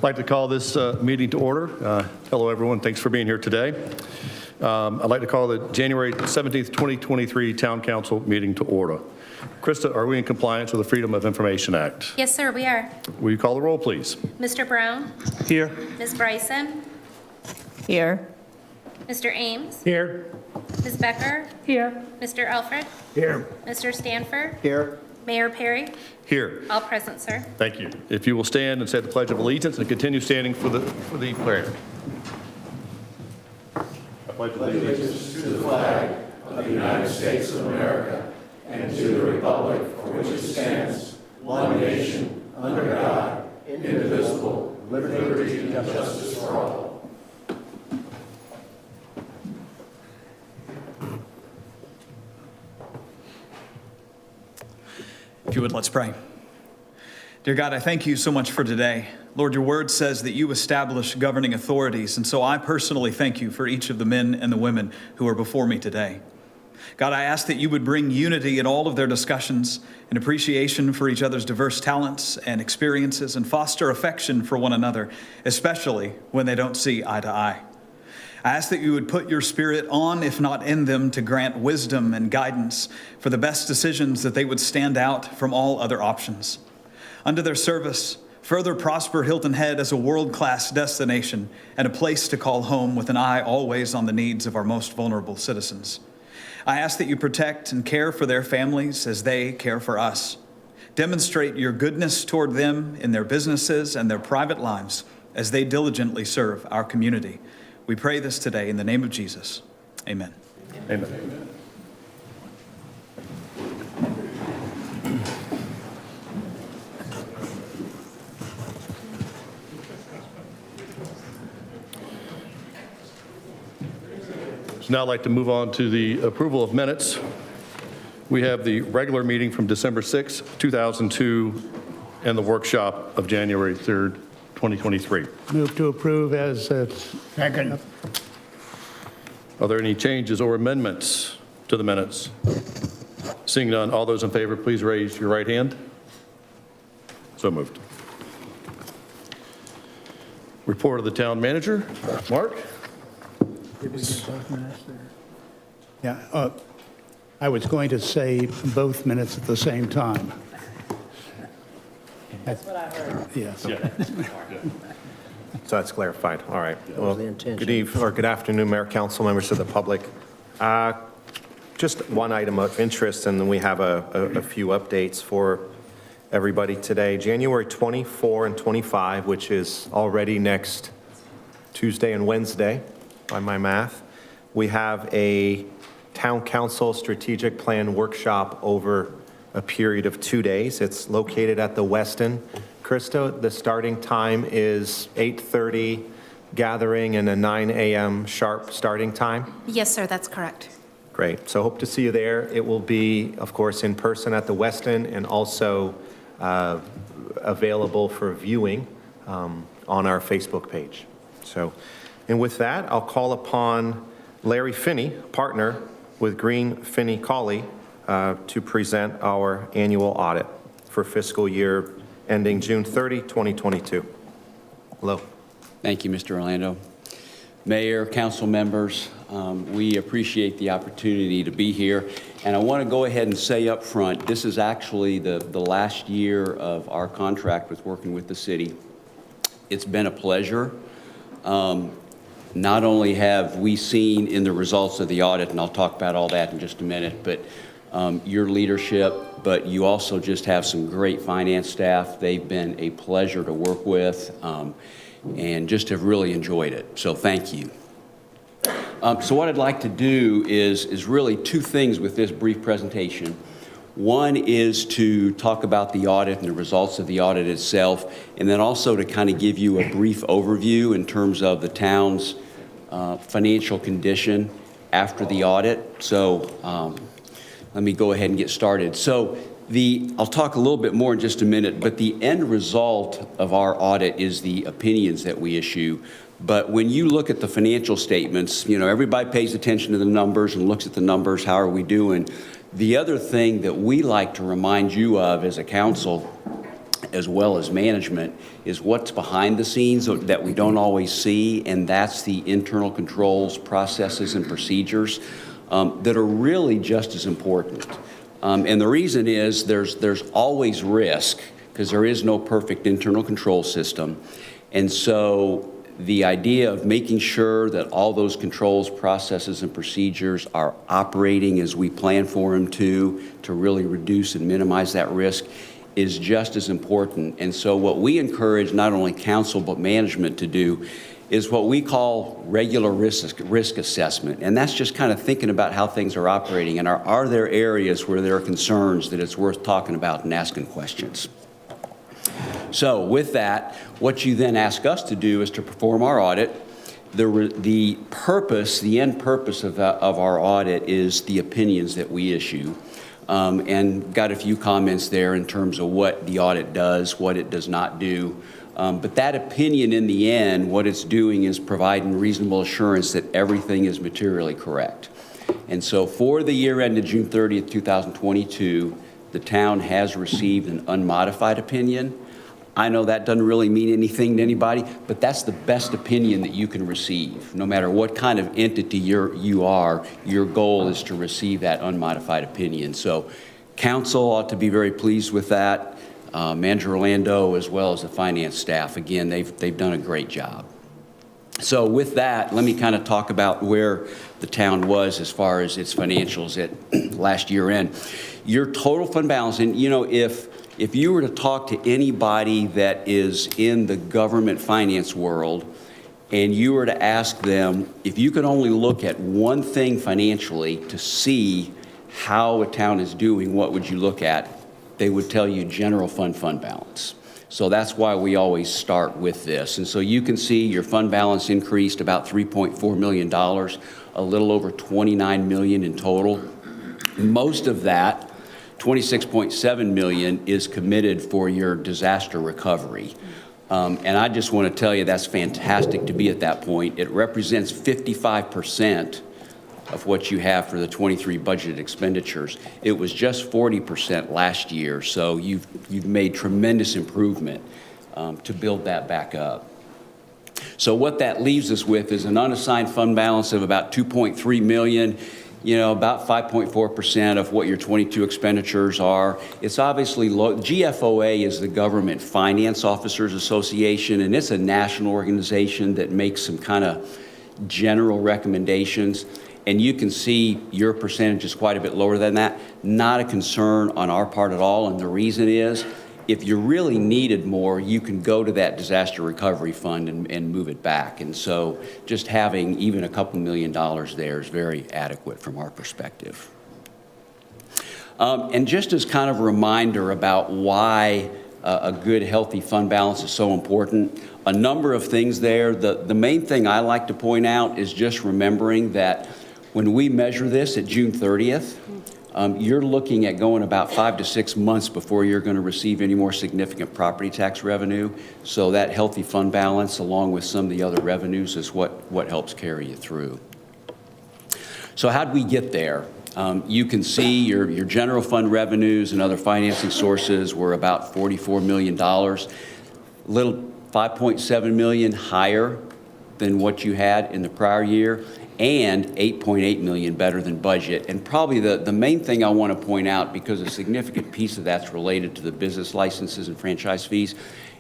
like to call this meeting to order. Hello, everyone. Thanks for being here today. I'd like to call the January 17th, 2023 Town Council meeting to order. Krista, are we in compliance with the Freedom of Information Act? Yes, sir, we are. Will you call the roll, please? Mr. Brown? Here. Ms. Bryson? Here. Mr. Ames? Here. Ms. Becker? Here. Mr. Alfred? Here. Mr. Stanford? Here. Mayor Perry? Here. All present, sir. Thank you. If you will stand and say the Pledge of Allegiance and continue standing for the prayer. I pledge allegiance to the flag of the United States of America and to the republic for which it stands, one nation, under God, indivisible, with liberty and justice for all. If you would, let's pray. Dear God, I thank you so much for today. Lord, your word says that you establish governing authorities, and so I personally thank you for each of the men and the women who are before me today. God, I ask that you would bring unity in all of their discussions and appreciation for each other's diverse talents and experiences and foster affection for one another, especially when they don't see eye to eye. I ask that you would put your spirit on, if not in them, to grant wisdom and guidance for the best decisions, that they would stand out from all other options. Under their service, further prosper Hilton Head as a world-class destination and a place to call home, with an eye always on the needs of our most vulnerable citizens. I ask that you protect and care for their families as they care for us. Demonstrate your goodness toward them in their businesses and their private lives as they diligently serve our community. We pray this today in the name of Jesus. Amen. Amen. So now I'd like to move on to the approval of minutes. We have the regular meeting from December 6, 2002, and the workshop of January 3rd, 2023. Move to approve as second. Are there any changes or amendments to the minutes? Seeing none, all those in favor, please raise your right hand. So moved. Report of the town manager. Mark? Yeah, I was going to say both minutes at the same time. That's what I heard. Yes. So that's clarified. All right. Well, good evening or good afternoon, Mayor, Council, members of the public. Just one item of interest, and then we have a few updates for everybody today. January 24 and 25, which is already next Tuesday and Wednesday, by my math, we have a Town Council Strategic Plan workshop over a period of 2 days. It's located at the Westin. Krista, the starting time is 8:30 gathering and a 9 a.m. sharp starting time? Yes, sir, that's correct. Great. So hope to see you there. It will be, of course, in person at the Westin and also available for viewing on our Facebook page. So, and with that, I'll call upon Larry Finney, partner with Green Finney Colley, to present our annual audit for fiscal year ending June 30, 2022. Hello. Thank you, Mr. Orlando. Mayor, council members, we appreciate the opportunity to be here. And I want to go ahead and say up front, this is actually the last year of our contract with working with the city. It's been a pleasure. Not only have we seen in the results of the audit, and I'll talk about all that in just a minute, but your leadership, but you also just have some great finance staff. They've been a pleasure to work with and just have really enjoyed it. So thank you. So what I'd like to do is really two things with this brief presentation. One is to talk about the audit and the results of the audit itself, and then also to kind of give you a brief overview in terms of the town's financial condition after the audit. So let me go ahead and get started. So I'll talk a little bit more in just a minute, but the end result of our audit is the opinions that we issue. But when you look at the financial statements, you know, everybody pays attention to the numbers and looks at the numbers, how are we doing? The other thing that we like to remind you of as a council as well as management, is what's behind the scenes that we don't always see, and that's the internal controls, processes, and procedures that are really just as important. And the reason is there's always risk, because there is no perfect internal control system. And so the idea of making sure that all those controls, processes, and procedures are operating as we plan for them to really reduce and minimize that risk is just as important. And so what we encourage not only council but management to do is what we call regular risk assessment. And that's just kind of thinking about how things are operating and are there areas where there are concerns that it's worth talking about and asking questions. So with that, what you then ask us to do is to perform our audit. The end purpose of our audit is the opinions that we issue. And got a few comments there in terms of what the audit does, what it does not do. But that opinion in the end, what it's doing is providing reasonable assurance that everything is materially correct. And so for the year ended June 30th, 2022, the town has received an unmodified opinion. I know that doesn't really mean anything to anybody, but that's the best opinion that you can receive. No matter what kind of entity you are, your goal is to receive that unmodified opinion. So council ought to be very pleased with that. Manager Orlando, as well as the finance staff, again, they've done a great job. So with that, let me kind of talk about where the town was as far as its financials at last year end. Your total fund balance, and you know, if you were to talk to anybody that is in the government finance world and you were to ask them, if you could only look at one thing financially to see how a town is doing, what would you look at? They would tell you general fund balance. So that's why we always start with this. And so you can see your fund balance increased about $3.4 million, a little over $29 million in total. Most of that, $26.7 million, is committed for your disaster recovery. And I just want to tell you that's fantastic to be at that point. It represents 55% of what you have for the 23 budgeted expenditures. It was just 40% last year, so you've made tremendous improvement to build that back up. So what that leaves us with is an unassigned fund balance of about $2.3 million. You know, about 5.4% of what your 22 expenditures are. It's obviously low. GFOA is the Government Finance Officers Association, and it's a national organization that makes some kind of general recommendations. And you can see your percentage is quite a bit lower than that. Not a concern on our part at all, and the reason is, if you really needed more, you can go to that disaster recovery fund and move it back. And so just having even a couple $1 million there is very adequate from our perspective. And just as kind of a reminder about why a good, healthy fund balance is so important, a number of things there. The main thing I like to point out is just remembering that when we measure this at June 30th, you're looking at going about 5 to 6 months before you're going to receive any more significant property tax revenue. So that healthy fund balance, along with some of the other revenues, is what helps carry you through. So how'd we get there? You can see your general fund revenues and other financing sources were about $44 million, little $5.7 million higher than what you had in the prior year, and $8.8 million better than budget. And probably the main thing I want to point out, because a significant piece of that's related to the business licenses and franchise fees.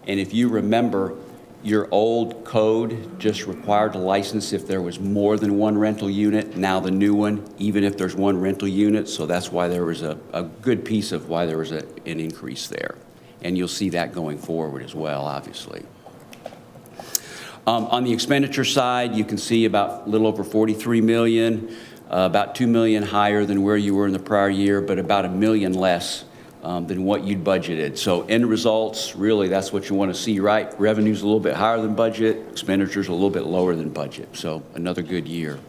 And if you remember, your old code just required a license if there was more than one rental unit. Now the new one, even if there's one rental unit. So that's why there was a good piece of why there was an increase there. And you'll see that going forward as well, obviously. On the expenditure side, you can see about a little over $43 million, about $2 million higher than where you were in the prior year, but about $1 million less than what you'd budgeted. So end results, really, that's what you want to see, right? Revenue's a little bit higher than budget, expenditures a little bit lower than budget. So another good year.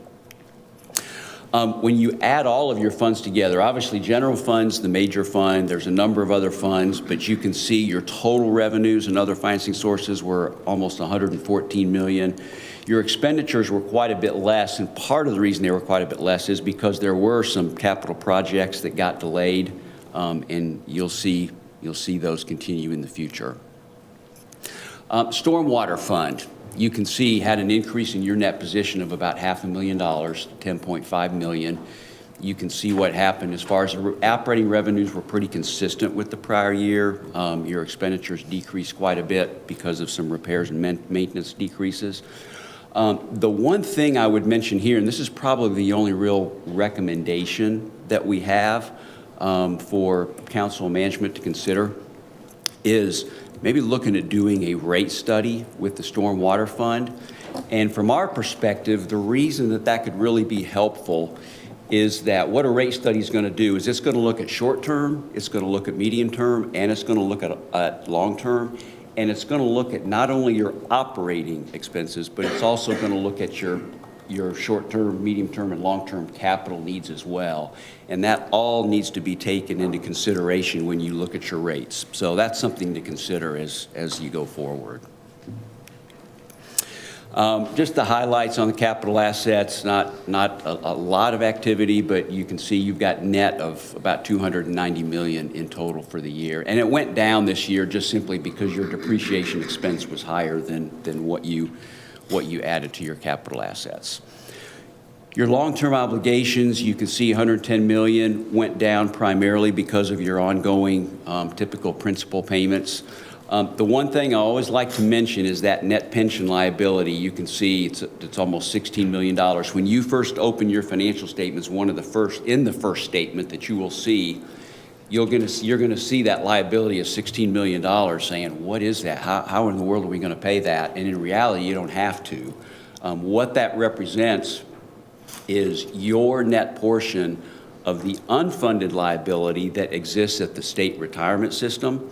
When you add all of your funds together, obviously general funds, the major fund, there's a number of other funds, but you can see your total revenues and other financing sources were almost $114 million. Your expenditures were quite a bit less, and part of the reason they were quite a bit less is because there were some capital projects that got delayed, and you'll see You'll see those continue in the future. Stormwater fund, you can see had an increase in your net position of about $500,000, $10.5 million. You can see what happened as far as the operating revenues were pretty consistent with the prior year. Your expenditures decreased quite a bit because of some repairs and maintenance decreases. The one thing I would mention here, and this is probably the only real recommendation that we have for council management to consider, is maybe looking at doing a rate study with the Stormwater Fund. And from our perspective, the reason that that could really be helpful is that what a rate study is going to do is it's going to look at short term, it's going to look at medium term, and it's going to look at long term. And it's going to look at not only your operating expenses, but it's also going to look at your short-term, medium-term, and long-term capital needs as well. And that all needs to be taken into consideration when you look at your rates. So that's something to consider as you go forward. Just the highlights on the capital assets, not a lot of activity, but you can see you've got net of about $290 million in total for the year. And it went down this year just simply because your depreciation expense was higher than what you added to your capital assets. Your long-term obligations, you can see $110 million went down primarily because of your ongoing typical principal payments. The one thing I always like to mention is that net pension liability. You can see it's almost $16 million. When you first open your financial statements, in the first statement that you will see, you're going to see that liability of $16 million saying, what is that? How in the world are we going to pay that? And in reality, you don't have to. What that represents is your net portion of the unfunded liability that exists at the state retirement system.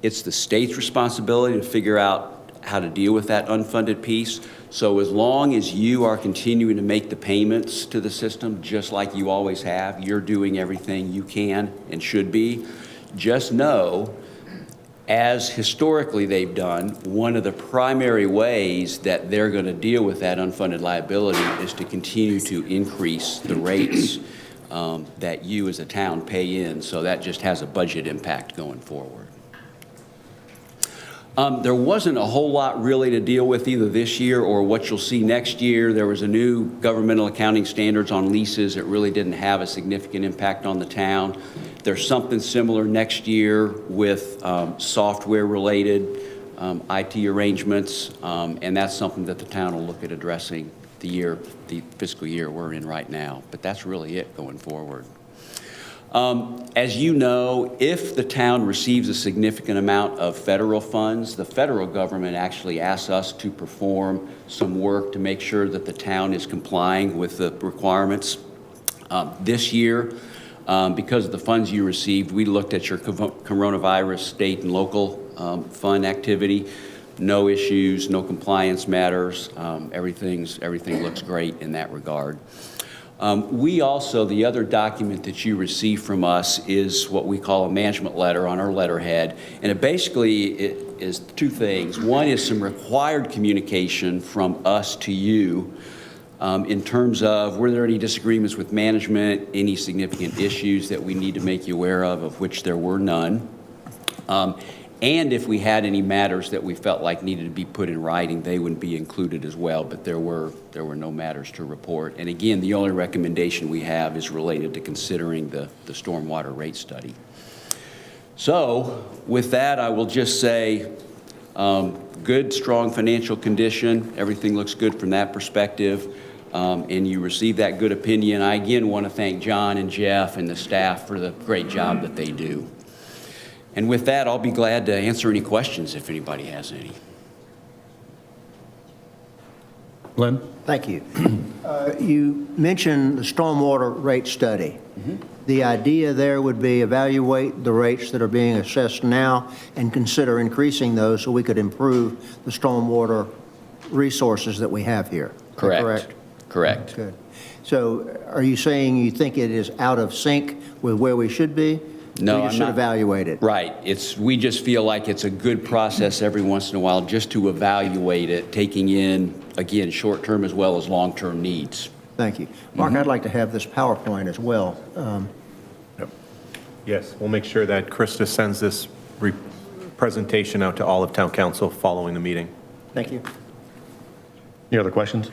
It's the state's responsibility to figure out how to deal with that unfunded piece. So as long as you are continuing to make the payments to the system, just like you always have, you're doing everything you can and should be, just know, as historically they've done, one of the primary ways that they're going to deal with that unfunded liability is to continue to increase the rates that you as a town pay in. So that just has a budget impact going forward. There wasn't a whole lot really to deal with either this year or what you'll see next year. There was a new governmental accounting standards on leases. It really didn't have a significant impact on the town. There's something similar next year with software-related IT arrangements, and that's something that the town will look at addressing the fiscal year we're in right now. But that's really it going forward. As you know, if the town receives a significant amount of federal funds, the federal government actually asks us to perform some work to make sure that the town is complying with the requirements. This year, because of the funds you received, we looked at your coronavirus state and local fund activity. No issues, no compliance matters. Everything looks great in that regard. We also, the other document that you receive from us is what we call a management letter on our letterhead. And it basically is two things. One is some required communication from us to you in terms of were there any disagreements with management, any significant issues that we need to make you aware of which there were none. And if we had any matters that we felt like needed to be put in writing, they would be included as well, but there were no matters to report. And again, the only recommendation we have is related to considering the stormwater rate study. So with that, I will just say good, strong financial condition. Everything looks good from that perspective. And you receive that good opinion. I again want to thank John and Jeff and the staff for the great job that they do. And with that, I'll be glad to answer any questions if anybody has any. Glenn? Thank you. You mentioned the stormwater rate study. Mm-hmm. The idea there would be evaluate the rates that are being assessed now and consider increasing those so we could improve the stormwater resources that we have here. Correct. Correct. Good. So are you saying you think it is out of sync with where we should be? No, we just should evaluate it. Right. We just feel like it's a good process every once in a while just to evaluate it, taking in, again, short-term as well as long-term needs. Thank you. Mark, I'd like to have this PowerPoint as well. Yes, we'll make sure that Krista sends this presentation out to all of town council following the meeting. Thank you. Any other questions?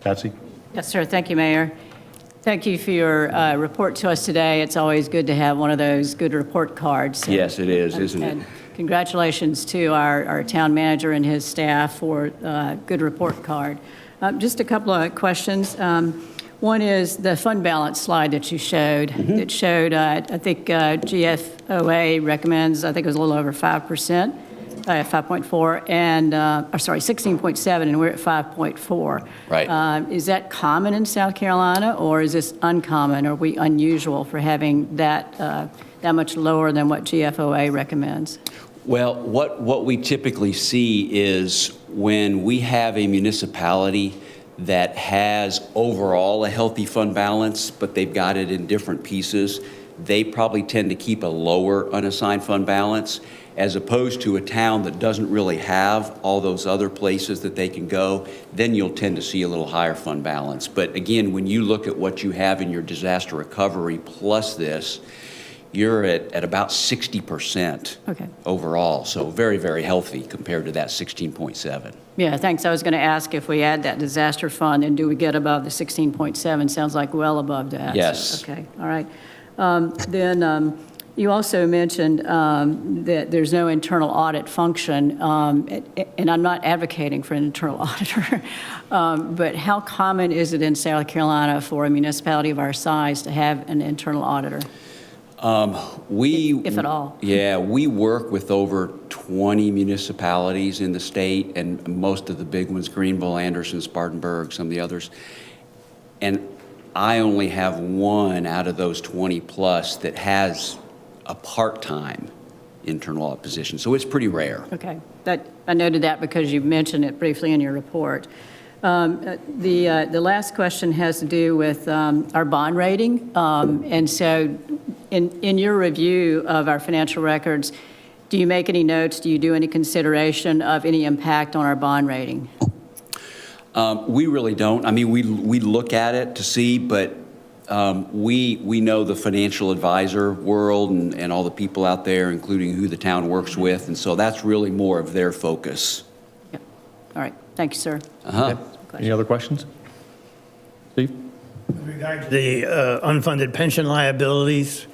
Patsy? Yes, sir. Thank you, Mayor. Thank you for your report to us today. It's always good to have one of those good report cards. Yes, it is, isn't it? And congratulations to our town manager and his staff for a good report card. Just a couple of questions. One is the fund balance slide that you showed. It showed, I think GFOA recommends, I think it was a little over 5%, 5.4, and, or sorry, 16.7, and we're at 5.4. Right. Is that common in South Carolina, or is this uncommon? Are we unusual for having that much lower than what GFOA recommends? Well, what we typically see is when we have a municipality that has overall a healthy fund balance, but they've got it in different pieces, they probably tend to keep a lower unassigned fund balance, as opposed to a town that doesn't really have all those other places that they can go. Then you'll tend to see a little higher fund balance. But again, when you look at what you have in your disaster recovery plus this, you're at about 60% Okay. overall. So very, very healthy compared to that 16.7. Yeah, thanks. I was going to ask if we add that disaster fund, and do we get above the 16.7? Sounds like well above that. Yes. So, okay, all right. Then you also mentioned that there's no internal audit function, and I'm not advocating for an internal auditor, but how common is it in South Carolina for a municipality of our size to have an internal auditor? If at all. Yeah, we work with over 20 municipalities in the state, and most of the big ones, Greenville, Anderson, Spartanburg, some of the others. And I only have one out of those 20 plus that has a part-time internal audit position, so it's pretty rare. Okay, I noted that because you mentioned it briefly in your report. The last question has to do with our bond rating, and so in your review of our financial records, do you make any notes? Do you do any consideration of any impact on our bond rating? We really don't. I mean, we look at it to see, but we know the financial advisor world and all the people out there, including who the town works with, and so that's really more of their focus. Yeah. All right. Thank you, sir. Uh-huh. Any other questions? Steve? With regard to the unfunded pension liabilities,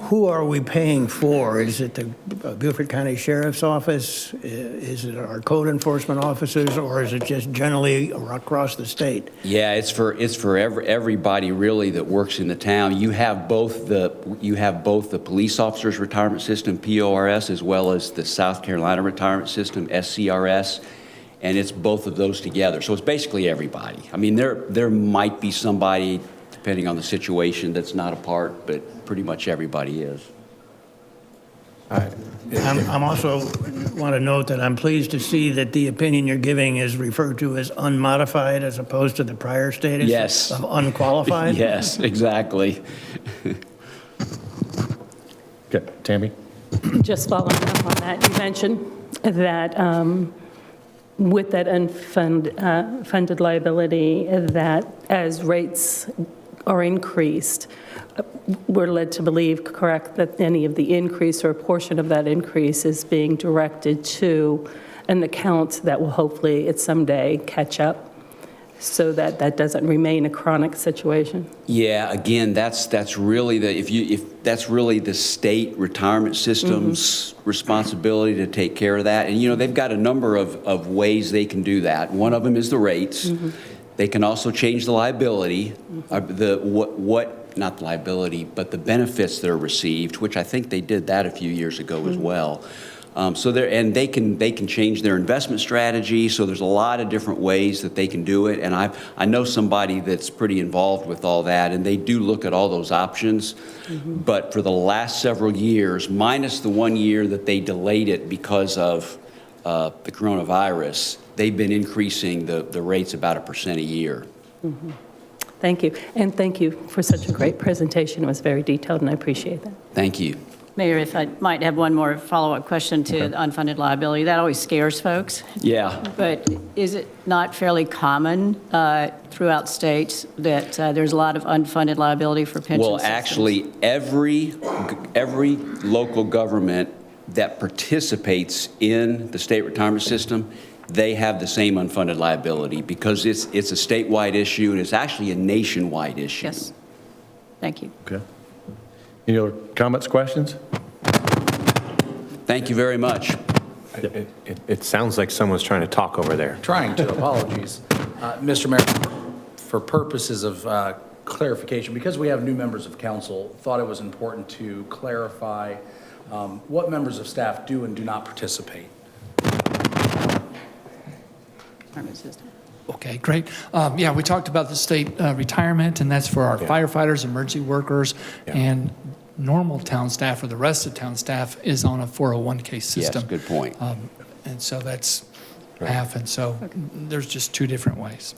who are we paying for? Is it the Beaufort County Sheriff's Office? Is it our code enforcement officers, or is it just generally across the state? Yeah, it's for everybody really that works in the town. You have both the police officers retirement system (PORS) as well as the South Carolina retirement system (SCRS). And it's both of those together. So it's basically everybody. I mean, there might be somebody, depending on the situation, that's not a part, but pretty much everybody is. I'm also want to note that I'm pleased to see that the opinion you're giving is referred to as unmodified as opposed to the prior status Yes. of unqualified. Yes, exactly. Okay, Tammy? Just following up on that, you mentioned that with that funded liability, that as rates are increased, we're led to believe, correct, that any of the increase or a portion of that increase is being directed to an account that will hopefully at someday catch up, so that that doesn't remain a chronic situation. Yeah, again, that's really if that's really the state retirement system's responsibility to take care of that. And they've got a number of ways they can do that. One of them is the rates. They can also change the liability, not the liability, but the benefits that are received, which I think they did that a few years ago as well. So they can change their investment strategy. So there's a lot of different ways that they can do it. And I know somebody that's pretty involved with all that, and they do look at all those options. But for the last several years, minus the 1 year that they delayed it because of the coronavirus, they've been increasing the rates about 1% a year. Thank you. And thank you for such a great presentation. It was very detailed, and I appreciate that. Thank you. Mayor, if I might have one more follow-up question to the unfunded liability. That always scares folks. Yeah. But is it not fairly common throughout states that there's a lot of unfunded liability for pension Well, systems? actually, every local government that participates in the state retirement system, they have the same unfunded liability because it's a statewide issue and it's actually a nationwide issue. Yes. Thank you. Okay. Any other comments, questions? Thank you very much. It sounds like someone's trying to talk over there. Trying to, apologies. Mr. Mayor, for purposes of clarification, because we have new members of council, thought it was important to clarify what members of staff do and do not participate. Retirement system. Okay, great. Yeah, we talked about the state retirement, and that's for our firefighters, emergency workers, and normal town staff, or the rest of town staff, is on a 401k system. Yes, good point. And so that's half, and so there's just two different ways.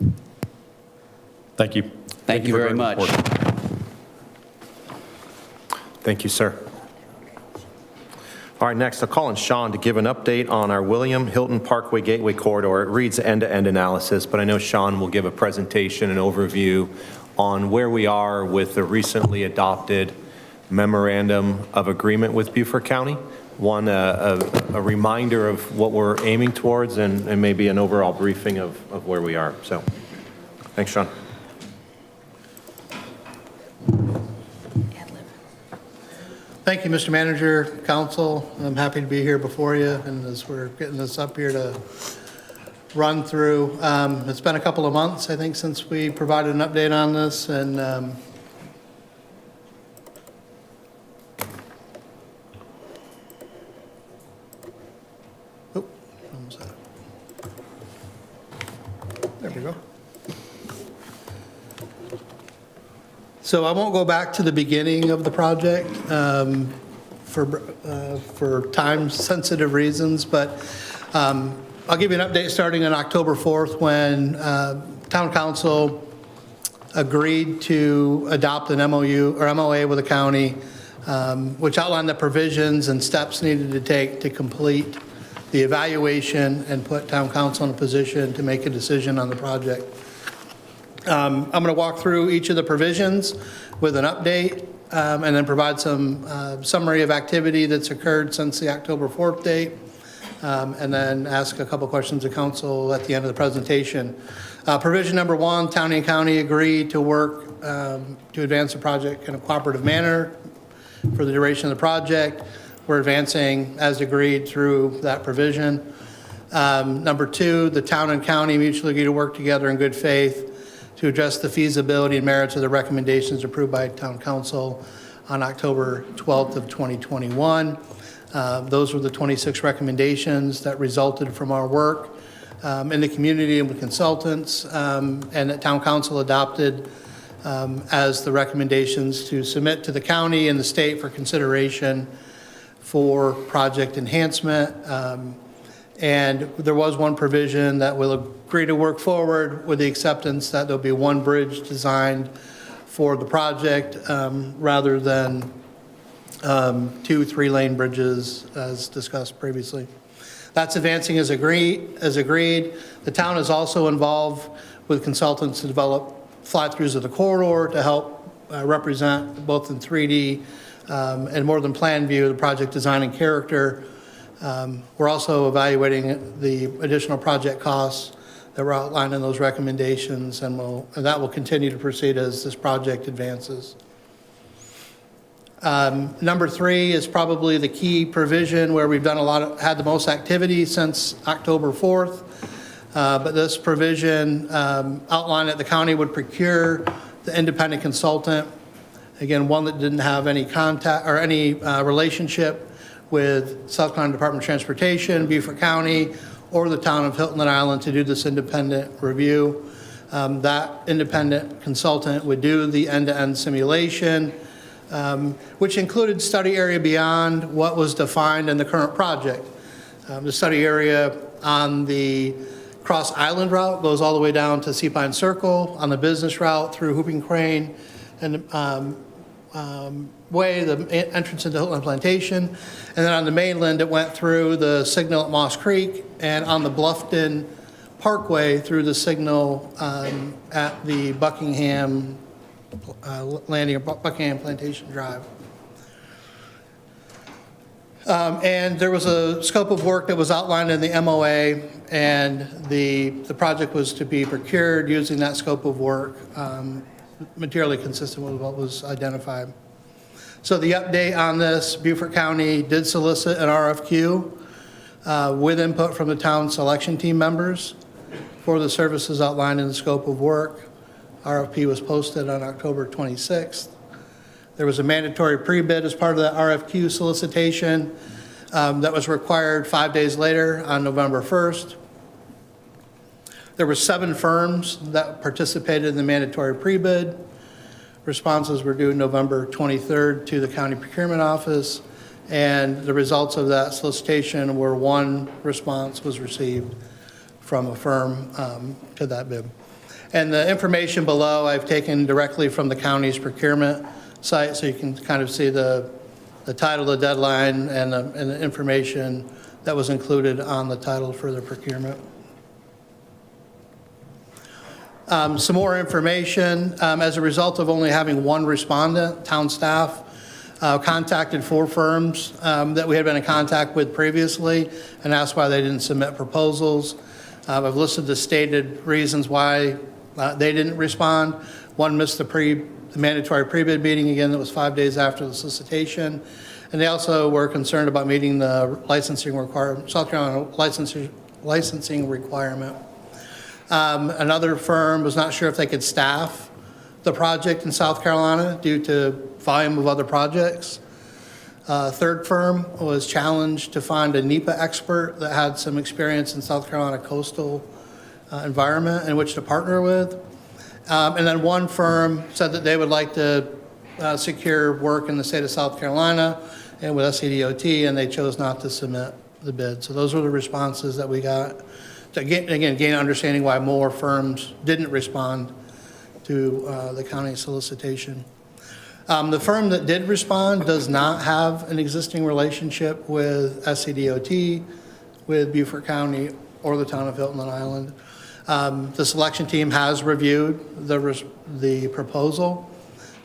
Thank you. Thank you for very the much. report. Thank you, sir. All right, next, I'll call on Sean to give an update on our William Hilton Parkway Gateway Corridor. It reads end-to-end analysis, but I know Sean will give a presentation and overview on where we are with the recently adopted memorandum of agreement with Beaufort County. One, a reminder of what we're aiming towards and maybe an overall briefing of where we are. So, thanks, Sean. Thank you, Mr. Manager, Council. I'm happy to be here before you, and as we're getting this up here to run through. It's been a couple of months, I think, since we provided an update on this, and almost had it. There we go. So I won't go back to the beginning of the project for time-sensitive reasons, but I'll give you an update starting on October 4th when Town Council agreed to adopt an MOU or MOA with the county, which outlined the provisions and steps needed to take to complete the evaluation and put Town Council in a position to make a decision on the project. I'm going to walk through each of the provisions with an update and then provide some summary of activity that's occurred since the October 4th date, and then ask a couple questions of council at the end of the presentation. Provision number 1, Town and County agreed to work to advance the project in a cooperative manner for the duration of the project. We're advancing as agreed through that provision. Number 2, the Town and County mutually agree to work together in good faith to address the feasibility and merits of the recommendations approved by Town Council on October 12th of 2021. Those were the 26 recommendations that resulted from our work in the community and with consultants, and that Town Council adopted as the recommendations to submit to the county and the state for consideration for project enhancement. And there was one provision that will agree to work forward with the acceptance that there'll be one bridge designed for the project rather than 2 3-lane bridges as discussed previously. That's advancing as agreed. The town is also involved with consultants to develop fly-throughs of the corridor to help represent both in 3D and more than plan view the project design and character. We're also evaluating the additional project costs that were outlined in those recommendations, and that will continue to proceed as this project advances. Number 3 is probably the key provision where we've done had the most activity since October 4th. But this provision outlined that the county would procure the independent consultant, again, one that didn't have any contact or any relationship with South Carolina Department of Transportation, Beaufort County, or the town of Hilton and Island to do this independent review. That independent consultant would do the end-to-end simulation, which included study area beyond what was defined in the current project. The study area on the Cross Island route goes all the way down to Sea Pine Circle, on the business route through Hooping Crane, and Way, the entrance into Hilton Plantation. And then on the mainland, it went through the signal at Moss Creek, and on the Bluffton Parkway through the signal at the Buckingham landing of Buckingham Plantation Drive. And there was a scope of work that was outlined in the MOA, and the project was to be procured using that scope of work, materially consistent with what was identified. So the update on this, Beaufort County did solicit an RFQ with input from the town selection team members for the services outlined in the scope of work. RFP was posted on October 26th. There was a mandatory pre-bid as part of that RFQ solicitation that was required 5 days later on November 1st. There were 7 firms that participated in the mandatory pre-bid. Responses were due November 23rd to the county procurement office, and the results of that solicitation were 1 response was received from a firm to that bid. And the information below I've taken directly from the county's procurement site, so you can kind of see the title, the deadline, and the information that was included on the title for the procurement. Some more information. As a result of only having 1 respondent, town staff contacted 4 firms that we had been in contact with previously and asked why they didn't submit proposals. I've listed the stated reasons why they didn't respond. 1 missed the mandatory pre-bid meeting, again, that was 5 days after the solicitation. And they also were concerned about meeting the licensing requirement, South Carolina licensing requirement. Another firm was not sure if they could staff the project in South Carolina due to volume of other projects. Third firm was challenged to find a NEPA expert that had some experience in South Carolina coastal environment in which to partner with. And then 1 firm said that they would like to secure work in the state of South Carolina and with SCDOT, and they chose not to submit the bid. So those were the responses that we got. To gain understanding why more firms didn't respond to the county solicitation. The firm that did respond does not have an existing relationship with SCDOT, with Beaufort County, or the town of Hilton Island. The selection team has reviewed the proposal,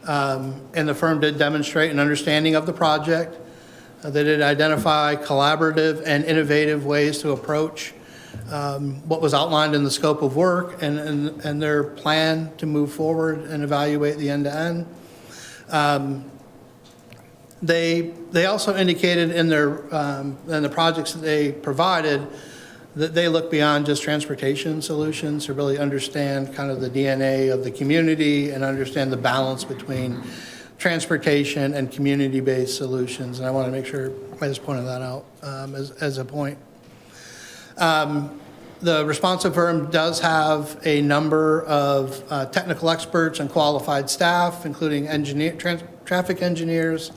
and the firm did demonstrate an understanding of the project. They did identify collaborative and innovative ways to approach what was outlined in the scope of work and their plan to move forward and evaluate the end-to-end. They also indicated in the projects that they provided that they look beyond just transportation solutions to really understand kind of the DNA of the community and understand the balance between transportation and community-based solutions. And I want to make sure I just pointed that out as a point. The responsive firm does have a number of technical experts and qualified staff, including traffic engineers,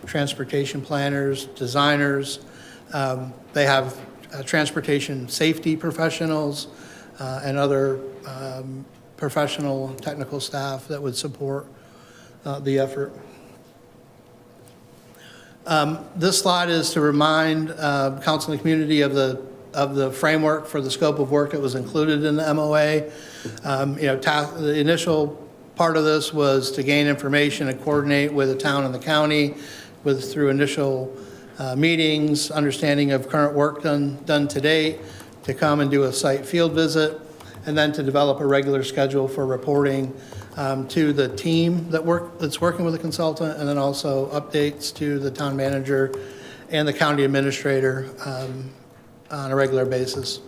transportation planners, designers. They have transportation safety professionals and other professional technical staff that would support the effort. This slide is to remind council and the community of the framework for the scope of work that was included in the MOA. The initial part of this was to gain information and coordinate with the town and the county through initial meetings, understanding of current work done to date, to come and do a site field visit, and then to develop a regular schedule for reporting to the team that's working with the consultant, and then also updates to the town manager and the county administrator on a regular basis.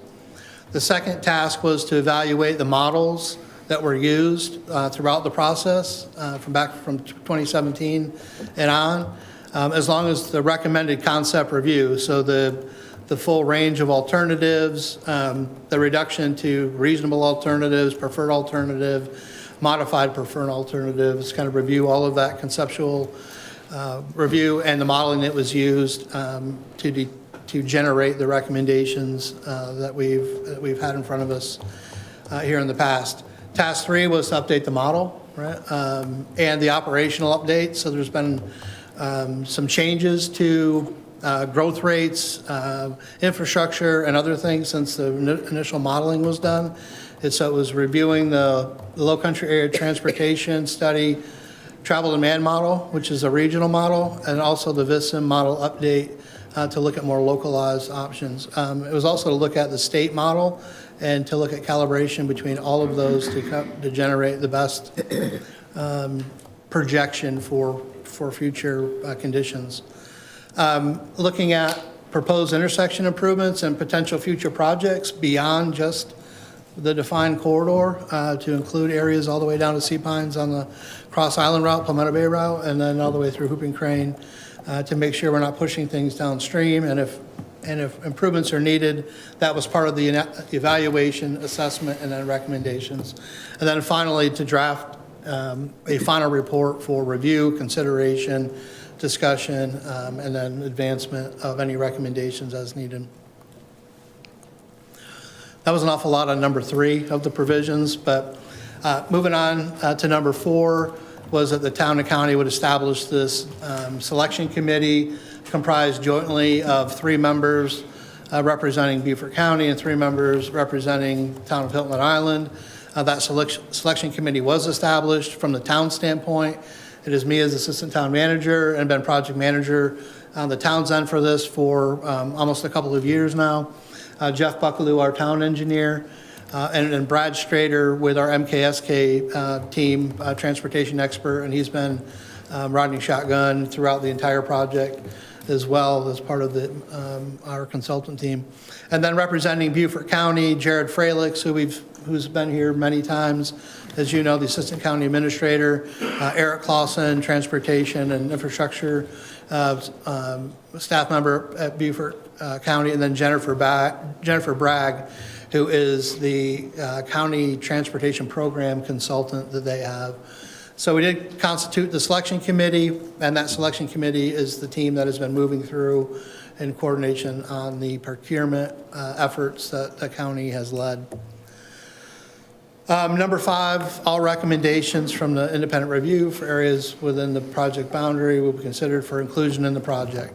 The second task was to evaluate the models that were used throughout the process from 2017 and on, as long as the recommended concept review. So the full range of alternatives, the reduction to reasonable alternatives, preferred alternative, modified preferred alternatives, kind of review all of that conceptual review and the modeling that was used to generate the recommendations that we've had in front of us here in the past. Task 3 was to update the model right? And the operational update. So there's been some changes to growth rates, infrastructure, and other things since the initial modeling was done. And so it was reviewing the low country area transportation study, travel demand model, which is a regional model, and also the VISM model update to look at more localized options. It was also to look at the state model and to look at calibration between all of those to generate the best projection for future conditions. Looking at proposed intersection improvements and potential future projects beyond just the defined corridor to include areas all the way down to Sea Pines on the Cross Island route, Palmetto Bay route, and then all the way through Hooping Crane to make sure we're not pushing things downstream. And if improvements are needed, that was part of the evaluation, assessment, and then recommendations. And then finally, to draft a final report for review, consideration, discussion, and then advancement of any recommendations as needed. That was an awful lot on number 3 of the provisions, but moving on to number 4 was that the town and county would establish this selection committee comprised jointly of 3 members representing Beaufort County and 3 members representing the town of Hilton Island. That selection committee was established from the town standpoint. It is me as assistant town manager and been project manager on the town's end for this for almost a couple of years now. Jeff Buckaloo, our town engineer, and Brad Strader with our MKSK team, transportation expert, and he's been riding shotgun throughout the entire project as well as part of our consultant team. And then representing Beaufort County, Jared Fralix, who's been here many times, as you know, the assistant county administrator, Eric Clausen, transportation and infrastructure staff member at Beaufort County, and then Jennifer Bragg, who is the county transportation program consultant that they have. So we did constitute the selection committee, and that selection committee is the team that has been moving through in coordination on the procurement efforts that the county has led. Number 5, all recommendations from the independent review for areas within the project boundary will be considered for inclusion in the project.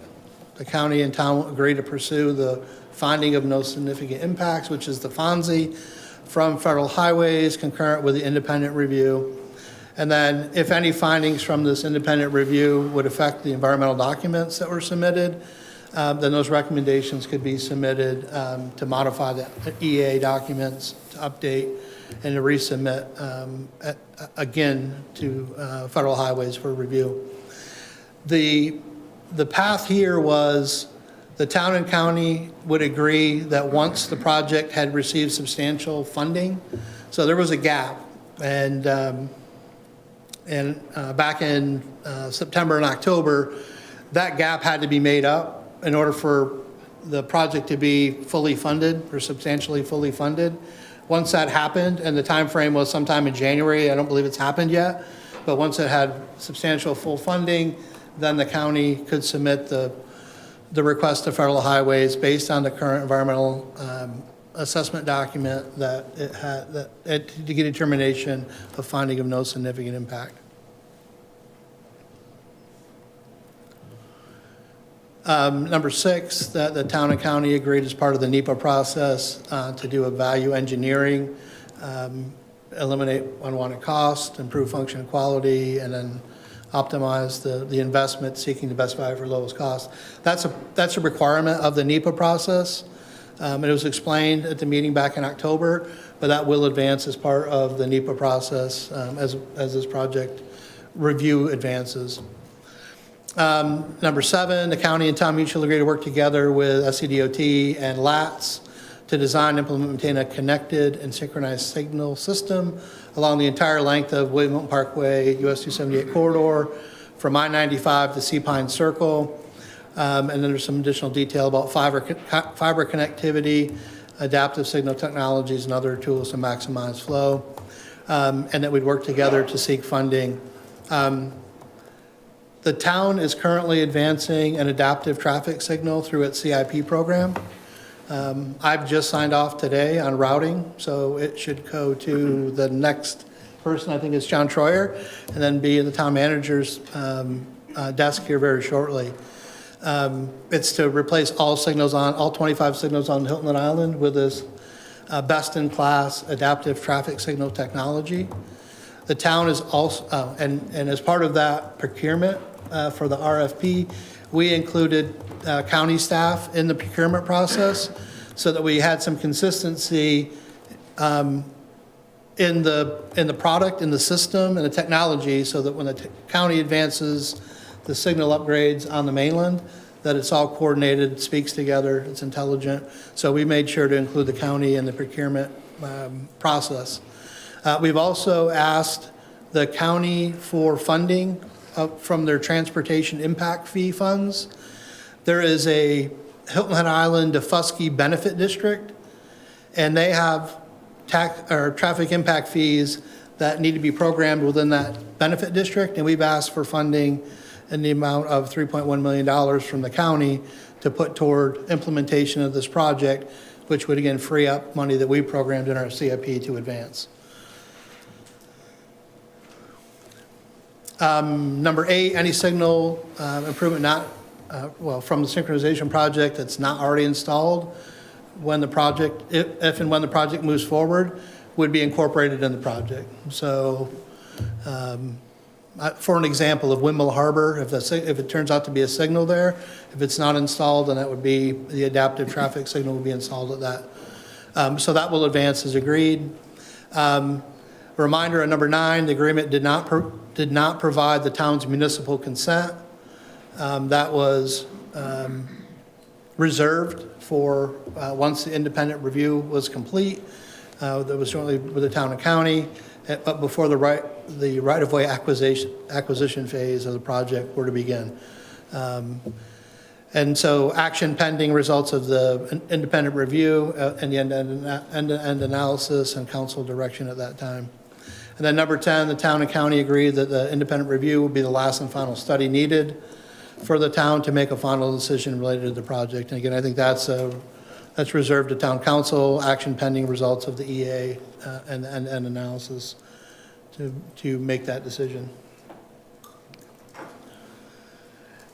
The county and town will agree to pursue the finding of no significant impacts, which is the FONSI, from federal highways concurrent with the independent review. And then if any findings from this independent review would affect the environmental documents that were submitted, then those recommendations could be submitted to modify the EA documents, to update, and to resubmit again to federal highways for review. The path here was the town and county would agree that once the project had received substantial funding, so there was a gap, and back in September and October, that gap had to be made up in order for the project to be fully funded or substantially fully funded. Once that happened, and the time frame was sometime in January, I don't believe it's happened yet, but once it had substantial full funding, then the county could submit the request to federal highways based on the current environmental assessment document that it had, to get a determination of finding of no significant impact. Number 6, that the town and county agreed as part of the NEPA process to do a value engineering, eliminate unwanted cost, improve function and quality, and then optimize the investment, seeking the best value for lowest cost. That's a requirement of the NEPA process. It was explained at the meeting back in October, but that will advance as part of the NEPA process as this project review advances. Number 7, the county and town mutually agree to work together with SCDOT and LATS to design, implement, and maintain a connected and synchronized signal system along the entire length of William Hilton Parkway, US 278 corridor, from I-95 to Sea Pine Circle. And then there's some additional detail about fiber connectivity, adaptive signal technologies, and other tools to maximize flow. And that we'd work together to seek funding. The town is currently advancing an adaptive traffic signal through its CIP program. I've just signed off today on routing, so it should go to the next person, I think, is John Troyer, and then be at the town manager's desk here very shortly. It's to replace all 25 signals on Hilton and Island with this best-in-class adaptive traffic signal technology. The town is also, and as part of that procurement for the RFP, we included county staff in the procurement process so that we had some consistency in the product, in the system, and the technology, so that when the county advances the signal upgrades on the mainland, that it's all coordinated, speaks together, it's intelligent. So we made sure to include the county in the procurement process. We've also asked the county for funding from their transportation impact fee funds. There is a Hilton Head Island Defusky benefit district, and they have traffic impact fees that need to be programmed within that benefit district, and we've asked for funding in the amount of $3.1 million from the county to put toward implementation of this project, which would again free up money that we programmed in our CIP to advance. Number 8, any signal improvement from the synchronization project that's not already installed, when the project, if and when the project moves forward, would be incorporated in the project. So for an example of Windmill Harbor, if it turns out to be a signal there, if it's not installed, then that would be, the adaptive traffic signal will be installed at that. So that will advance as agreed. Reminder on number 9, the agreement did not provide the town's municipal consent. That was reserved for once the independent review was complete. That was jointly with the town and county, but before the right-of-way acquisition phase of the project were to begin. And so action pending results of the independent review and the end-to-end analysis and council direction at that time. And then number 10, the town and county agreed that the independent review would be the last and final study needed for the town to make a final decision related to the project. And again, I think that's reserved to town council, action pending results of the EA and analysis to make that decision.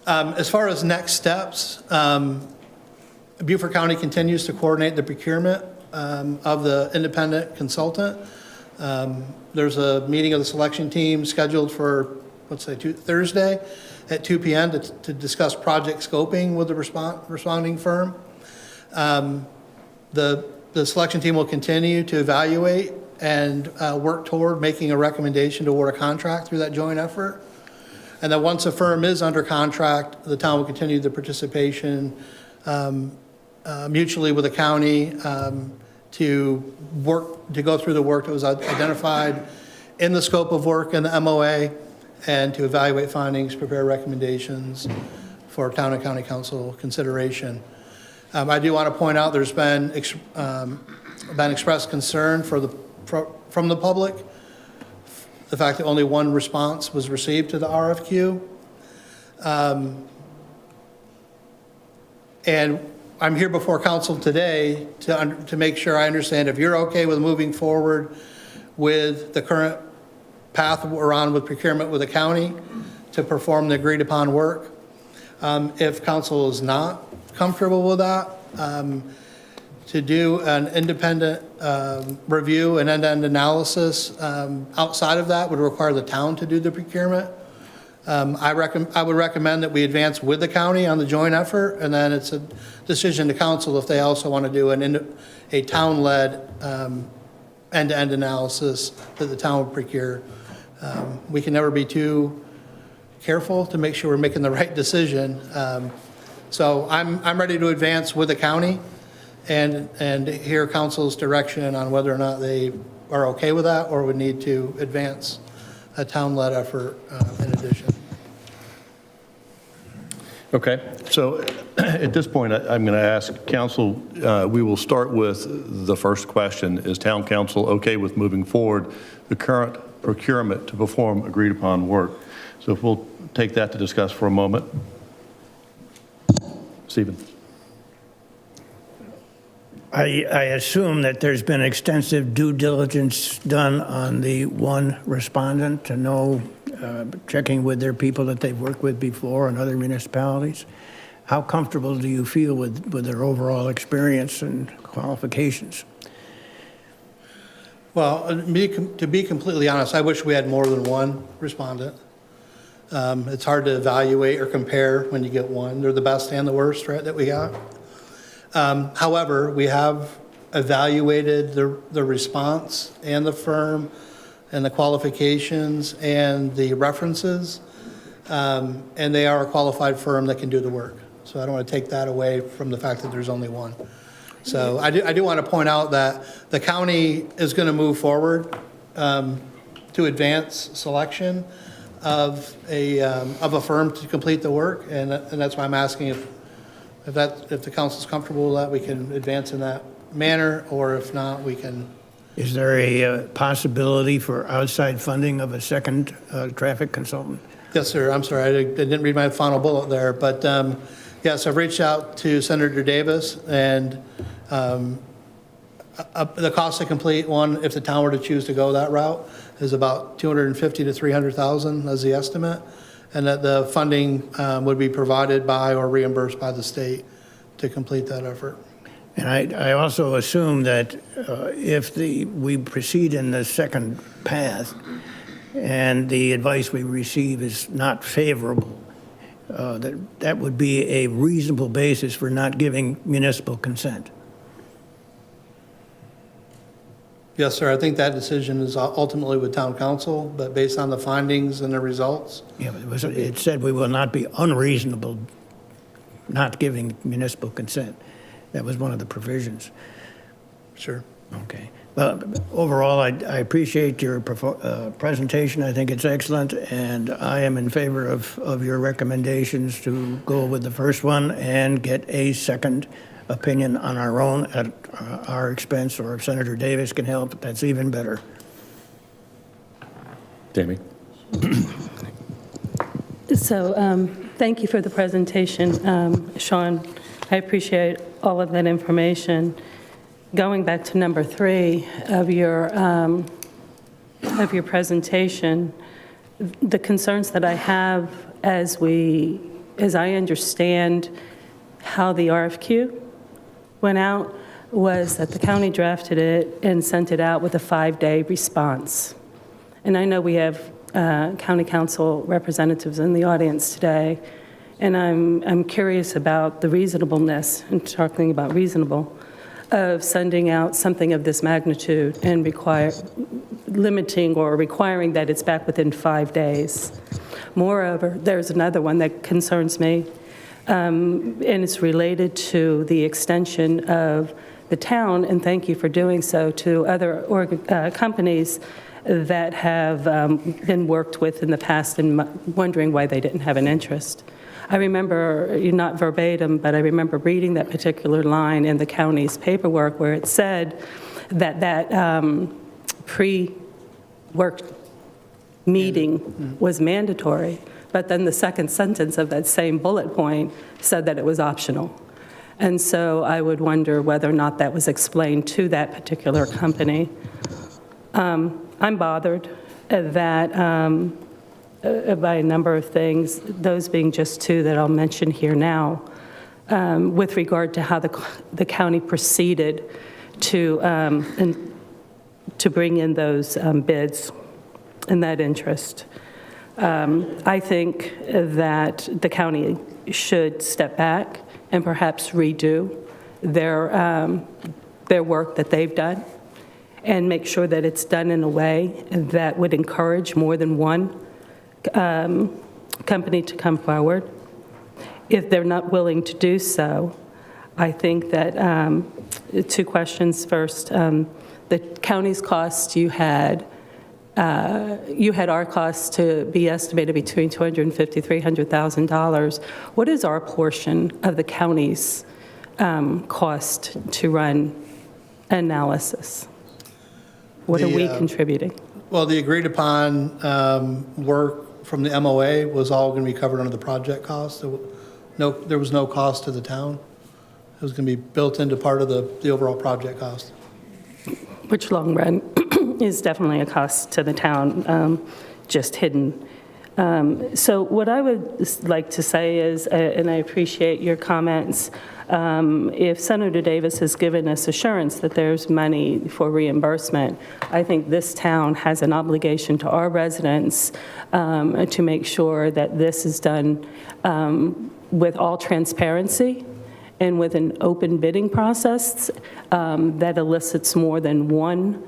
As far as next steps, Beaufort County continues to coordinate the procurement of the independent consultant. There's a meeting of the selection team scheduled for, let's say, Thursday at 2 p.m. to discuss project scoping with the responding firm. The selection team will continue to evaluate and work toward making a recommendation to award a contract through that joint effort. And then once a firm is under contract, the town will continue the participation mutually with the county to go through the work that was identified in the scope of work in the MOA and to evaluate findings, prepare recommendations for town and county council consideration. I do want to point out there's been expressed concern from the public, the fact that only one response was received to the RFQ. And I'm here before council today to make sure I understand if you're okay with moving forward with the current path we're on with procurement with the county to perform the agreed upon work. If council is not comfortable with that, to do an independent review and end-to-end analysis outside of that would require the town to do the procurement. I would recommend that we advance with the county on the joint effort, and then it's a decision to council if they also want to do a town-led end-to-end analysis that the town will procure. We can never be too careful to make sure we're making the right decision. So I'm ready to advance with the county and hear council's direction on whether or not they are okay with that or would need to advance a town-led effort in addition. Okay, so at this point, I'm going to ask council, we will start with the first question. Is town council okay with moving forward the current procurement to perform agreed upon work? So if we'll take that to discuss for a moment. Stephen. I assume that there's been extensive due diligence done on the one respondent to know, checking with their people that they've worked with before in other municipalities. How comfortable do you feel with their overall experience and qualifications? Well, to be completely honest, I wish we had more than one respondent. It's hard to evaluate or compare when you get one. They're the best and the worst, right, that we got. However, we have evaluated the response and the firm and the qualifications and the references, and they are a qualified firm that can do the work. So I don't want to take that away from the fact that there's only one. So I do want to point out that the county is going to move forward to advance selection of a firm to complete the work, and that's why I'm asking if the council's comfortable with that, we can advance in that manner, or if not, we can. Is there a possibility for outside funding of a second traffic consultant? Yes, sir. I'm sorry, I didn't read my final bullet there, but yes, I've reached out to Senator Davis, and the cost to complete one, if the town were to choose to go that route, is about $250,000 to $300,000 as the estimate, and that the funding would be provided by or reimbursed by the state to complete that effort. And I also assume that if we proceed in the second path and the advice we receive is not favorable, that would be a reasonable basis for not giving municipal consent. Yes, sir. I think that decision is ultimately with town council, but based on the findings and the results. Yeah, but it said we will not be unreasonable not giving municipal consent. That was one of the provisions. Sure. Okay. Well, overall, I appreciate your presentation. I think it's excellent, and I am in favor of your recommendations to go with the first one and get a second opinion on our own at our expense, or if Senator Davis can help, that's even better. Tammy? So thank you for the presentation, Sean. I appreciate all of that information. Going back to number 3 of your presentation, the concerns that I have as I understand how the RFQ went out was that the county drafted it and sent it out with a 5-day response. And I know we have county council representatives in the audience today, and I'm curious about the reasonableness, and talking about reasonable, of sending out something of this magnitude and limiting or requiring that it's back within 5 days. Moreover, there's another one that concerns me, and it's related to the extension of the town, and thank you for doing so, to other companies that have been worked with in the past, and wondering why they didn't have an interest. I remember, not verbatim, but I remember reading that particular line in the county's paperwork where it said that pre-work meeting was mandatory, but then the second sentence of that same bullet point said that it was optional. And so I would wonder whether or not that was explained to that particular company. I'm bothered that by a number of things, those being just 2 that I'll mention here now, with regard to how the county proceeded to bring in those bids and that interest. I think that the county should step back and perhaps redo their work that they've done, and make sure that it's done in a way that would encourage more than one company to come forward. If they're not willing to do so, I think that 2 questions. First, the county's costs, you had our costs to be estimated between $250,000 to $300,000. What is our portion of the county's cost to run analysis? What are we contributing? Well, the agreed upon work from the MOA was all going to be covered under the project cost. There was no cost to the town. It was going to be built into part of the overall project cost. Which long run is definitely a cost to the town, just hidden. So what I would like to say is, and I appreciate your comments, if Senator Davis has given us assurance that there's money for reimbursement, I think this town has an obligation to our residents to make sure that this is done with all transparency and with an open bidding process that elicits more than one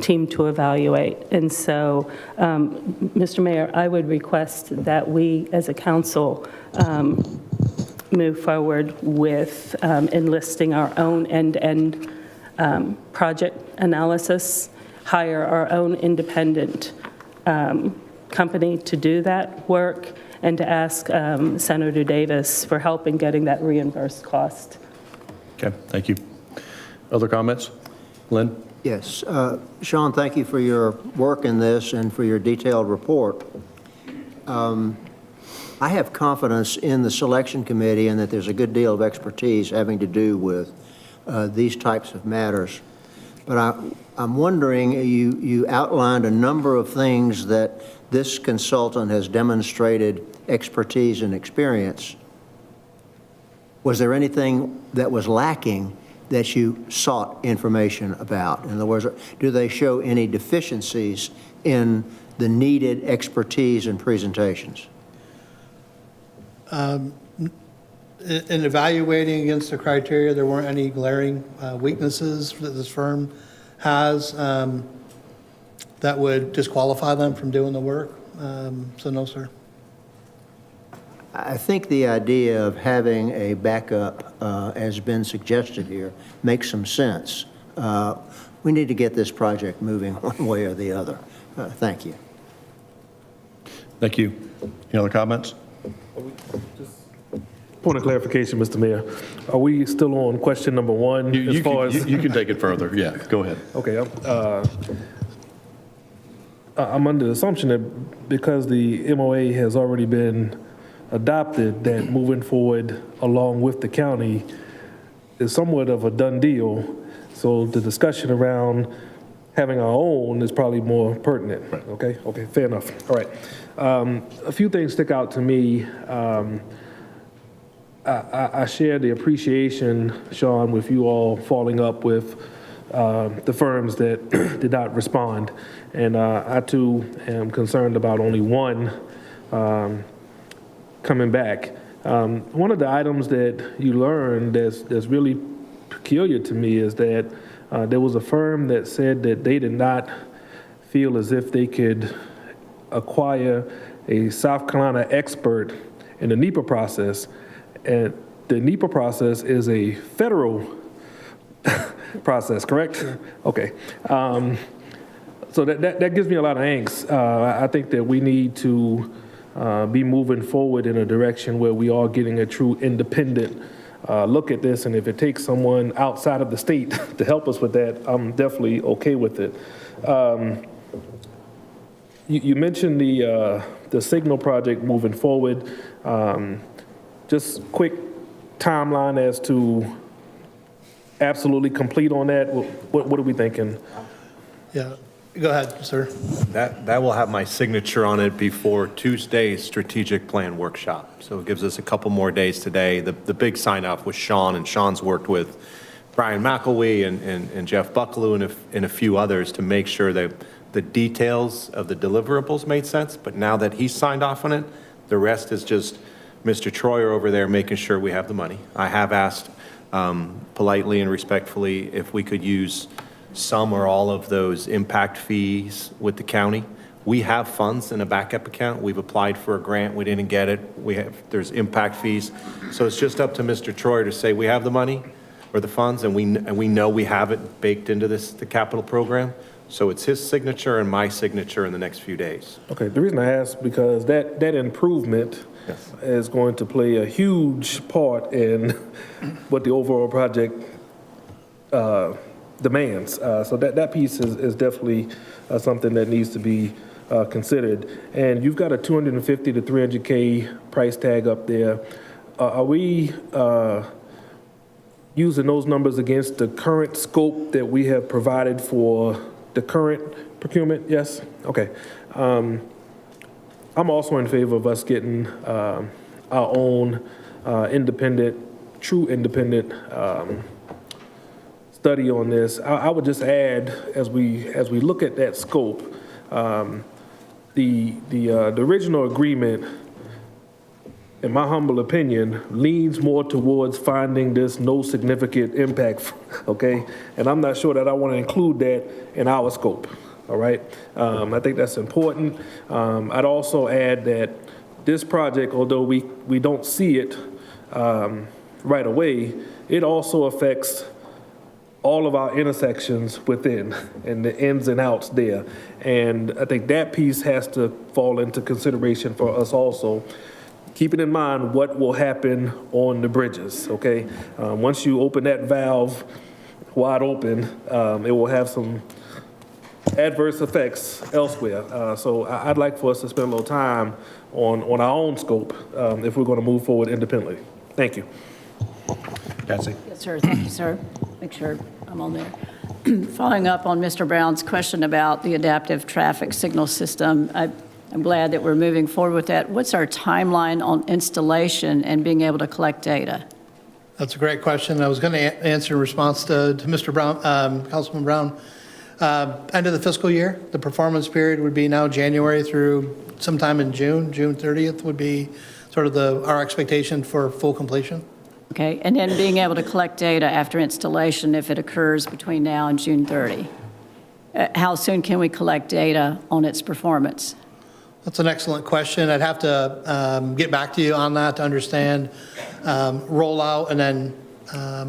team to evaluate. And so, Mr. Mayor, I would request that we, as a council, move forward with enlisting our own end-to-end project analysis, hire our own independent company to do that work, and to ask Senator Davis for help in getting that reimbursed cost. Okay, thank you. Other comments? Lynn? Yes. Sean, thank you for your work in this and for your detailed report. I have confidence in the selection committee and that there's a good deal of expertise having to do with these types of matters. But I'm wondering, you outlined a number of things that this consultant has demonstrated expertise and experience. Was there anything that was lacking that you sought information about? In other words, do they show any deficiencies in the needed expertise and presentations? In evaluating against the criteria, there weren't any glaring weaknesses that this firm has that would disqualify them from doing the work. So no, sir. I think the idea of having a backup, as been suggested here, makes some sense. We need to get this project moving one way or the other. Thank you. Thank you. Any other comments? Point of clarification, Mr. Mayor. Are we still on question number one? You can take it further. Yeah, go ahead. Okay. I'm under the assumption that because the MOA has already been adopted, that moving forward along with the county is somewhat of a done deal. So the discussion around having our own is probably more pertinent. Right. Okay, fair enough. All right. A few things stick out to me. I share the appreciation, Sean, with you all following up with the firms that did not respond. And I too am concerned about only one coming back. One of the items that you learned that's really peculiar to me is that there was a firm that said that they did not feel as if they could acquire a South Carolina expert in the NEPA process. And the NEPA process is a federal process, correct? Okay. So that gives me a lot of angst. I think that we need to be moving forward in a direction where we are getting a true independent look at this. And if it takes someone outside of the state to help us with that, I'm definitely okay with it. You mentioned the Signal project moving forward. Just quick timeline as to absolutely complete on that. What are we thinking? Yeah, go ahead, sir. That will have my signature on it before Tuesday's strategic plan workshop. So it gives us a couple more days today. The big sign off was Sean, and Sean's worked with Brian McElwee and Jeff Bucklew and a few others to make sure that the details of the deliverables made sense. But now that he's signed off on it, the rest is just Mr. Troyer over there making sure we have the money. I have asked politely and respectfully if we could use some or all of those impact fees with the county. We have funds in a backup account. We've applied for a grant. We didn't get it. There's impact fees. So it's just up to Mr. Troyer to say we have the money or the funds, and we know we have it baked into the capital program. So it's his signature and my signature in the next few days. Okay, the reason I ask because that improvement is going to play a huge part in what the overall project demands. So that piece is definitely something that needs to be considered. And you've got a $250 to $300K price tag up there. are we using those numbers against the current scope that we have provided for the current procurement? Yes? Okay. I'm also in favor of us getting our own true independent study on this. I would just add, as we look at that scope, the original agreement, in my humble opinion, leans more towards finding this no significant impact, okay? And I'm not sure that I want to include that in our scope, all right? I think that's important. I'd also add that this project, although we don't see it right away, it also affects all of our intersections within and the ins and outs there. And I think that piece has to fall into consideration for us also, keeping in mind what will happen on the bridges, okay? Once you open that valve wide open, it will have some adverse effects elsewhere. So I'd like for us to spend a little time on our own scope if we're going to move forward independently. Thank you. Patsy? Yes, sir. Thank you, sir. Make sure I'm on there. Following up on Mr. Brown's question about the adaptive traffic signal system, I'm glad that we're moving forward with that. What's our timeline on installation and being able to collect data? That's a great question. I was going to answer in response to Mr. Brown, Councilman Brown. End of the fiscal year, the performance period would be now January through sometime in June. June 30th would be sort of our expectation for full completion. Okay, and then being able to collect data after installation if it occurs between now and June 30. How soon can we collect data on its performance? That's an excellent question. I'd have to get back to you on that to understand rollout and then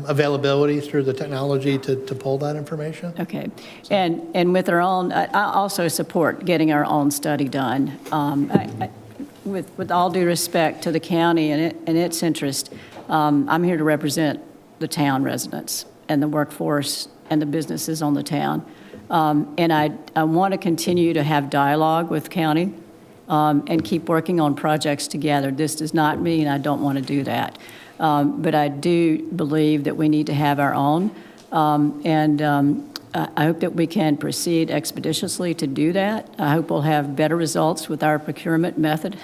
availability through the technology to pull that information. Okay, and with our own, I also support getting our own study done. With all due respect to the county and its interest, I'm here to represent the town residents and the workforce and the businesses on the town. And I want to continue to have dialogue with county and keep working on projects together. This does not mean I don't want to do that. But I do believe that we need to have our own. I hope that we can proceed expeditiously to do that. I hope we'll have better results with our procurement method.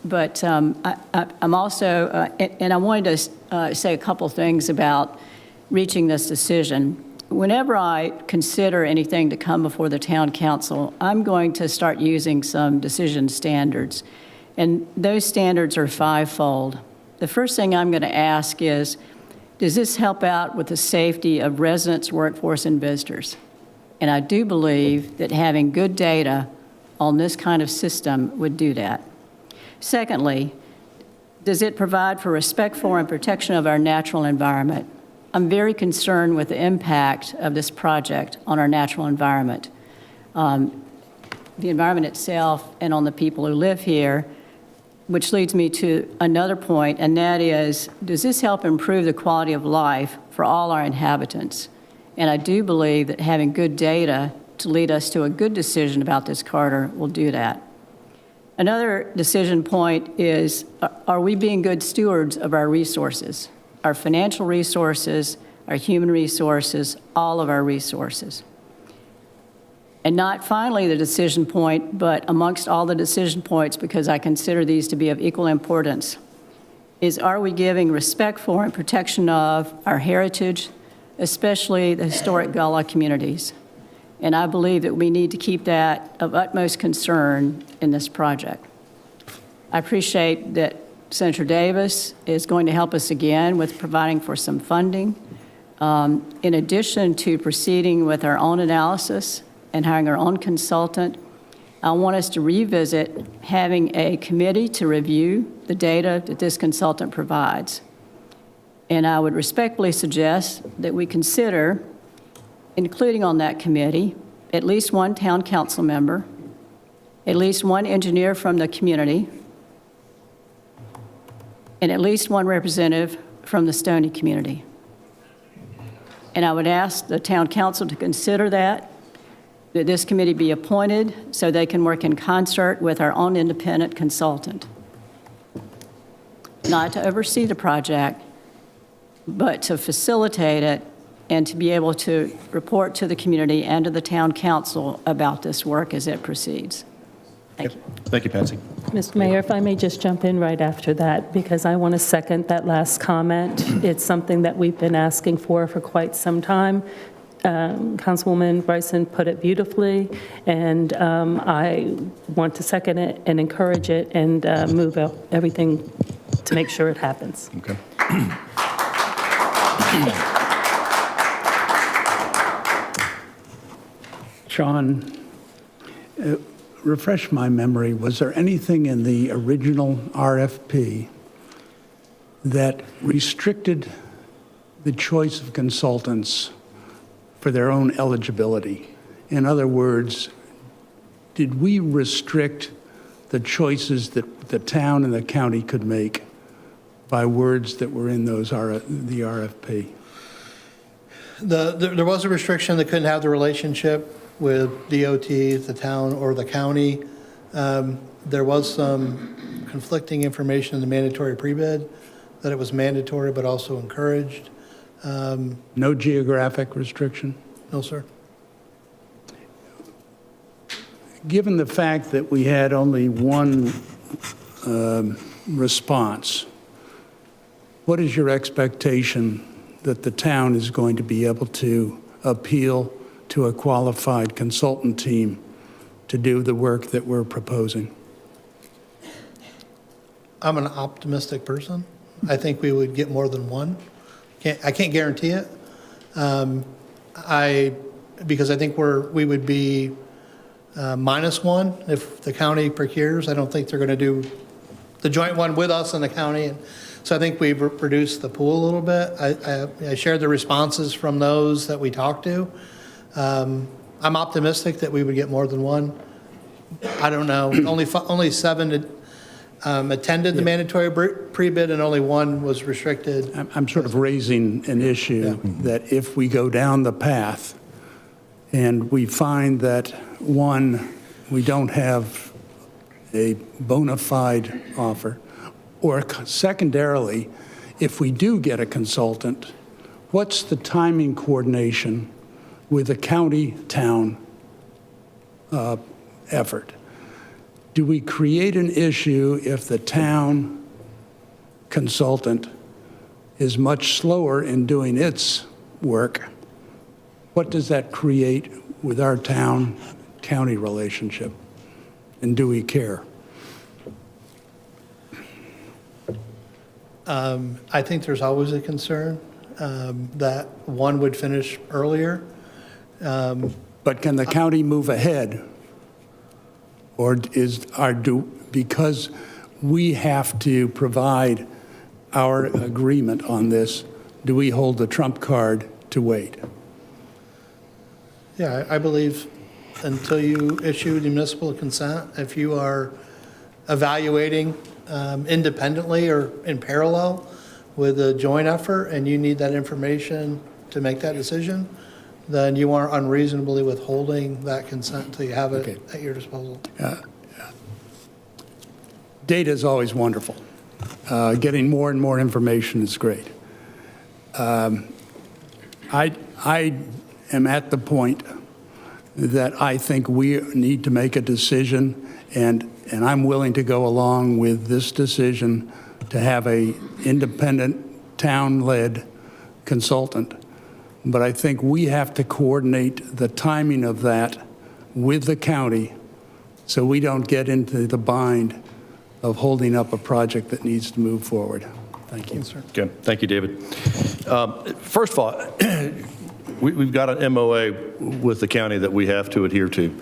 But I'm also, and I wanted to say a couple things about reaching this decision. Whenever I consider anything to come before the town council, I'm going to start using some decision standards. And those standards are fivefold. The first thing I'm going to ask is, does this help out with the safety of residents, workforce, and visitors? And I do believe that having good data on this kind of system would do that. Secondly, does it provide for respect for and protection of our natural environment? I'm very concerned with the impact of this project on our natural environment, the environment itself, and on the people who live here, which leads me to another point, and that is, does this help improve the quality of life for all our inhabitants? And I do believe that having good data to lead us to a good decision about this corridor will do that. Another decision point is, are we being good stewards of our resources, our financial resources, our human resources, all of our resources? And not finally the decision point, but amongst all the decision points, because I consider these to be of equal importance, is are we giving respect for and protection of our heritage, especially the historic Gullah communities? And I believe that we need to keep that of utmost concern in this project. I appreciate that Senator Davis is going to help us again with providing for some funding. In addition to proceeding with our own analysis and hiring our own consultant, I want us to revisit having a committee to review the data that this consultant provides. And I would respectfully suggest that we consider including on that committee at least one town council member, at least one engineer from the community, and at least one representative from the Stoney community. And I would ask the town council to consider that this committee be appointed so they can work in concert with our own independent consultant. not to oversee the project, but to facilitate it and to be able to report to the community and to the town council about this work as it proceeds. Thank you. Thank you, Patsy. Mr. Mayor, if I may just jump in right after that, because I want to second that last comment. It's something that we've been asking for quite some time. Councilwoman Bryson put it beautifully, and I want to second it and encourage it and move everything to make sure it happens. Okay. Sean, refresh my memory, was there anything in the original RFP that restricted the choice of consultants for their own eligibility? In other words, did we restrict the choices that the town and the county could make by words that were in those the RFP? There was a restriction that couldn't have the relationship with DOT, the town, or the county. There was some conflicting information in the mandatory pre-bid, that it was mandatory but also encouraged. No geographic restriction? No, sir. Given the fact that we had only one response, what is your expectation that the town is going to be able to appeal to a qualified consultant team to do the work that we're proposing? I'm an optimistic person. I think we would get more than one. I can't guarantee it. Because I think we would be -1 if the county procures. I don't think they're going to do the joint one with us and the county. So I think we've reduced the pool a little bit. I shared the responses from those that we talked to. I'm optimistic that we would get more than one. I don't know. Only 7 attended the mandatory pre-bid, and only 1 was restricted. I'm sort of raising an issue that if we go down the path and we find that, one, we don't have a bona fide offer, or secondarily, if we do get a consultant, what's the timing coordination with the county-town effort? Do we create an issue if the town consultant is much slower in doing its work? What does that create with our town-county relationship? And do we care? I think there's always a concern that one would finish earlier. But can the county move ahead? Or because we have to provide our agreement on this, do we hold the trump card to wait? Yeah, I believe until you issue the municipal consent, if you are evaluating independently or in parallel with a joint effort and you need that information to make that decision, then you are unreasonably withholding that consent until you have it at your disposal. Data is always wonderful. Getting more and more information is great. I am at the point that I think we need to make a decision, and I'm willing to go along with this decision to have a independent town-led consultant. But I think we have to coordinate the timing of that with the county so we don't get into the bind of holding up a project that needs to move forward. Thank you. Okay. Thank you, David. First of all, we've got an MOA with the county that we have to adhere to.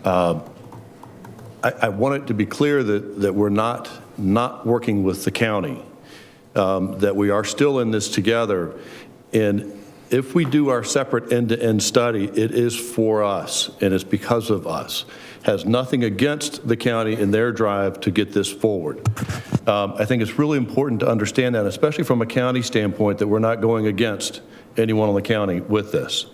I want it to be clear that we're not working with the county, that we are still in this together. And if we do our separate end-to-end study, it is for us, and it's because of us. Has nothing against the county in their drive to get this forward. I think it's really important to understand that, especially from a county standpoint, that we're not going against anyone in the county with this.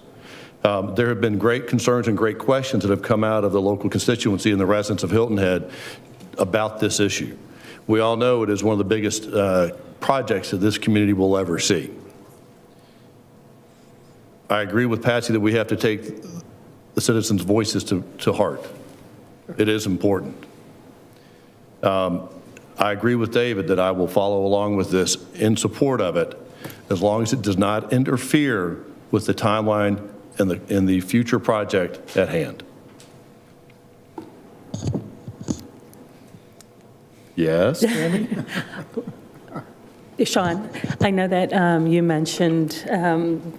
There have been great concerns and great questions that have come out of the local constituency and the residents of Hilton Head about this issue. We all know it is one of the biggest projects that this community will ever see. I agree with Patsy that we have to take the citizens' voices to heart. It is important. I agree with David that I will follow along with this in support of it, as long as it does not interfere with the timeline and the future project at hand. Yes, Tammy? Sean, I know that you mentioned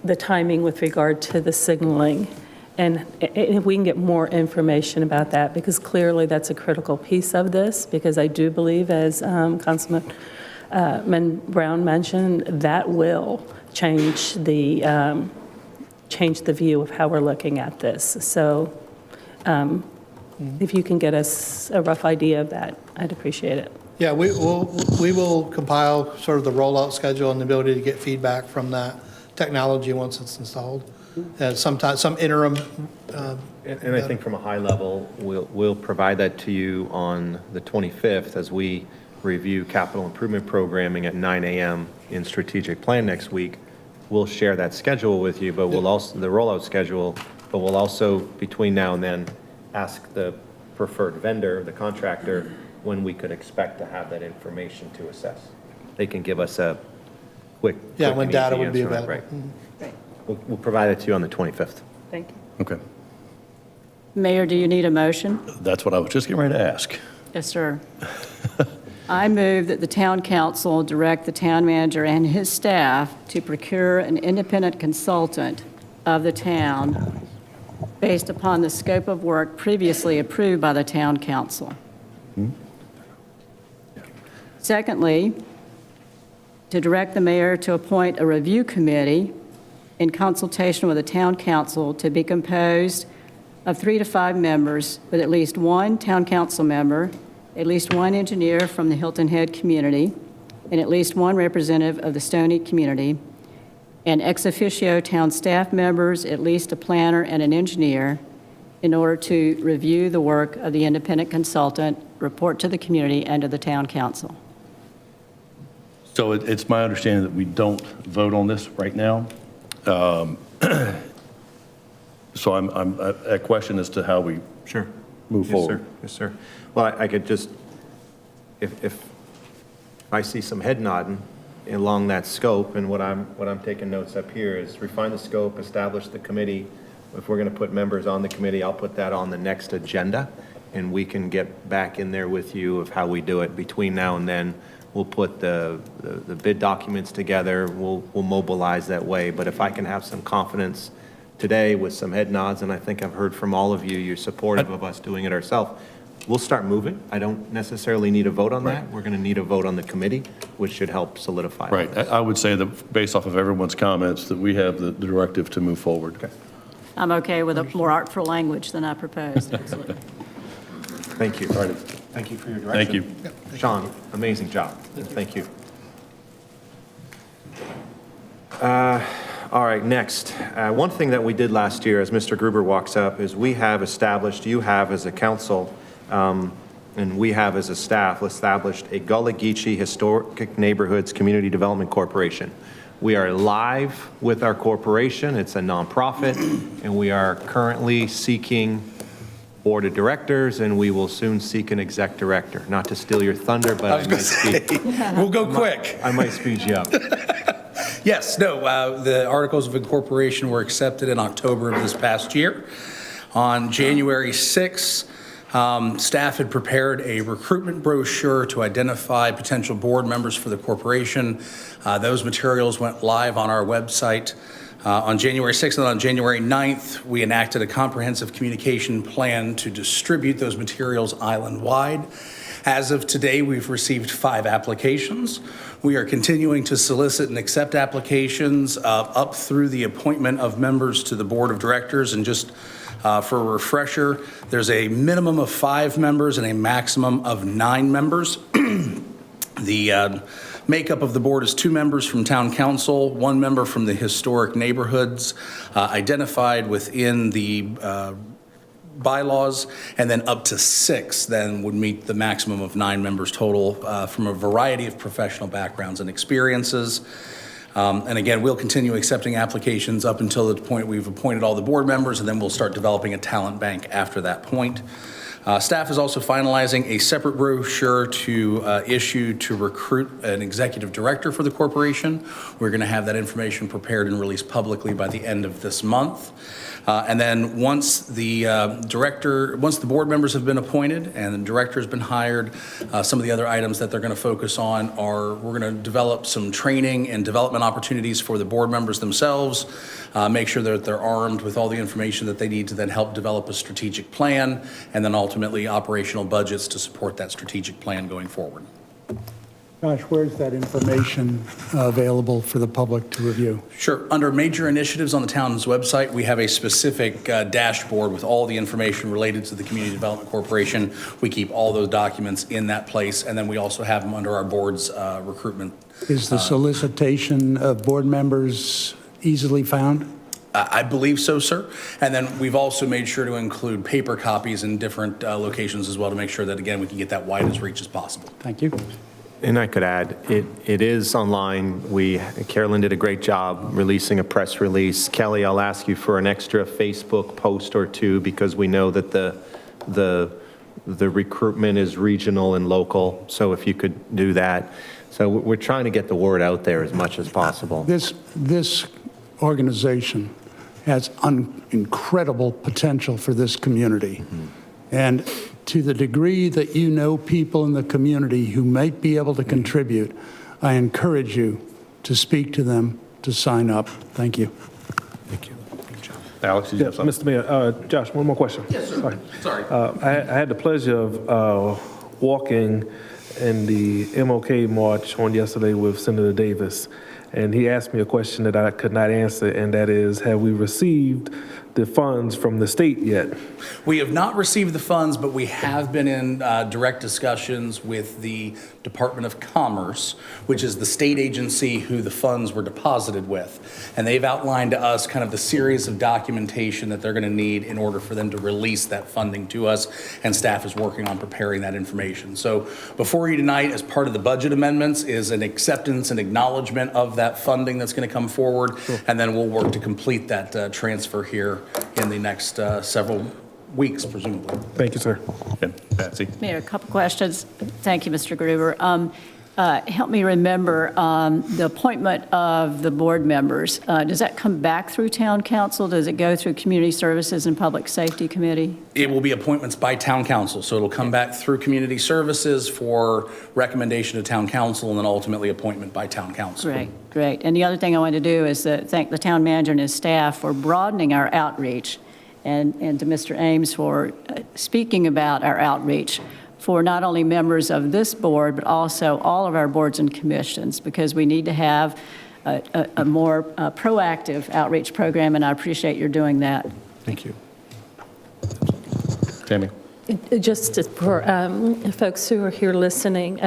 the timing with regard to the signaling, and if we can get more information about that, because clearly that's a critical piece of this, because I do believe, as Councilman Brown mentioned, that will change the view of how we're looking at this. So if you can get us a rough idea of that, I'd appreciate it. Yeah, we will compile sort of the rollout schedule and the ability to get feedback from that technology once it's installed. Sometimes some interim. And I think from a high level, we'll provide that to you on the 25th as we review capital improvement programming at 9 a.m. in strategic plan next week. We'll share that schedule with you, but we'll also, the rollout schedule, but we'll also, between now and then, ask the preferred vendor, the contractor, when we could expect to have that information to assess. They can give us a quick When data would be answer on it, available. right. We'll provide it to you on the 25th. Thank you. okay. Mayor, do you need a motion? That's what I was just getting ready to ask. Yes, sir. I move that the town council direct the town manager and his staff to procure an independent consultant of the town based upon the scope of work previously approved by the town council. Secondly, to direct the mayor to appoint a review committee in consultation with the town council to be composed of 3 to 5 members with at least one town council member, at least one engineer from the Hilton Head community, and at least one representative of the Stony community, and ex officio town staff members, at least a planner and an engineer, in order to review the work of the independent consultant, report to the community and to the town council. So it's my understanding that we don't vote on this right now. So I'm a question as to how we move forward. Yes, sir. Well, I could just, if I see some head nodding along that scope, and what I'm taking notes up here is refine the scope, establish the committee. If we're going to put members on the committee, I'll put that on the next agenda, and we can get back in there with you of how we do it. Between now and then, we'll put the bid documents together. We'll mobilize that way. But if I can have some confidence today with some head nods, and I think I've heard from all of you, you're supportive of us doing it ourselves, we'll start moving. I don't necessarily need a vote on that. We're going to need a vote on the committee, which should help solidify. Right. I would say that based off of everyone's comments, that we have the directive to move forward. Okay. I'm okay with a more artful language than I proposed. Absolutely. Thank you. Thank you for your direction. Thank you. Sean, amazing job. Thank you. All right, next. One thing that we did last year, as Mr. Gruber walks up, is we have established, you have as a council, and we have as a staff, established a Gullah Geechee Historic Neighborhoods Community Development Corporation. We are live with our corporation. It's a nonprofit, and we are currently seeking board of directors, and we will soon seek an exec director. Not to steal your thunder, but I was going to say, we'll go quick. I might speed you up. Yes, no, the articles of incorporation were accepted in October of this past year. On January 6th, staff had prepared a recruitment brochure to identify potential board members for the corporation. Those materials went live on our website on January 6th, and on January 9th, we enacted a comprehensive communication plan to distribute those materials island-wide. As of today, we've received 5 applications. We are continuing to solicit and accept applications up through the appointment of members to the board of directors. And just for a refresher, there's a minimum of 5 members and a maximum of 9 members. The makeup of the board is 2 members from town council, 1 member from the historic neighborhoods identified within the bylaws, and then up to 6 then would meet the maximum of 9 members total from a variety of professional backgrounds and experiences. And again, we'll continue accepting applications up until the point we've appointed all the board members, and then we'll start developing a talent bank after that point. Staff is also finalizing a separate brochure to issue to recruit an executive director for the corporation. We're going to have that information prepared and released publicly by the end of this month. And then once the board members have been appointed and the director has been hired, some of the other items that they're going to focus on are we're going to develop some training and development opportunities for the board members themselves, make sure that they're armed with all the information that they need to then help develop a strategic plan, and then ultimately operational budgets to support that strategic plan going forward. Josh, where's that information available for the public to review? Sure. Under major initiatives on the town's website, we have a specific dashboard with all the information related to the Community Development Corporation. We keep all those documents in that place, and then we also have them under our board's recruitment. Is the solicitation of board members easily found? I believe so, sir. And then we've also made sure to include paper copies in different locations as well to make sure that, again, we can get that widest reach as possible. Thank you. And I could add, it is online. Carolyn did a great job releasing a press release. Kelly, I'll ask you for an extra Facebook post or two because we know that the recruitment is regional and local. So if you could do that. So we're trying to get the word out there as much as possible. This organization has incredible potential for this community. Mm-hmm. And to the degree that you know people in the community who might be able to contribute, I encourage you to speak to them, to sign up. Thank you. Thank you. Good job. Alex, did you have something? Mr. Mayor, Josh, one more question. Yes, sir. Sorry. I had the pleasure of walking in the MLK March on yesterday with Senator Davis, and he asked me a question that I could not answer, and that is, have we received the funds from the state yet? We have not received the funds, but we have been in direct discussions with the Department of Commerce, which is the state agency who the funds were deposited with. And they've outlined to us kind of the series of documentation that they're going to need in order for them to release that funding to us, and staff is working on preparing that information. So before you tonight, as part of the budget amendments, is an acceptance and acknowledgement of that funding that's going to come forward, and then we'll work to complete that transfer here in the next several weeks, presumably. Thank you, sir. Okay. Patsy? Mayor, a couple questions. Thank you, Mr. Gruber. Help me remember the appointment of the board members. Does that come back through town council? Does it go through Community Services and Public Safety Committee? It will be appointments by town council, so it'll come back through Community Services for recommendation to town council, and then ultimately appointment by town council. Great, great. And the other thing I want to do is thank the town manager and his staff for broadening our outreach, and to Mr. Ames for speaking about our outreach for not only members of this board, but also all of our boards and commissions, because we need to have a more proactive outreach program, and I appreciate your doing that. Thank you. Tammy? Just for folks who are here listening,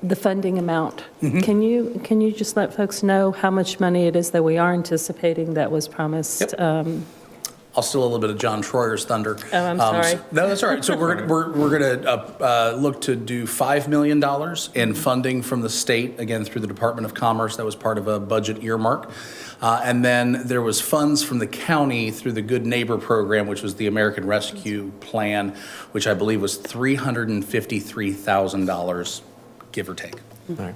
the funding amount. Can you just let folks know how much money it is that we are anticipating that was promised? Yep. I'll steal a little bit of John Troyer's thunder. Oh, I'm sorry. No, that's all right. So we're going to look to do $5 million in funding from the state, again, through the Department of Commerce. That was part of a budget earmark. And then there was funds from the county through the Good Neighbor Program, which was the American Rescue Plan, which I believe was $353,000, give or take. All right.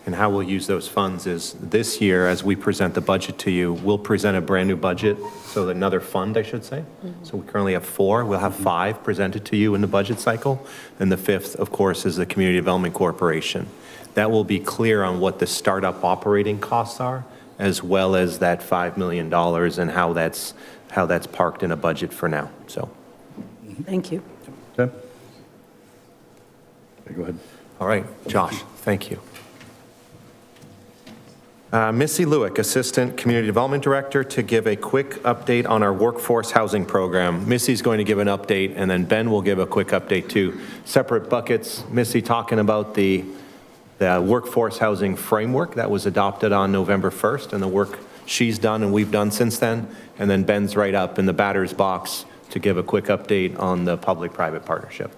And how we'll use those funds is this year, as we present the budget to you, we'll present a brand new budget, so another fund, I should say. So we currently have 4. We'll have 5 presented to you in the budget cycle. And the 5th, of course, is the Community Development Corporation. That will be clear on what the startup operating costs are, as well as that $5 million and how that's parked in a budget for now. So. Thank you. Okay. Go ahead. All right, Josh, thank you. Missy Lewick, Assistant Community Development Director, to give a quick update on our workforce housing program. Missy's going to give an update, and then Ben will give a quick update too. Separate buckets. Missy talking about the workforce housing framework that was adopted on November 1st and the work she's done and we've done since then. And then Ben's right up in the batter's box to give a quick update on the public-private partnership.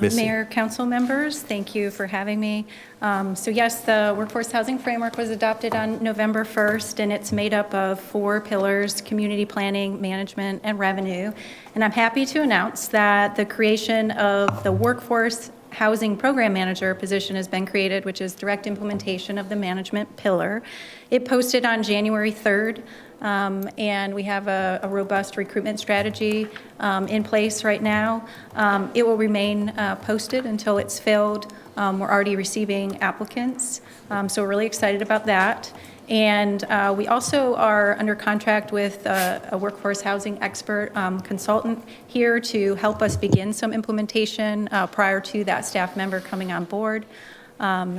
Missy? Mayor, council members, thank you for having me. So yes, the Workforce Housing Framework was adopted on November 1st, and it's made up of 4 pillars: community planning, management, and revenue. And I'm happy to announce that the creation of the Workforce Housing Program Manager position has been created, which is direct implementation of the management pillar. It posted on January 3rd. And we have a robust recruitment strategy in place right now. It will remain posted until it's filled. We're already receiving applicants, so we're really excited about that. And we also are under contract with a workforce housing expert consultant here to help us begin some implementation prior to that staff member coming on board.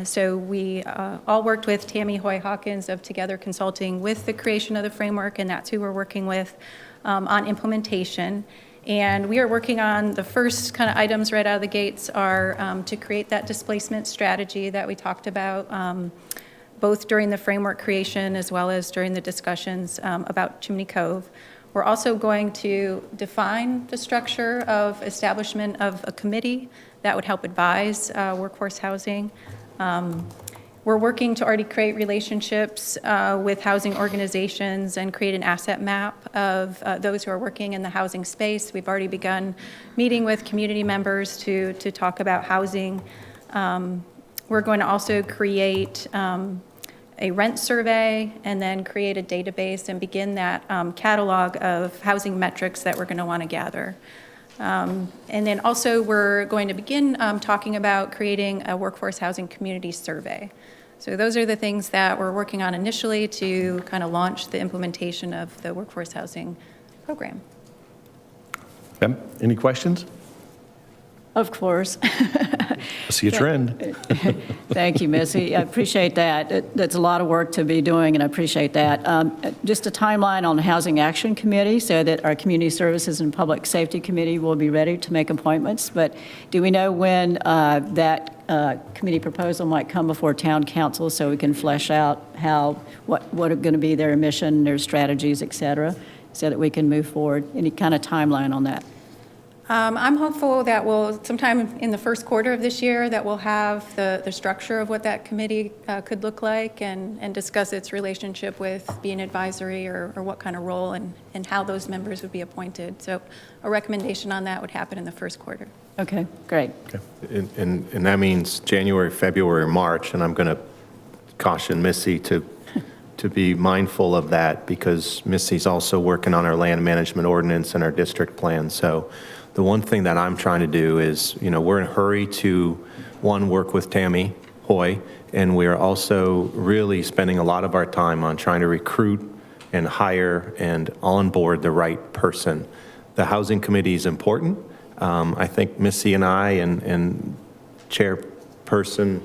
So we all worked with Tammy Hoy-Hawkins of Together Consulting with the creation of the framework, and that's who we're working with on implementation. And we are working on the first kind of items right out of the gates are to create that displacement strategy that we talked about, both during the framework creation as well as during the discussions about Chimney Cove. We're also going to define the structure of establishment of a committee that would help advise workforce housing. We're working to already create relationships with housing organizations and create an asset map of those who are working in the housing space. We've already begun meeting with community members to talk about housing. We're going to also create a rent survey and then create a database and begin that catalog of housing metrics that we're going to want to gather. And then also we're going to begin talking about creating a workforce housing community survey. So those are the things that we're working on initially to kind of launch the implementation of the workforce housing program. Any questions? Of course. I see a trend. Thank you, Missy. I appreciate that. That's a lot of work to be doing, and I appreciate that. Just a timeline on the Housing Action Committee so that our Community Services and Public Safety Committee will be ready to make appointments. But do we know when that committee proposal might come before Town Council so we can flesh out what are going to be their mission, their strategies, et cetera, so that we can move forward? Any kind of timeline on that? I'm hopeful that we'll, sometime in the first quarter of this year, that we'll have the structure of what that committee could look like and discuss its relationship with being advisory or what kind of role and how those members would be appointed. So a recommendation on that would happen in the first quarter. Okay, great. Okay. And that means January, February, March, and I'm going to caution Missy to be mindful of that because Missy's also working on our land management ordinance and our district plan. So the one thing that I'm trying to do is, we're in a hurry to, one, work with Tammy Hoy, and we're also really spending a lot of our time on trying to recruit and hire and onboard the right person. The housing committee is important. I think Missy and I and Chairperson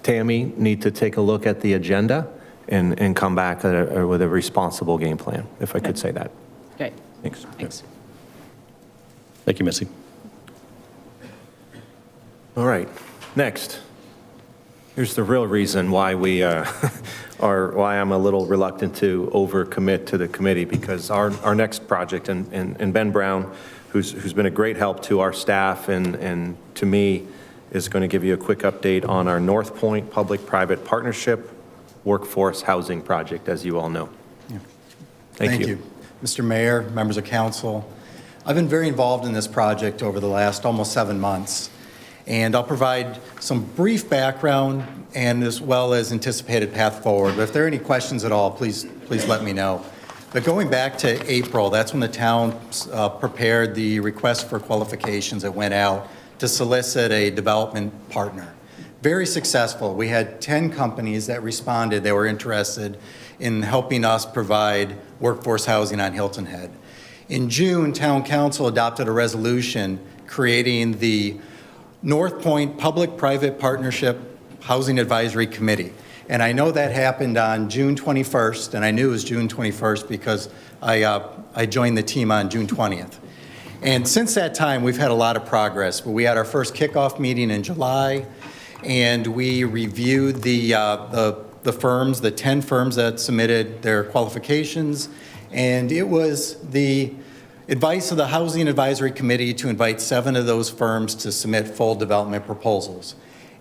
Tammy need to take a look at the agenda and come back with a responsible game plan, if I could say that. Great. Thanks. Thanks. Thank you, Missy. All right, next. Here's the real reason why we why I'm a little reluctant to overcommit to the committee, because our next project, and Ben Brown, who's been a great help to our staff and to me, is going to give you a quick update on our North Point Public-Private Partnership Workforce Housing Project, as you all know. Yeah. Thank you. Mr. Mayor, members of council. I've been very involved in this project over the last almost 7 months, and I'll provide some brief background and as well as anticipated path forward. But if there are any questions at all, please let me know. But going back to April, that's when the town prepared the request for qualifications that went out to solicit a development partner. Very successful. We had 10 companies that responded. They were interested in helping us provide workforce housing on Hilton Head. In June, Town Council adopted a resolution creating the North Point Public-Private Partnership Housing Advisory Committee. And I know that happened on June 21st, and I knew it was June 21st because I joined the team on June 20th. And since that time, we've had a lot of progress. We had our first kickoff meeting in July, and we reviewed the firms, the 10 firms that submitted their qualifications, and it was advice of the Housing Advisory Committee to invite 7 of those firms to submit full development proposals.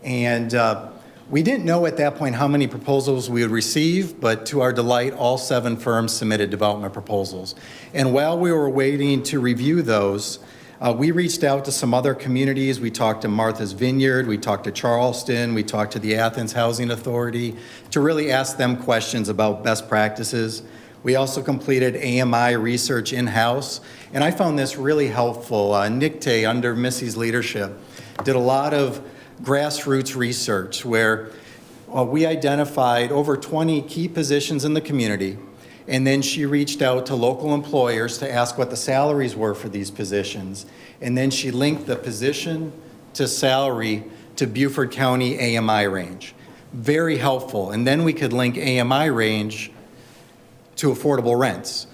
And we didn't know at that point how many proposals we would receive, but to our delight, all 7 firms submitted development proposals. And while we were waiting to review those, we reached out to some other communities. We talked to Martha's Vineyard, we talked to Charleston, we talked to the Athens Housing Authority to really ask them questions about best practices. We also completed AMI research in-house, and I found this really helpful. Nick Tay, under Missy's leadership, did a lot of grassroots research where we identified over 20 key positions in the community, and then she reached out to local employers to ask what the salaries were for these positions, and then she linked the position to salary to Beaufort County AMI range. Very helpful, and then we could link AMI range to affordable rents.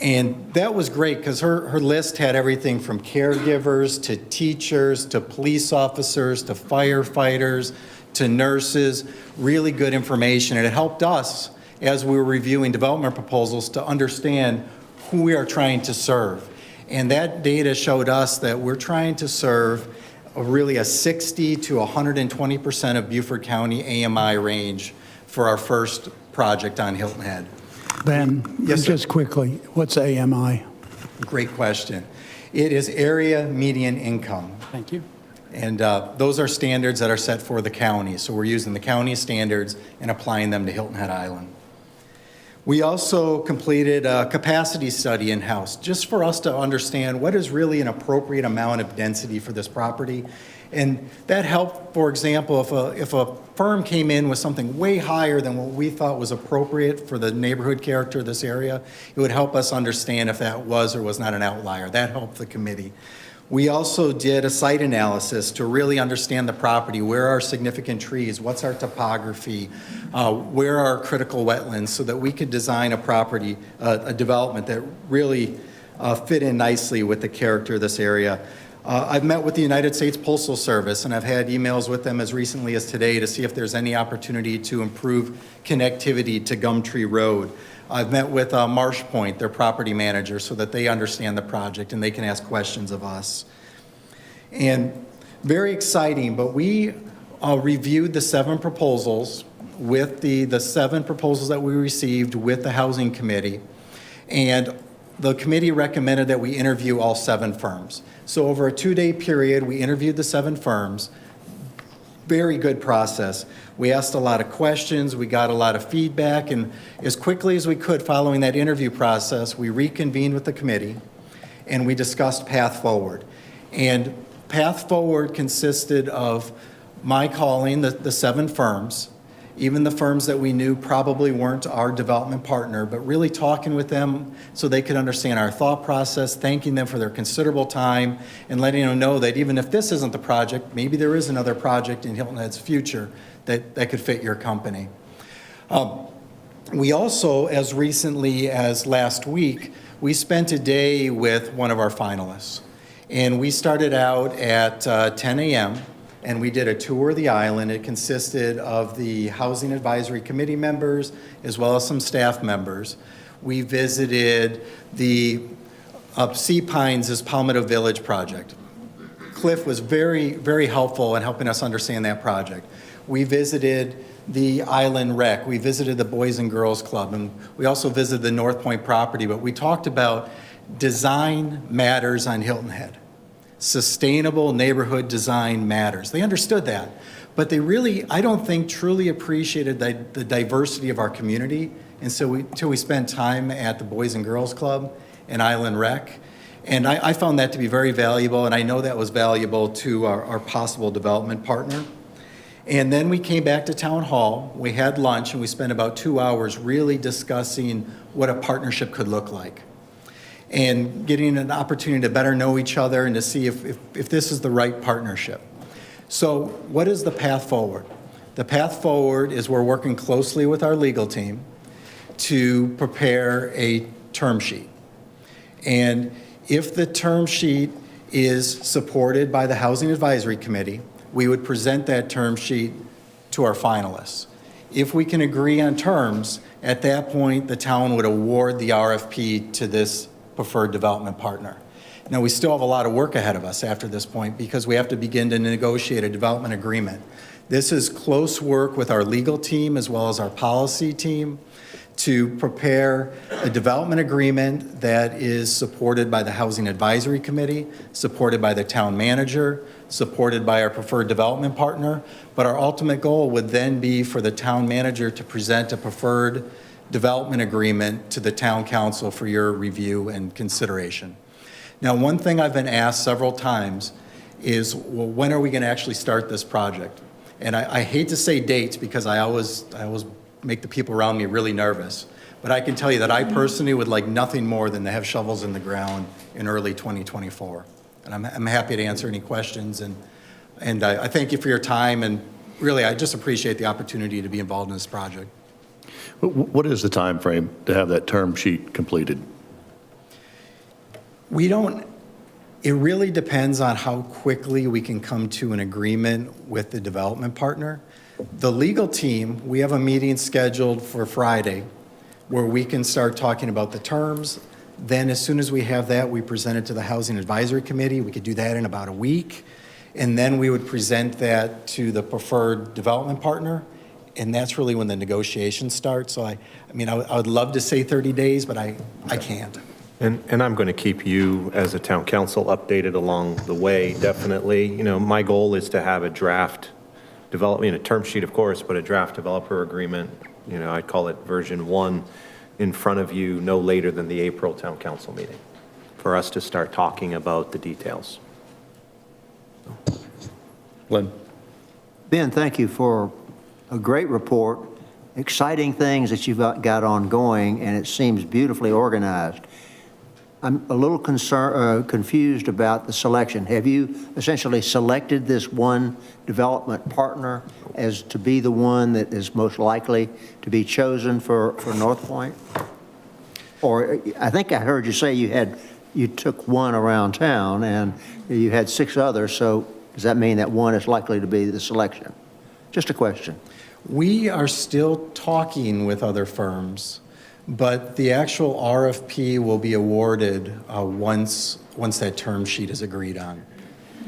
And that was great because her list had everything from caregivers to teachers to police officers to firefighters to nurses, really good information. And it helped us as we were reviewing development proposals to understand who we are trying to serve. And that data showed us that we're trying to serve really a 60 to 120% of Beaufort County AMI range for our first project on Hilton Head. Ben, Yes, sir. just quickly, what's AMI? Great question. It is area median income. Thank you. And those are standards that are set for the county. So we're using the county standards and applying them to Hilton Head Island. We also completed a capacity study in-house just for us to understand what is really an appropriate amount of density for this property. And that helped, for example, if a firm came in with something way higher than what we thought was appropriate for the neighborhood character of this area, it would help us understand if that was or was not an outlier. That helped the committee. We also did a site analysis to really understand the property. Where are significant trees? What's our topography? Where are critical wetlands? So that we could design a property, a development that really fit in nicely with the character of this area. I've met with the United States Postal Service, and I've had emails with them as recently as today to see if there's any opportunity to improve connectivity to Gumtree Road. I've met with Marsh Point, their property manager, so that they understand the project and they can ask questions of us. And very exciting, but we reviewed the 7 proposals with the 7 proposals that we received with the Housing Committee. And the committee recommended that we interview all 7 firms. So over a 2-day period, we interviewed the 7 firms. Very good process. We asked a lot of questions, we got a lot of feedback, and as quickly as we could following that interview process, we reconvened with the committee and we discussed path forward. And path forward consisted of my calling the 7 firms, even the firms that we knew probably weren't our development partner, but really talking with them so they could understand our thought process, thanking them for their considerable time, and letting them know that even if this isn't the project, maybe there is another project in Hilton Head's future that could fit your company. We also, as recently as last week, we spent a day with one of our finalists. And we started out at 10 a.m., and we did a tour of the island. It consisted of the Housing Advisory Committee members as well as some staff members. We visited the Sea Pines' Palmetto Village project. Cliff was very, very helpful in helping us understand that project. We visited the Island Rec. We visited the Boys and Girls Club, and we also visited the North Point property, but we talked about design matters on Hilton Head. Sustainable neighborhood design matters. They understood that, but they really, I don't think, truly appreciated the diversity of our community. And so until we spent time at the Boys and Girls Club and Island Rec, and I found that to be very valuable, and I know that was valuable to our possible development partner. And then we came back to Town Hall, we had lunch, and we spent about 2 hours really discussing what a partnership could look like, and getting an opportunity to better know each other and to see if this is the right partnership. So what is the path forward? The path forward is we're working closely with our legal team to prepare a term sheet. And if the term sheet is supported by the Housing Advisory Committee, we would present that term sheet to our finalists. If we can agree on terms, at that point, the town would award the RFP to this preferred development partner. Now, we still have a lot of work ahead of us after this point because we have to begin to negotiate a development agreement. This is close work with our legal team as well as our policy team to prepare a development agreement that is supported by the Housing Advisory Committee, supported by the town manager, supported by our preferred development partner. But our ultimate goal would then be for the town manager to present a preferred development agreement to the town council for your review and consideration. Now, one thing I've been asked several times is, well, when are we going to actually start this project? And I hate to say dates because I always make the people around me really nervous. But I can tell you that I personally would like nothing more than to have shovels in the ground in early 2024. And I'm happy to answer any questions. And I thank you for your time. And really, I just appreciate the opportunity to be involved in this project. What is the time frame to have that term sheet completed? It really depends on how quickly we can come to an agreement with the development partner. The legal team, we have a meeting scheduled for Friday where we can start talking about the terms. Then as soon as we have that, we present it to the Housing Advisory Committee. We could do that in about a week. And then we would present that to the preferred development partner. And that's really when the negotiations start. So I would love to say 30 days, but I can't. And I'm going to keep you as a town council updated along the way, definitely. You know, my goal is to have a draft development, a term sheet, of course, but a draft developer agreement, you know, I'd call it version 1, in front of you no later than the April town council meeting for us to start talking about the details. Glenn? Ben, thank you for a great report, exciting things that you've got ongoing, and it seems beautifully organized. I'm a little confused about the selection. Have you essentially selected this one development partner as to be the one that is most likely to be chosen for North Point? Or I think I heard you say you took one around town and you had 6 others, so does that mean that one is likely to be the selection? Just a question. We are still talking with other firms, but the actual RFP will be awarded once that term sheet is agreed on.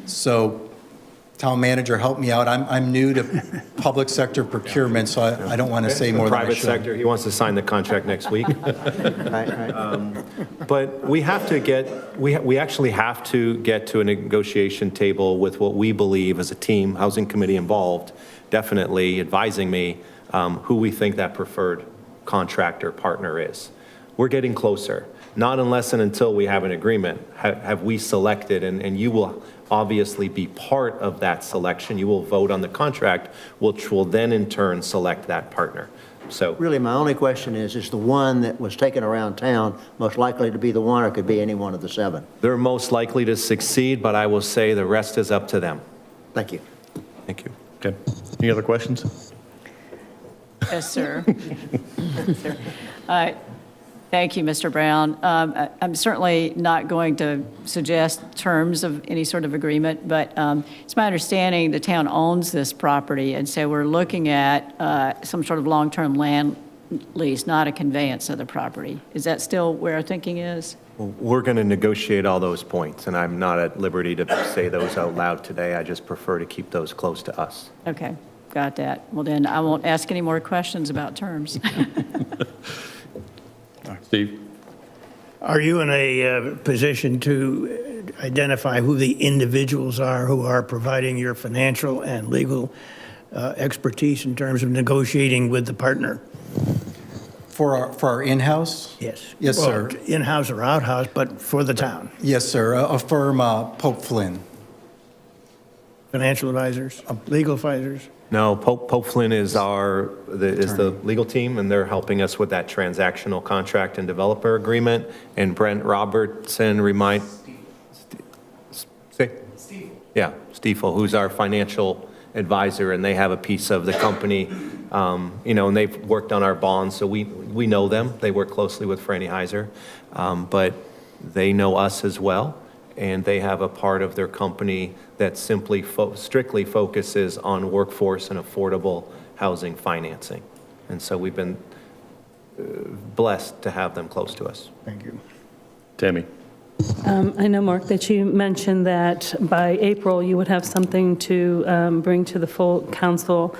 So, town manager, help me out. I'm new to public sector procurement, so I don't want to say more than I should. Private sector, he wants to sign the contract next week. But we have to we actually have to get to a negotiation table with what we believe as a team, housing committee involved, definitely advising me who we think that preferred contractor partner is. We're getting closer. Not unless and until we have an agreement have we selected, and you will obviously be part of that selection. You will vote on the contract, which will then in turn select that partner. So really, my only question is the one that was taken around town most likely to be the one, or could be any one of the 7? they're most likely to succeed, but I will say the rest is up to them. Thank you. Thank you. Okay. Any other questions? Yes, sir. Yes, sir. Thank you, Mr. Brown. I'm certainly not going to suggest terms of any sort of agreement, but it's my understanding the town owns this property, and so we're looking at some sort of long-term land lease, not a conveyance of the property. Is that still where our thinking is? We're going to negotiate all those points, and I'm not at liberty to say those out loud today. I just prefer to keep those close to us. Okay, got that. Well, then I won't ask any more questions about terms. Steve? Are you in a position to identify who the individuals are who are providing your financial and legal expertise in terms of negotiating with the partner? For our in-house? Yes. Yes, sir. In-house or out-house, but for the town. Yes, sir. A firm, Pope Flynn. Financial advisors, legal advisors? No, Pope Flynn is the legal team, and they're helping us with that transactional contract and developer agreement. And Brent Robertson, Stiefel, who's our financial advisor, and they have a piece of the company, and they've worked on our bonds, so we know them. They work closely with Franny Heiser, but they know us as well. And they have a part of their company that simply strictly focuses on workforce and affordable housing financing. And so we've been blessed to have them close to us. Thank you. Tammy? I know, Mark, that you mentioned that by April you would have something to bring to the full council.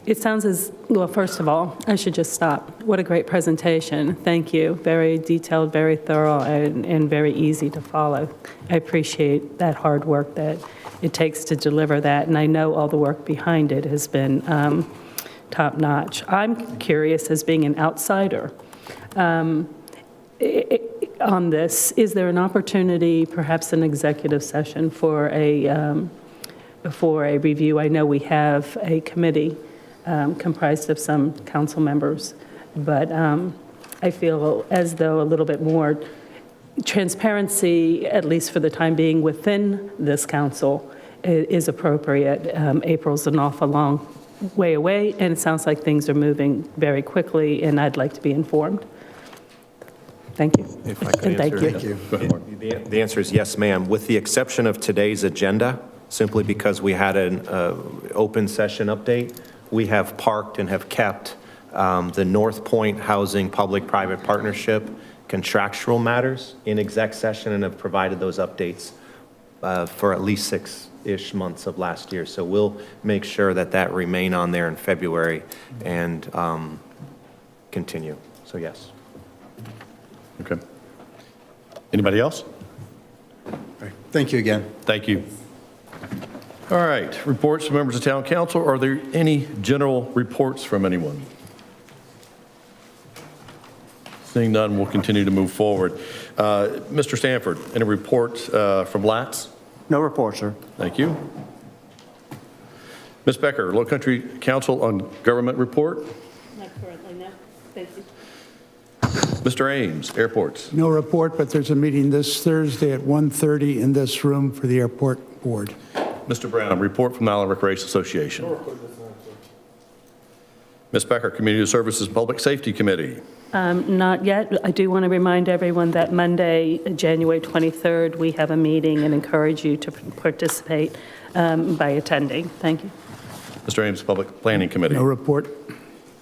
It sounds as, well, first of all, I should just stop. What a great presentation. Thank you. Very detailed, very thorough, and very easy to follow. I appreciate that hard work that it takes to deliver that, and I know all the work behind it has been top-notch. I'm curious, as being an outsider, on this, is there an opportunity, perhaps an executive session for a review? I know we have a committee comprised of some council members, but I feel as though a little bit more transparency, at least for the time being within this council, is appropriate. April's an awful long way away, and it sounds like things are moving very quickly, and I'd like to be informed. Thank you. If I could And thank answer. you. Go ahead, Mark. The answer is yes, ma'am, with the exception of today's agenda, simply because we had an open session update. We have parked and have kept the North Point Housing Public-Private Partnership contractual matters in exec session and have provided those updates for at least 6-ish months of last year. So we'll make sure that that remain on there in February and continue. So yes. Okay. Anybody else? Thank you again. Thank you. All right, reports from members of town council. Are there any general reports from anyone? Seeing none, we'll continue to move forward. Mr. Stanford, any report from Latz? No report, sir. Thank you. Ms. Becker, Low Country Council on Government report? Not currently, no. Thank you. Mr. Ames, airports? No report, but there's a meeting this Thursday at 1:30 in this room for the airport board. Mr. Brown, report from the Island Recreation Association. Ms. Becker, Community Services Public Safety Committee. Not yet. I do want to remind everyone that Monday, January 23rd, we have a meeting and encourage you to participate by attending. Thank you. Mr. Ames, Public Planning Committee. No report.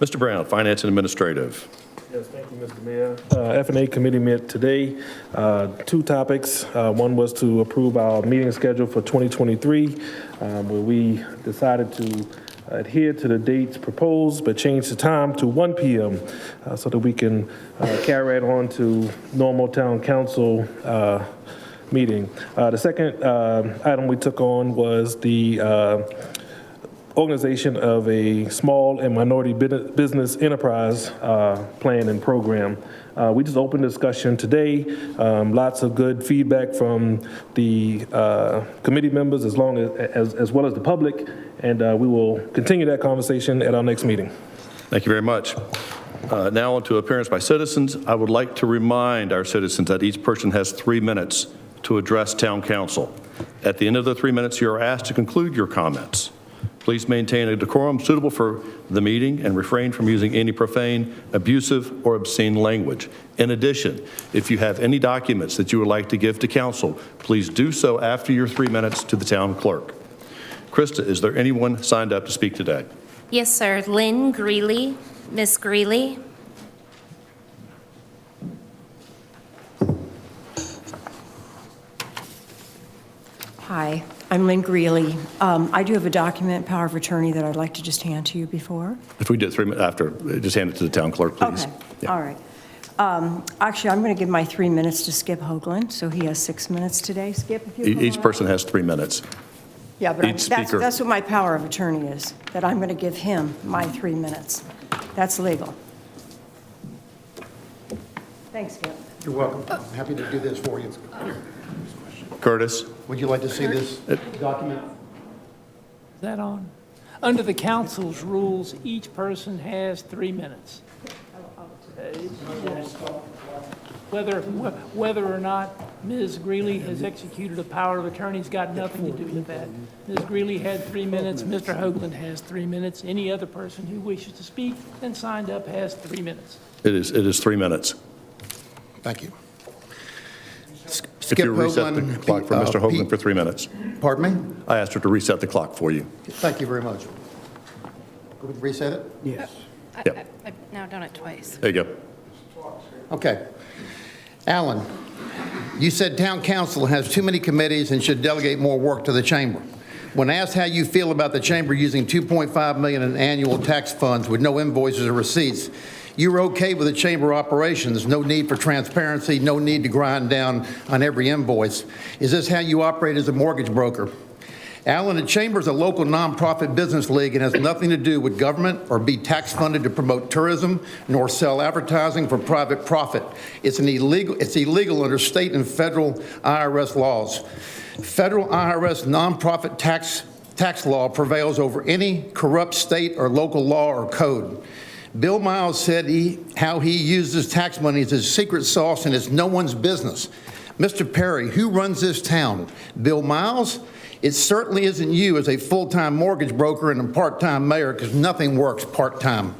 Mr. Brown, Finance and Administrative. Yes, thank you, Mr. Mayor. F&A committee met today. 2 topics. One was to approve our meeting schedule for 2023, where we decided to adhere to the dates proposed, but change the time to 1 p.m. So that we can carry it on to normal town council meeting. The second item we took on was the organization of a small and minority business enterprise plan and program. We just opened discussion today. Lots of good feedback from the committee members as well as the public, and we will continue that conversation at our next meeting. Thank you very much. Now on to appearance by citizens. I would like to remind our citizens that each person has 3 minutes to address town council. At the end of the 3 minutes, you are asked to conclude your comments. Please maintain a decorum suitable for the meeting and refrain from using any profane, abusive, or obscene language. In addition, if you have any documents that you would like to give to council, please do so after your 3 minutes to the town clerk. Krista, is there anyone signed up to speak today? Yes, sir. Lynn Greeley. Miss Greeley. Hi, I'm Lynn Greeley. I do have a document, power of attorney, that I'd like to just hand to you before. If we did 3 minutes after, just hand it to the town clerk, please. Okay, Yeah. all right. Actually, I'm going to give my 3 minutes to Skip Hoagland, so he has 6 minutes today. Skip, if you Each person has 3 minutes. Yeah, but each speaker- that's what my power of attorney is, that I'm going to give him my 3 minutes. That's legal. Thanks, Skip. You're welcome. I'm happy to do this for you. Curtis? Would you like to see this document? Is that on? Under the council's rules, each person has 3 minutes. Whether or not Ms. Greeley has executed a power of attorney's got nothing to do with that. Ms. Greeley had 3 minutes, Mr. Hoagland has 3 minutes. Any other person who wishes to speak and signed up has 3 minutes. It is 3 minutes. Thank you. If you reset the clock for Mr. Hoagland for 3 minutes. Pardon me? I asked her to reset the clock for you. Thank you very much. Can we reset it? Yes. I've now done it twice. There you go. Okay. Alan, you said town council has too many committees and should delegate more work to the chamber. When asked how you feel about the chamber using $2.5 million in annual tax funds with no invoices or receipts, you were okay with the chamber operations, no need for transparency, no need to grind down on every invoice. Is this how you operate as a mortgage broker? Alan, the chamber is a local nonprofit business league and has nothing to do with government or be tax funded to promote tourism nor sell advertising for private profit. It's illegal under state and federal IRS laws. Federal IRS nonprofit tax law prevails over any corrupt state or local law or code. Bill Miles said how he uses tax money is his secret sauce and it's no one's business. Mr. Perry, who runs this town? Bill Miles? It certainly isn't you as a full-time mortgage broker and a part-time mayor, because nothing works part-time.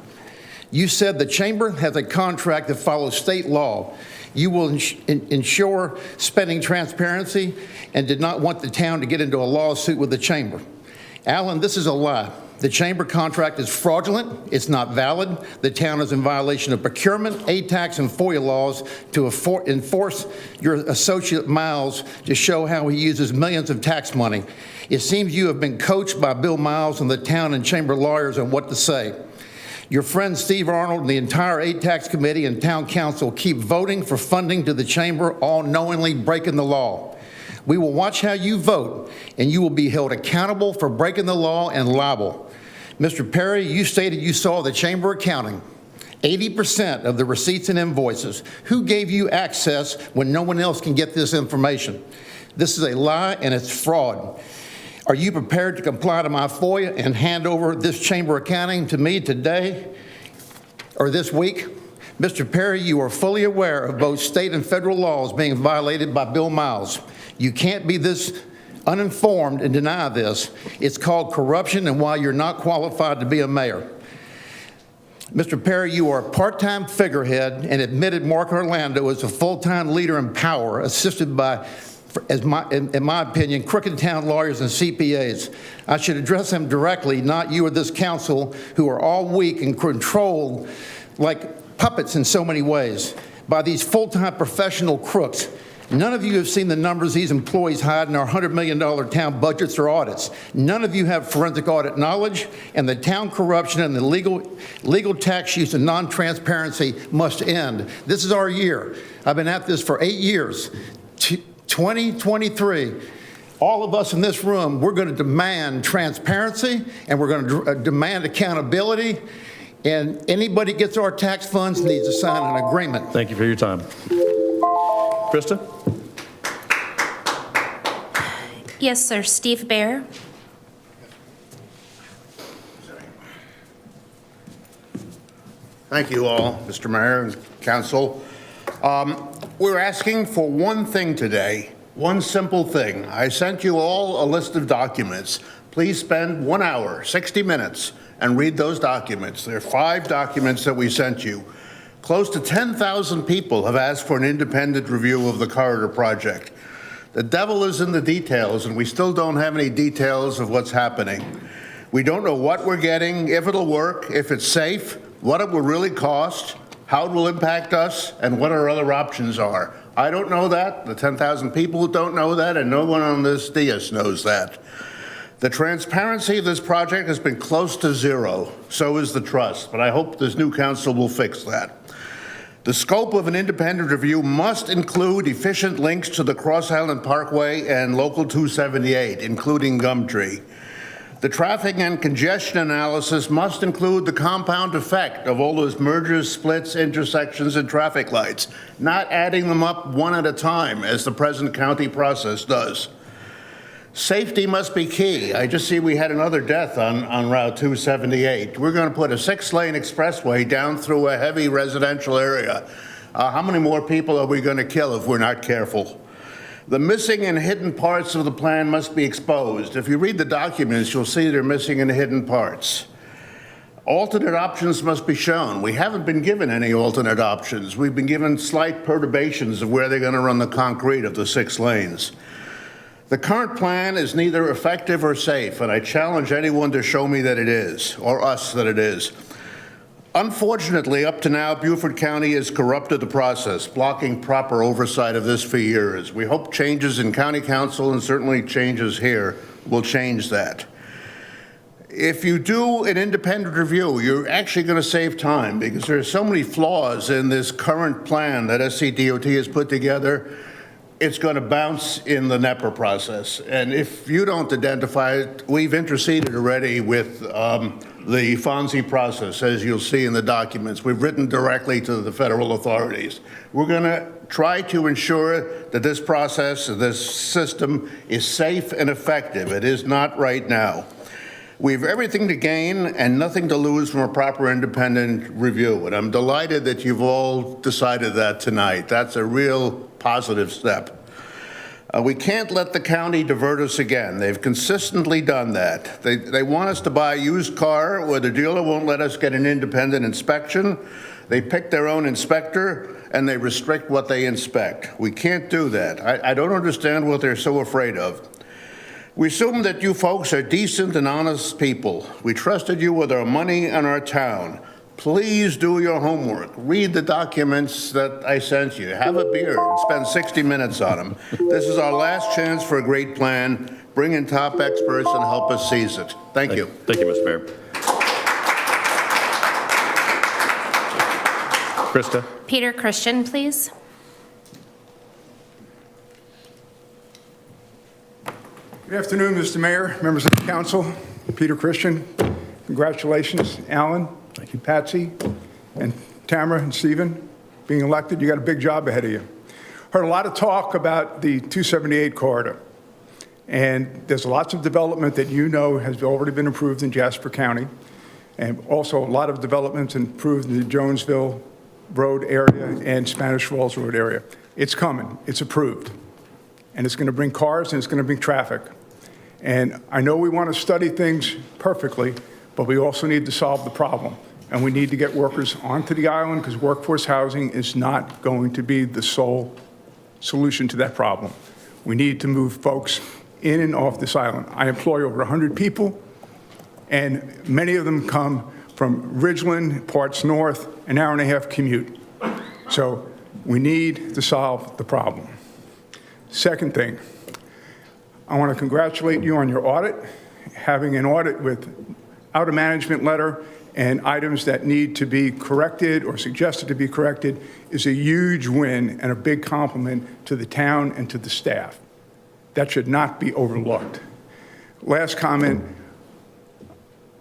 You said the chamber has a contract that follows state law. You will ensure spending transparency and did not want the town to get into a lawsuit with the chamber. Alan, this is a lie. The chamber contract is fraudulent. It's not valid. The town is in violation of procurement, ATAX, and FOIA laws to enforce your associate Miles to show how he uses millions of tax money. It seems you have been coached by Bill Miles and the town and chamber lawyers on what to say. Your friend Steve Arnold and the entire ATAX committee and town council keep voting for funding to the chamber, all knowingly breaking the law. We will watch how you vote, and you will be held accountable for breaking the law and liable. Mr. Perry, you stated you saw the chamber accounting 80% of the receipts and invoices. Who gave you access when no one else can get this information? This is a lie and it's fraud. Are you prepared to comply to my FOIA and hand over this chamber accounting to me today or this week? Mr. Perry, you are fully aware of both state and federal laws being violated by Bill Miles. You can't be this uninformed and deny this. It's called corruption and why you're not qualified to be a mayor. Mr. Perry, you are a part-time figurehead and admitted Mark Orlando as a full-time leader in power, assisted by, in my opinion, crooked town lawyers and CPAs. I should address them directly, not you or this council, who are all weak and controlled like puppets in so many ways by these full-time professional crooks. None of you have seen the numbers these employees hide in our $100 million town budgets or audits. None of you have forensic audit knowledge, and the town corruption and the legal tax use and non-transparency must end. This is our year. I've been at this for 8 years. 2023, all of us in this room, we're going to demand transparency, and we're going to demand accountability, and anybody gets our tax funds needs to sign an agreement. Thank you for your time. Krista? Yes, sir. Steve Bear. Thank you all, Mr. Mayor and Council. We're asking for one thing today, one simple thing. I sent you all a list of documents. Please spend 1 hour, 60 minutes, and read those documents. There are 5 documents that we sent you. Close to 10,000 people have asked for an independent review of the corridor project. The devil is in the details, and we still don't have any details of what's happening. We don't know what we're getting, if it'll work, if it's safe, what it will really cost, how it will impact us, and what our other options are. I don't know that. The 10,000 people don't know that, and no one on this dais knows that. The transparency of this project has been close to zero. So is the trust, but I hope this new council will fix that. The scope of an independent review must include efficient links to the Cross Island Parkway and Local 278, including Gumtree. The traffic and congestion analysis must include the compound effect of all those mergers, splits, intersections, and traffic lights, not adding them up one at a time, as the present county process does. Safety must be key. I just see we had another death on Route 278. We're going to put a 6-lane expressway down through a heavy residential area. How many more people are we going to kill if we're not careful? The missing and hidden parts of the plan must be exposed. If you read the documents, you'll see they're missing and hidden parts. Alternate options must be shown. We haven't been given any alternate options. We've been given slight perturbations of where they're going to run the concrete of the 6 lanes. The current plan is neither effective or safe, and I challenge anyone to show me that it is, or us that it is. Unfortunately, up to now, Beaufort County has corrupted the process, blocking proper oversight of this for years. We hope changes in county council and certainly changes here will change that. If you do an independent review, you're actually going to save time because there are so many flaws in this current plan that SCDOT has put together. It's going to bounce in the NEPA process. And if you don't identify it, we've interceded already with the FONSI process, as you'll see in the documents. We've written directly to the federal authorities. We're going to try to ensure that this process, this system, is safe and effective. It is not right now. We have everything to gain and nothing to lose from a proper independent review. And I'm delighted that you've all decided that tonight. That's a real positive step. We can't let the county divert us again. They've consistently done that. They want us to buy a used car where the dealer won't let us get an independent inspection. They pick their own inspector and they restrict what they inspect. We can't do that. I don't understand what they're so afraid of. We assume that you folks are decent and honest people. We trusted you with our money and our town. Please do your homework. Read the documents that I sent you. Have a beer and spend 60 minutes on them. This is our last chance for a great plan. Bring in top experts and help us seize it. Thank you. Thank you, Mr. Mayor. Krista? Peter Christian, please. Good afternoon, Mr. Mayor, members of the council. Peter Christian. Congratulations, Alan. Thank you, Patsy, and Tamara and Stephen. Being elected, you got a big job ahead of you. Heard a lot of talk about the 278 corridor. And there's lots of development that you know has already been approved in Jasper County. And also a lot of developments improved in the Jonesville Road area and Spanish Falls Road area. It's coming. It's approved. And it's going to bring cars and it's going to bring traffic. And I know we want to study things perfectly, but we also need to solve the problem. And we need to get workers onto the island because workforce housing is not going to be the sole solution to that problem. We need to move folks in and off this island. I employ over 100 people, and many of them come from Ridgeland, parts north, an hour-and-a-half commute. So we need to solve the problem. Second thing, I want to congratulate you on your audit. Having an audit without a management letter and items that need to be corrected or suggested to be corrected is a huge win and a big compliment to the town and to the staff. That should not be overlooked. Last comment,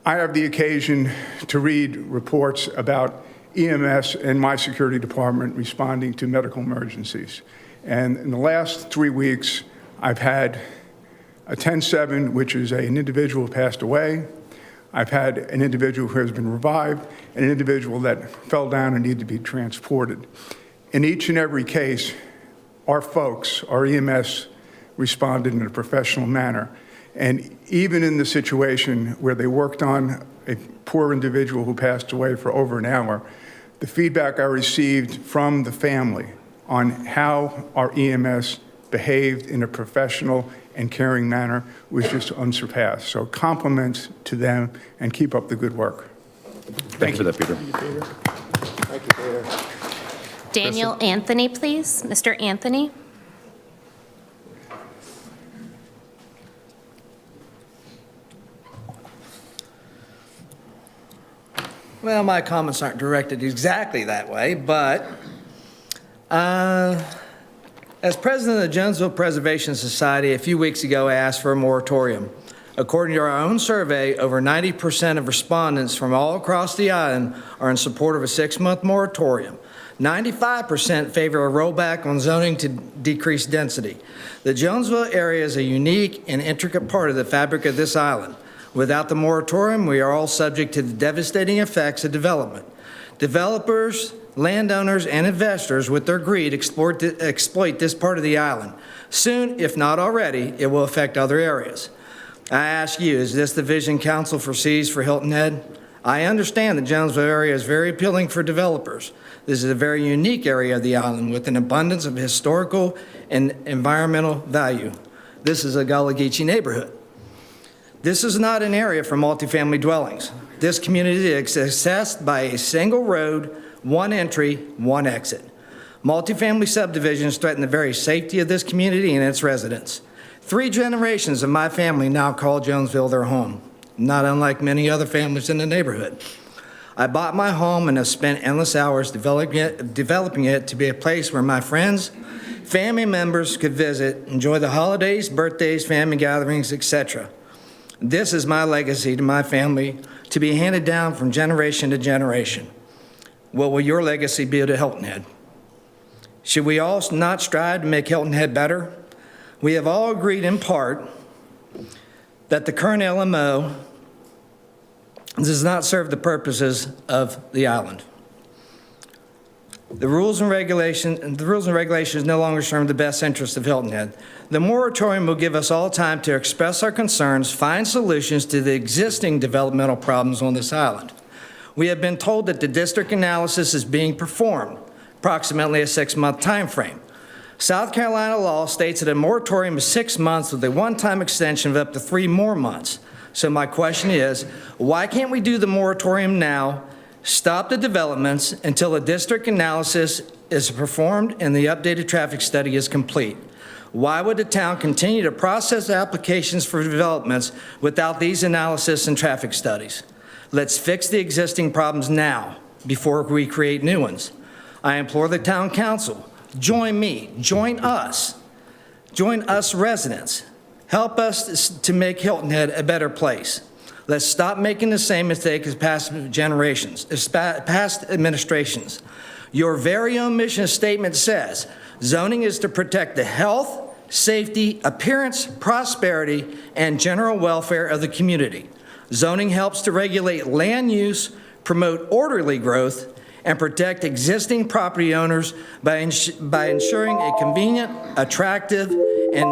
I have the occasion to read reports about EMS and my security department responding to medical emergencies. And in the last 3 weeks, I've had a 10-7, which is an individual who passed away. I've had an individual who has been revived, and an individual that fell down and needed to be transported. In each and every case, our folks, our EMS, responded in a professional manner. And even in the situation where they worked on a poor individual who passed away for over an hour, the feedback I received from the family on how our EMS behaved in a professional and caring manner was just unsurpassed. So compliments to them and keep up the good work. Thank you for that, Peter. Thank you, Peter. Daniel Anthony, please. Mr. Anthony. Well, my comments aren't directed exactly that way, but as president of the Jonesville Preservation Society a few weeks ago, I asked for a moratorium. According to our own survey, over 90% of respondents from all across the island are in support of a 6-month moratorium. 95% favor a rollback on zoning to decrease density. The Jonesville area is a unique and intricate part of the fabric of this island. Without the moratorium, we are all subject to the devastating effects of development. Developers, landowners, and investors, with their greed, exploit this part of the island. Soon, if not already, it will affect other areas. I ask you, is this the vision Council foresees for Hilton Head? I understand the Jonesville area is very appealing for developers. This is a very unique area of the island with an abundance of historical and environmental value. This is a Gullah Geechee neighborhood. This is not an area for multifamily dwellings. This community is accessed by a single road, one entry, one exit. Multifamily subdivisions threaten the very safety of this community and its residents. 3 generations of my family now call Jonesville their home, not unlike many other families in the neighborhood. I bought my home and have spent endless hours developing it to be a place where my friends, family members could visit, enjoy the holidays, birthdays, family gatherings, etc. This is my legacy to my family, to be handed down from generation to generation. What will your legacy be to Hilton Head? Should we all not strive to make Hilton Head better? We have all agreed in part that the current LMO does not serve the purposes of the island. The rules and regulations no longer serve the best interest of Hilton Head. The moratorium will give us all time to express our concerns, find solutions to the existing developmental problems on this island. We have been told that the district analysis is being performed, approximately a 6-month time frame. South Carolina law states that a moratorium is 6 months with a one-time extension of up to 3 more months. So my question is, why can't we do the moratorium now, stop the developments until the district analysis is performed and the updated traffic study is complete? Why would the town continue to process applications for developments without these analysis and traffic studies? Let's fix the existing problems now before we create new ones. I implore the town council, join me, join us residents. Help us to make Hilton Head a better place. Let's stop making the same mistake as past administrations. Your very own mission statement says zoning is to protect the health, safety, appearance, prosperity, and general welfare of the community. Zoning helps to regulate land use, promote orderly growth, and protect existing property owners by ensuring a convenient, attractive, and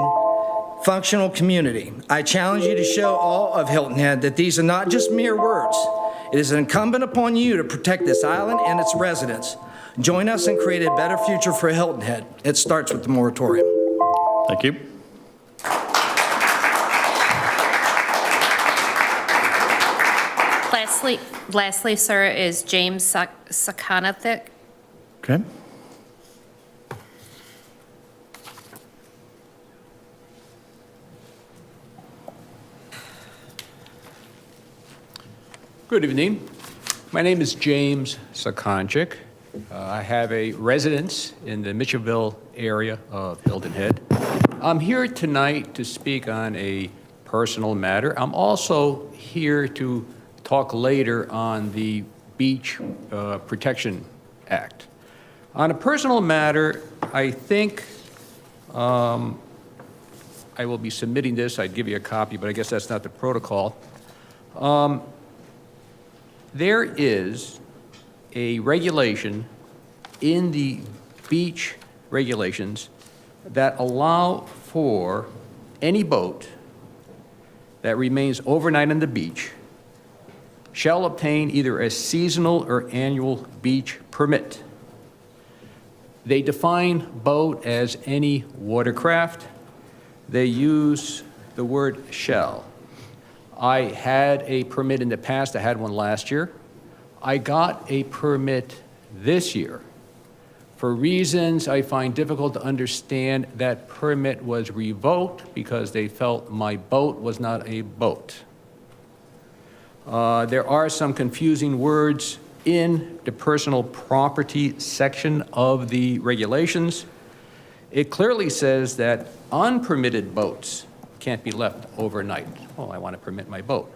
functional community. I challenge you to show all of Hilton Head that these are not just mere words. It is incumbent upon you to protect this island and its residents. Join us and create a better future for Hilton Head. It starts with the moratorium. Thank you. Lastly, sir, is James Sakanathik. Okay. Good evening. My name is James Sakonchik. I have a residence in the Mitchellville area of Hilton Head. I'm here tonight to speak on a personal matter. I'm also here to talk later on the Beach Protection Act. On a personal matter, I think I will be submitting this. I'd give you a copy, but I guess that's not the protocol. There is a regulation in the beach regulations that allow for any boat that remains overnight on the beach shall obtain either a seasonal or annual beach permit. They define boat as any watercraft. They use the word shall. I had a permit in the past. I had one last year. I got a permit this year. For reasons I find difficult to understand, that permit was revoked because they felt my boat was not a boat. There are some confusing words in the personal property section of the regulations. It clearly says that unpermitted boats can't be left overnight. Well, I want to permit my boat.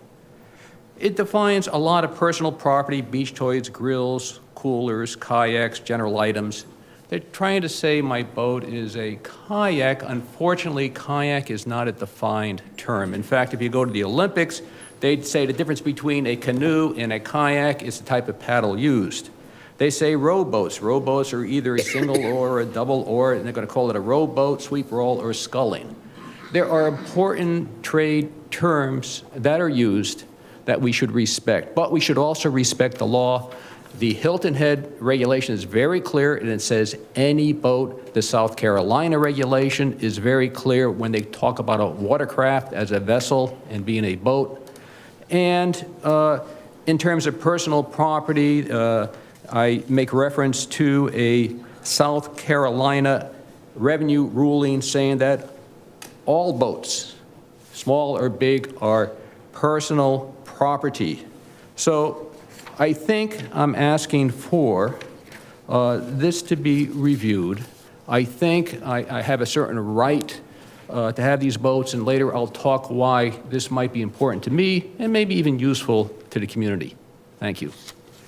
It defines a lot of personal property, beach toys, grills, coolers, kayaks, general items. They're trying to say my boat is a kayak. Unfortunately, kayak is not a defined term. In fact, if you go to the Olympics, they'd say the difference between a canoe and a kayak is the type of paddle used. They say rowboats. Rowboats are either a single oar or a double oar, and they're going to call it a rowboat, sweep roll, or sculling. There are important trade terms that are used that we should respect, but we should also respect the law. The Hilton Head regulation is very clear, and it says any boat. The South Carolina regulation is very clear when they talk about a watercraft as a vessel and being a boat. And in terms of personal property, I make reference to a South Carolina revenue ruling saying that all boats, small or big, are personal property. So I think I'm asking for this to be reviewed. I think I have a certain right to have these boats, and later I'll talk why this might be important to me and maybe even useful to the community. Thank you.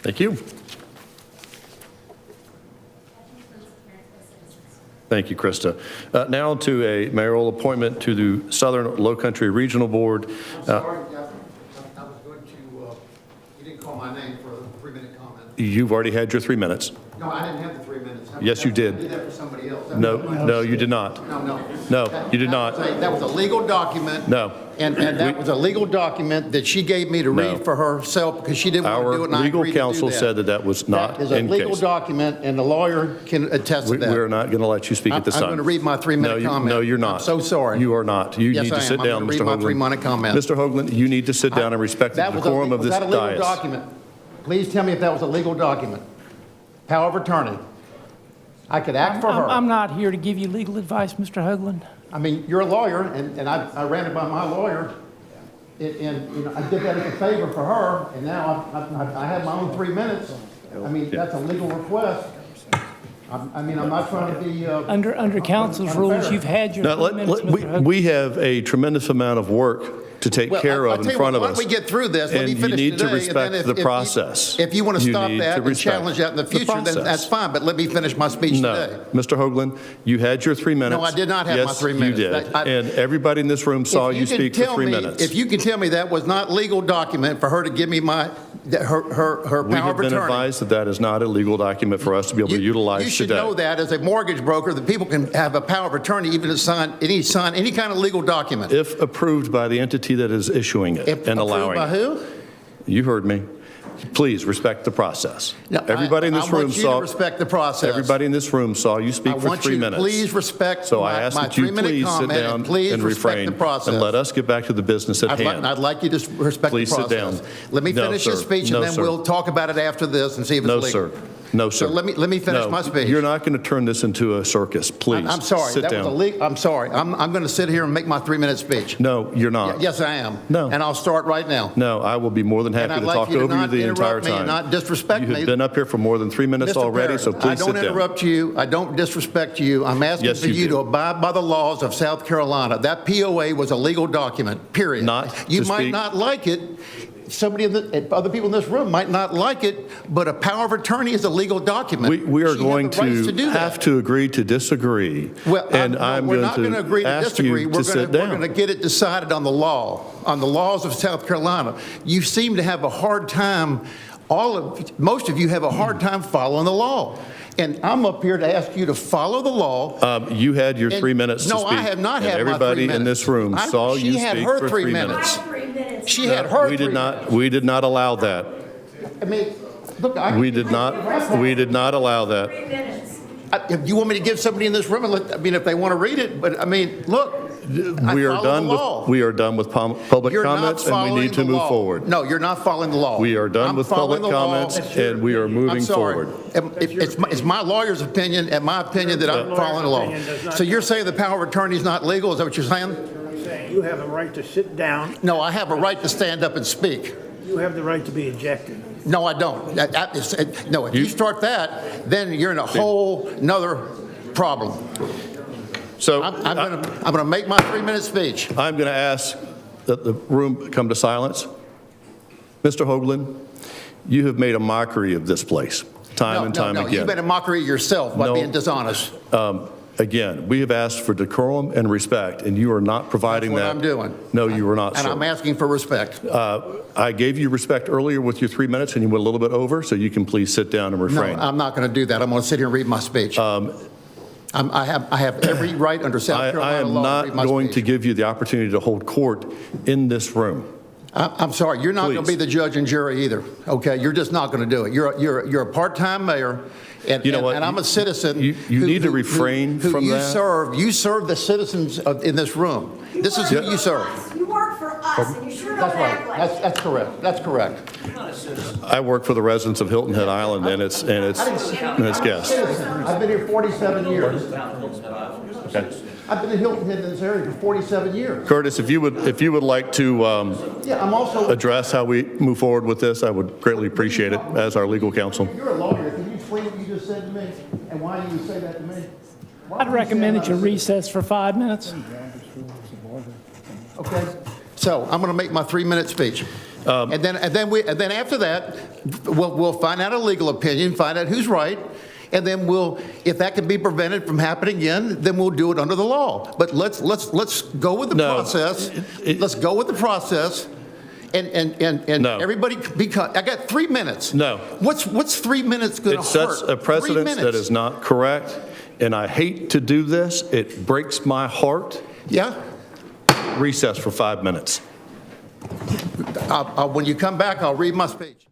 Thank you. Thank you, Krista. Now to a mayoral appointment to the Southern Lowcountry Regional Board. I'm sorry, Jeff. I was going to, you didn't call my name for a 3-minute comment. You've already had your 3 minutes. No, I didn't have the 3 minutes. Yes, you did. I did that for somebody else. No, you did not. No, you did not. That was a legal document. No. And that was a legal document that she gave me to read for herself because she didn't want to do it, and I agreed to do that. Our legal counsel said that that was not in case. That is a legal document, and the lawyer can attest to that. We're not going to let you speak at this time. I'm going to read my 3-minute comment. No, you're not. I'm so sorry. You are not. You need to sit down, Mr. Hoagland. I'm going to read my 3-minute comment. Mr. Hoagland, you need to sit down and respect the decorum of this dais. Was that a legal document? Please tell me if that was a legal document. Power of attorney. I could act for her. I'm not here to give you legal advice, Mr. Hoagland. I mean, you're a lawyer, and I ran it by my lawyer, and you know, I did that as a favor for her, and now I have my own 3 minutes. I mean, that's a legal request. I mean, I'm not trying to be Under council's unfair. rules, you've had your 3 minutes, Mr. Hoagland. We have a tremendous amount of work to take care of in front of us. Why don't we get through this? Let me finish and you need today, to respect and then the process. If you want to stop need that to and respect challenge that in the future, then process. that's fine, but let me finish my speech today. No, Mr. Hoagland, you had your 3 minutes. No, I did not have my 3 minutes. Yes, you did. And everybody in this room saw you speak for 3 minutes. If you can tell me that was not legal document for her to give me her power We of have been attorney. advised that that is not a legal document for us to be able to utilize You should today. know that as a mortgage broker, that people can have a power of attorney even to sign any kind of legal document. If approved by the entity that is issuing it and allowing Approved by who? You heard me. Please respect the process. No, Everybody in this room I want you saw. to respect the process. Everybody in this room saw you speak I for want 3 you to minutes. please respect So I my ask that you 3-minute please sit comment, down and please and respect refrain the process. and let us get back to the business at hand. I'd like you to respect Please the sit process. down. Let me No, finish this sir. speech, No, and then sir. we'll talk about it after this and see if it's No, legal. sir. No, sir. So let me finish No, my speech. You're not going to turn this into a circus, please. I'm sorry. Sit That down. was I'm sorry. I'm going to sit here and make my 3-minute speech. No, you're not. Yes, I am. No. And I'll start right now. No, I will be more than And happy I'd to like talk you to over you not the entire interrupt me and time. not disrespect You me. have been up here for more than 3 minutes Mr. already, Perry, so please sit down. I don't interrupt you. I don't disrespect you. I'm asking Yes, for you you do. to abide by the laws of South Carolina. That POA was a legal document, period. Not You to might speak- not like it. Other people in this room might not like it, but a power of attorney is a legal document. We are She had going the rights to do that. have to agree to disagree. Well, and no, I'm we're going not going to agree to ask disagree. you We're to sit we're down. going to get it decided on the law, on the laws of South Carolina. You seem to have a hard time. Most of you have a hard time following the law. And I'm up here to ask you to follow the law. You had your 3 minutes to No, speak. I have not and had my 3 minutes. everybody in this room saw you She had speak her for 3 3 minutes. minutes. She had her We 3 did minutes. not. We did not allow that. I mean, look, We did not. We did not allow that. If you want me to give somebody in this room, if they want to read it, but I mean, look. We are done with public You're comments, not and we need to following the move law. forward. No, you're not following the law. We are done I'm with public following the law. comments, and we are moving I'm sorry. forward. It's my lawyer's opinion and my opinion that I'm following the law. So you're saying the power of attorney is not legal? Is that what you're saying? I'm saying you have a right to sit down. No, I have a right to stand up and speak. You have the right to be ejected. No, I don't. No, if you start that, then you're in a whole nother problem. So I'm going to make my 3-minute speech. I'm going to ask that the room come to silence. Mr. Hoagland, you have made a mockery of this place time and time again. You made a mockery of yourself by being dishonest. Again, we have asked for decorum and respect, and you are not providing That's that. what I'm doing. No, you are not, And sir. I'm asking for respect. I gave you respect earlier with your 3 minutes, and you went a little bit over, so you can please sit down and No, refrain. I'm not going to do that. I'm going to sit here and read my speech. I have every right under South I Carolina am law to not read my going speech. to give you the opportunity to hold court in this room. I'm sorry, you're not going to be Please. the judge and jury either, okay? You're just not going to do it. You're a part-time mayor, and, You know what? and I'm a citizen. You need to refrain who from you that. You serve the citizens in this room. This is who you serve. You work for us, and you sure don't act like it. That's correct. That's correct. I work for the residents of Hilton Head Island and its guests. I've been here 47 years. Okay. I've been in Hilton Head in this area for 47 years. Curtis, if you would like to Yeah, I'm also. address how we move forward with this, I would greatly appreciate it as our legal counsel. You're a lawyer. Can you explain what you just said to me and why you would say that to me? I'd recommend that you recess for 5 minutes. Okay. So I'm going to make my 3-minute speech. And then after that, we'll find out a legal opinion, find out who's right, and then if that can be prevented from happening again, then we'll do it under the law. But let's go with the process. Let's go with the process. And No. everybody, because I got 3 minutes. No. What's 3 minutes going to It hurt? sets a precedent 3 that minutes. is not correct, and I hate to do this. It breaks my heart. Yeah. Recess for 5 minutes. When you come back, I'll read my speech.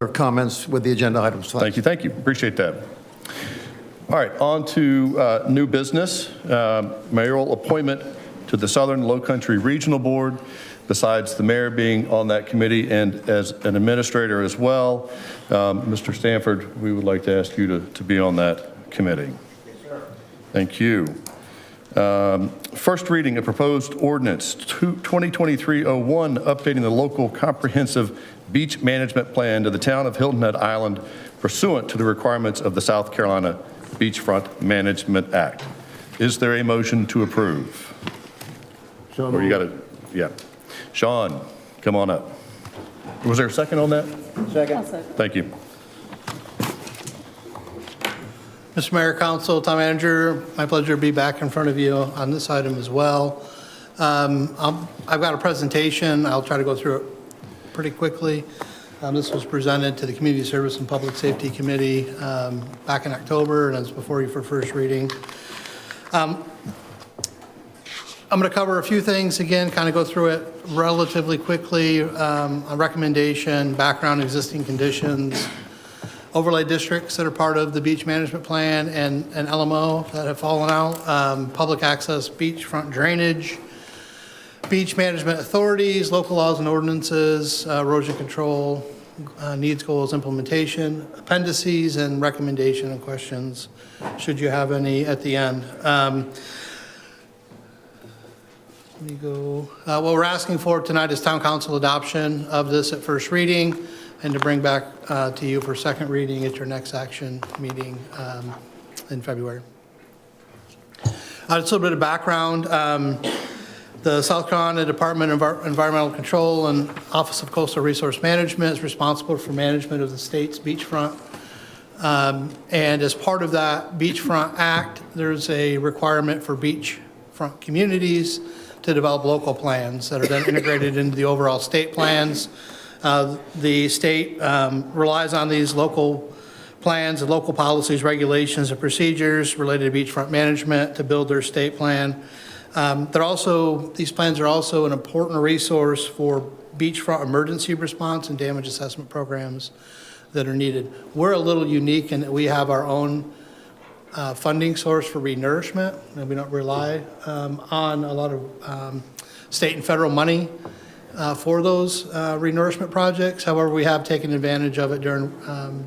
comments with the agenda items. Thank you, thank you. Appreciate that. All right, on to new business. Mayoral appointment to the Southern Low Country Regional Board. Besides the mayor being on that committee and as an administrator as well, Mr. Stanford, we would like to ask you to be on that committee. Yes, sir. Thank you. First reading of proposed ordinance 2023-01, updating the local comprehensive beach management plan to the town of Hilton Head Island pursuant to the requirements of the South Carolina Beachfront Management Act. Is there a motion to approve? Or you got to, yeah. Sean, come on up. Was there a second on that? Second. Thank you. Mr. Mayor, Council, Town Manager, my pleasure to be back in front of you on this item as well. I've got a presentation. I'll try to go through it pretty quickly. This was presented to the Community Service and Public Safety Committee back in October, and it's before you for first reading. I'm going to cover a few things again, kind of go through it relatively quickly. A recommendation, background, existing conditions, overlay districts that are part of the beach management plan and LMO that have fallen out, public access beachfront drainage, beach management authorities, local laws and ordinances, erosion control, needs, goals, implementation, appendices, and recommendation and questions, should you have any at the end. Let me go. What we're asking for tonight is town council adoption of this at first reading and to bring back to you for second reading at your next action meeting in February. Just a little bit of background. The South Carolina Department of Environmental Control and Office of Coastal Resource Management is responsible for management of the state's beachfront. And as part of that Beachfront Act, there's a requirement for beachfront communities to develop local plans that are then integrated into the overall state plans. The state relies on these local plans and local policies, regulations, and procedures related to beachfront management to build their state plan. These plans are also an important resource for beachfront emergency response and damage assessment programs that are needed. We're a little unique in that we have our own funding source for renourishment, and we don't rely on a lot of state and federal money for those renourishment projects. However, we have taken advantage of it during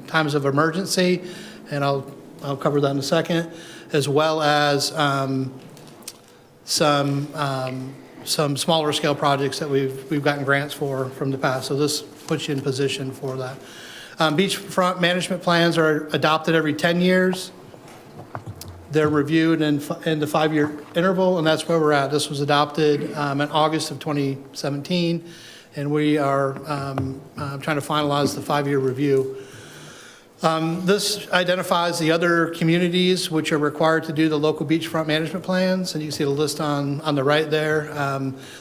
times of emergency, and I'll cover that in a second, as well as some smaller scale projects that we've gotten grants for from the past. So this puts you in position for that. Beachfront management plans are adopted every 10 years. They're reviewed in the 5-year interval, and that's where we're at. This was adopted in August of 2017, and we are trying to finalize the 5-year review. This identifies the other communities which are required to do the local beachfront management plans, and you can see the list on the right there.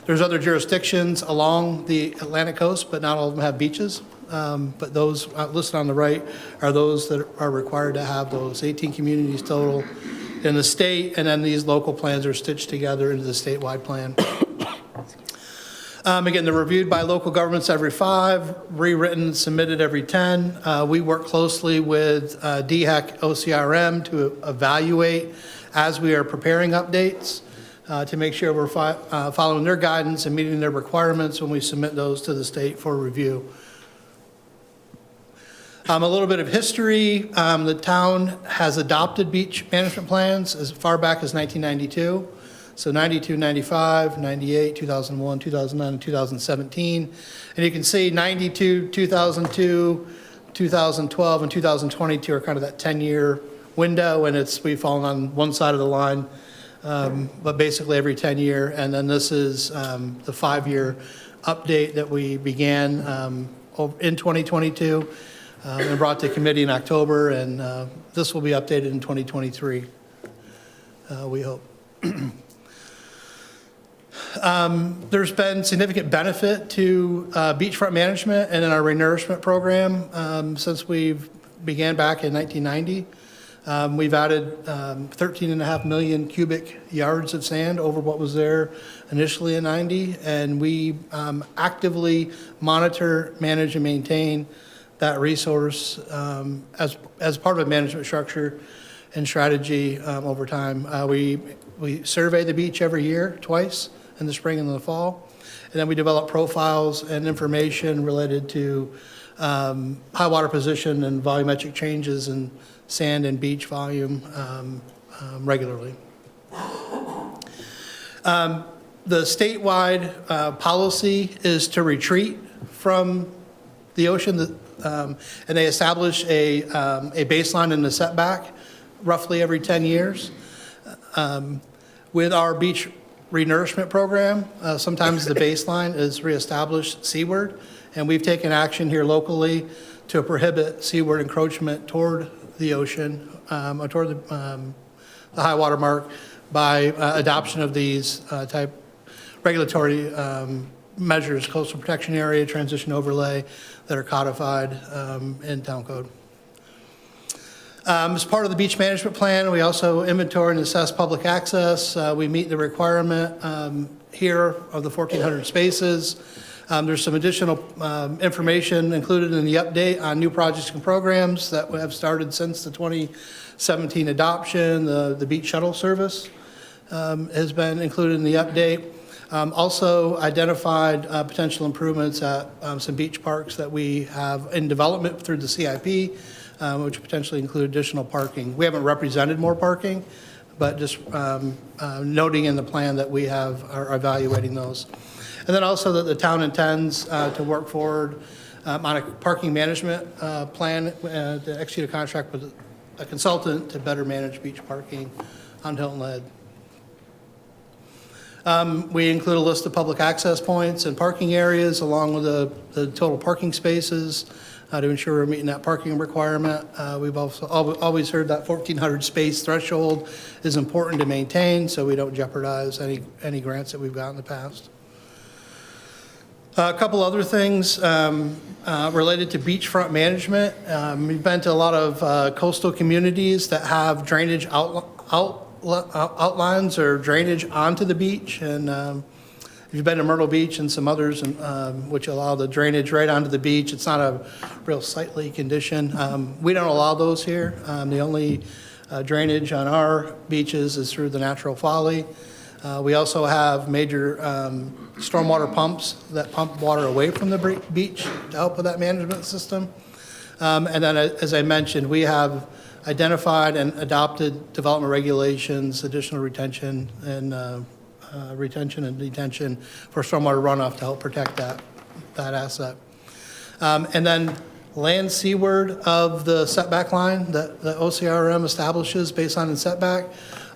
There's other jurisdictions along the Atlantic coast, but not all of them have beaches. But those listed on the right are those that are required to have those 18 communities total in the state, and then these local plans are stitched together into the statewide plan. Again, they're reviewed by local governments every 5, rewritten, submitted every 10. We work closely with DHEC OCRM to evaluate as we are preparing updates to make sure we're following their guidance and meeting their requirements when we submit those to the state for review. A little bit of history. The town has adopted beach management plans as far back as 1992. So 92, 95, 98, 2001, 2009, and 2017. And you can see 92, 2002, 2012, and 2022 are kind of that 10-year window, and we've fallen on one side of the line, but basically every 10 year. And then this is the 5-year update that we began in 2022 and brought to committee in October, and this will be updated in 2023, we hope. There's been significant benefit to beachfront management and in our renourishment program since we've began back in 1990. We've added 13.5 million cubic yards of sand over what was there initially in 90, and we actively monitor, manage, and maintain that resource as part of a management structure and strategy over time. We survey the beach every year, twice, in the spring and in the fall. And then we develop profiles and information related to high water position and volumetric changes in sand and beach volume regularly. The statewide policy is to retreat from the ocean, and they establish a baseline and a setback roughly every 10 years. With our beach renourishment program, sometimes the baseline is reestablished seaward, and we've taken action here locally to prohibit seaward encroachment toward the ocean, or toward the high water mark by adoption of these type regulatory measures, coastal protection area, transition overlay, that are codified in town code. As part of the beach management plan, we also inventory and assess public access. We meet the requirement here of the 1,400 spaces. There's some additional information included in the update on new projects and programs that have started since the 2017 adoption. The beach shuttle service has been included in the update. Also identified potential improvements at some beach parks that we have in development through the CIP, which potentially include additional parking. We haven't represented more parking, but just noting in the plan that we are evaluating those. And then also that the town intends to work forward on a parking management plan to execute a contract with a consultant to better manage beach parking on Hilton Head. We include a list of public access points and parking areas along with the total parking spaces to ensure we're meeting that parking requirement. We've also always heard that 1,400 space threshold is important to maintain so we don't jeopardize any grants that we've got in the past. A couple other things related to beachfront management. We've been to a lot of coastal communities that have drainage outlines or drainage onto the beach, and you've been to Myrtle Beach and some others, which allow the drainage right onto the beach. It's not a real sightly condition. We don't allow those here. The only drainage on our beaches is through the natural folly. We also have major stormwater pumps that pump water away from the beach to help with that management system. And then, as I mentioned, we have identified and adopted development regulations, additional retention and detention for stormwater runoff to help protect that asset. And then land seaward of the setback line that the OCRM establishes based on the setback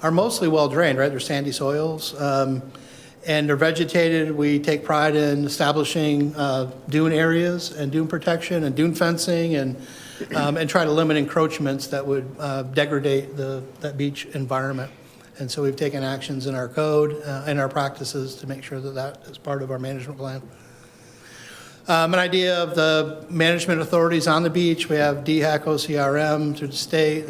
are mostly well drained, right? They're sandy soils. And they're vegetated. We take pride in establishing dune areas and dune protection and dune fencing and try to limit encroachments that would degrade that beach environment. And so we've taken actions in our code and our practices to make sure that that is part of our management plan. An idea of the management authorities on the beach. We have DHAC, OCRM through the state,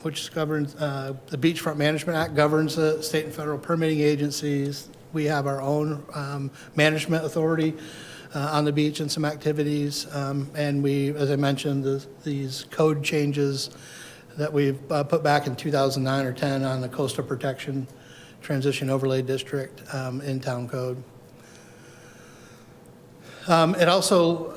which governs the Beachfront Management Act governs the state and federal permitting agencies. We have our own management authority on the beach and some activities. And we, as I mentioned, these code changes that we've put back in 2009 or 10 on the Coastal Protection Transition Overlay District in town code. It also,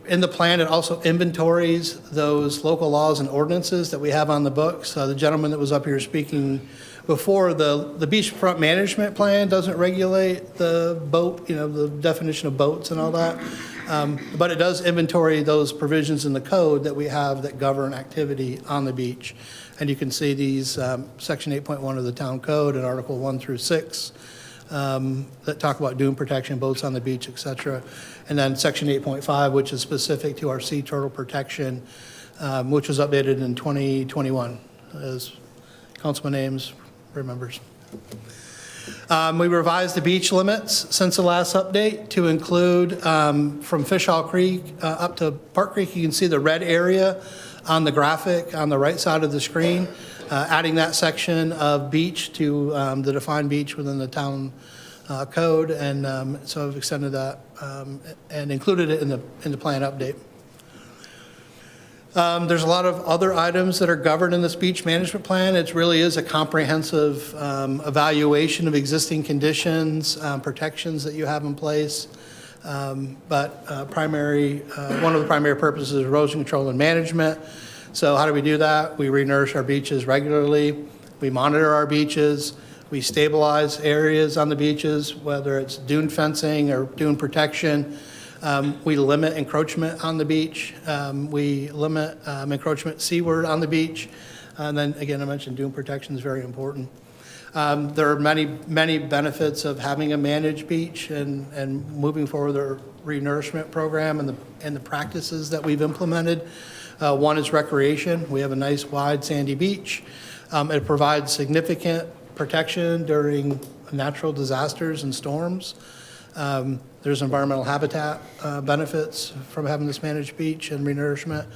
in the plan, it also inventories those local laws and ordinances that we have on the books. The gentleman that was up here speaking before, the beachfront management plan doesn't regulate the boat, the definition of boats and all that. But it does inventory those provisions in the code that we have that govern activity on the beach. And you can see these, Section 8.1 of the Town Code and Article 1 through 6 that talk about dune protection, boats on the beach, et cetera. And then Section 8.5, which is specific to our sea turtle protection, which was updated in 2021, as Councilman Ames remembers. We revised the beach limits since the last update to include from Fishhaw Creek up to Park Creek. You can see the red area on the graphic on the right side of the screen, adding that section of beach to the defined beach within the town code. And so I've extended that and included it in the plan update. There's a lot of other items that are governed in this beach management plan. It really is a comprehensive evaluation of existing conditions, protections that you have in place. But one of the primary purposes is erosion control and management. So how do we do that? We re-nourish our beaches regularly. We monitor our beaches. We stabilize areas on the beaches, whether it's dune fencing or dune protection. We limit encroachment on the beach. We limit encroachment seaward on the beach. And then again, I mentioned dune protection is very important. There are many benefits of having a managed beach and moving forward the re-nourishment program and the practices that we've implemented. One is recreation. We have a nice wide sandy beach. It provides significant protection during natural disasters and storms. There's environmental habitat benefits from having this managed beach and re-nourishment.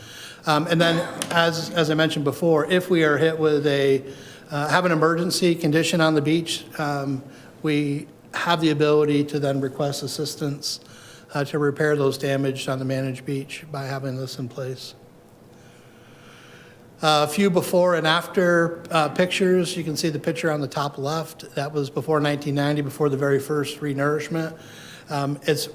And then, as I mentioned before, if we are hit with have an emergency condition on the beach, we have the ability to then request assistance to repair those damaged on the managed beach by having this in place. A few before and after pictures. You can see the picture on the top left. That was before 1990, before the very first re-nourishment. It's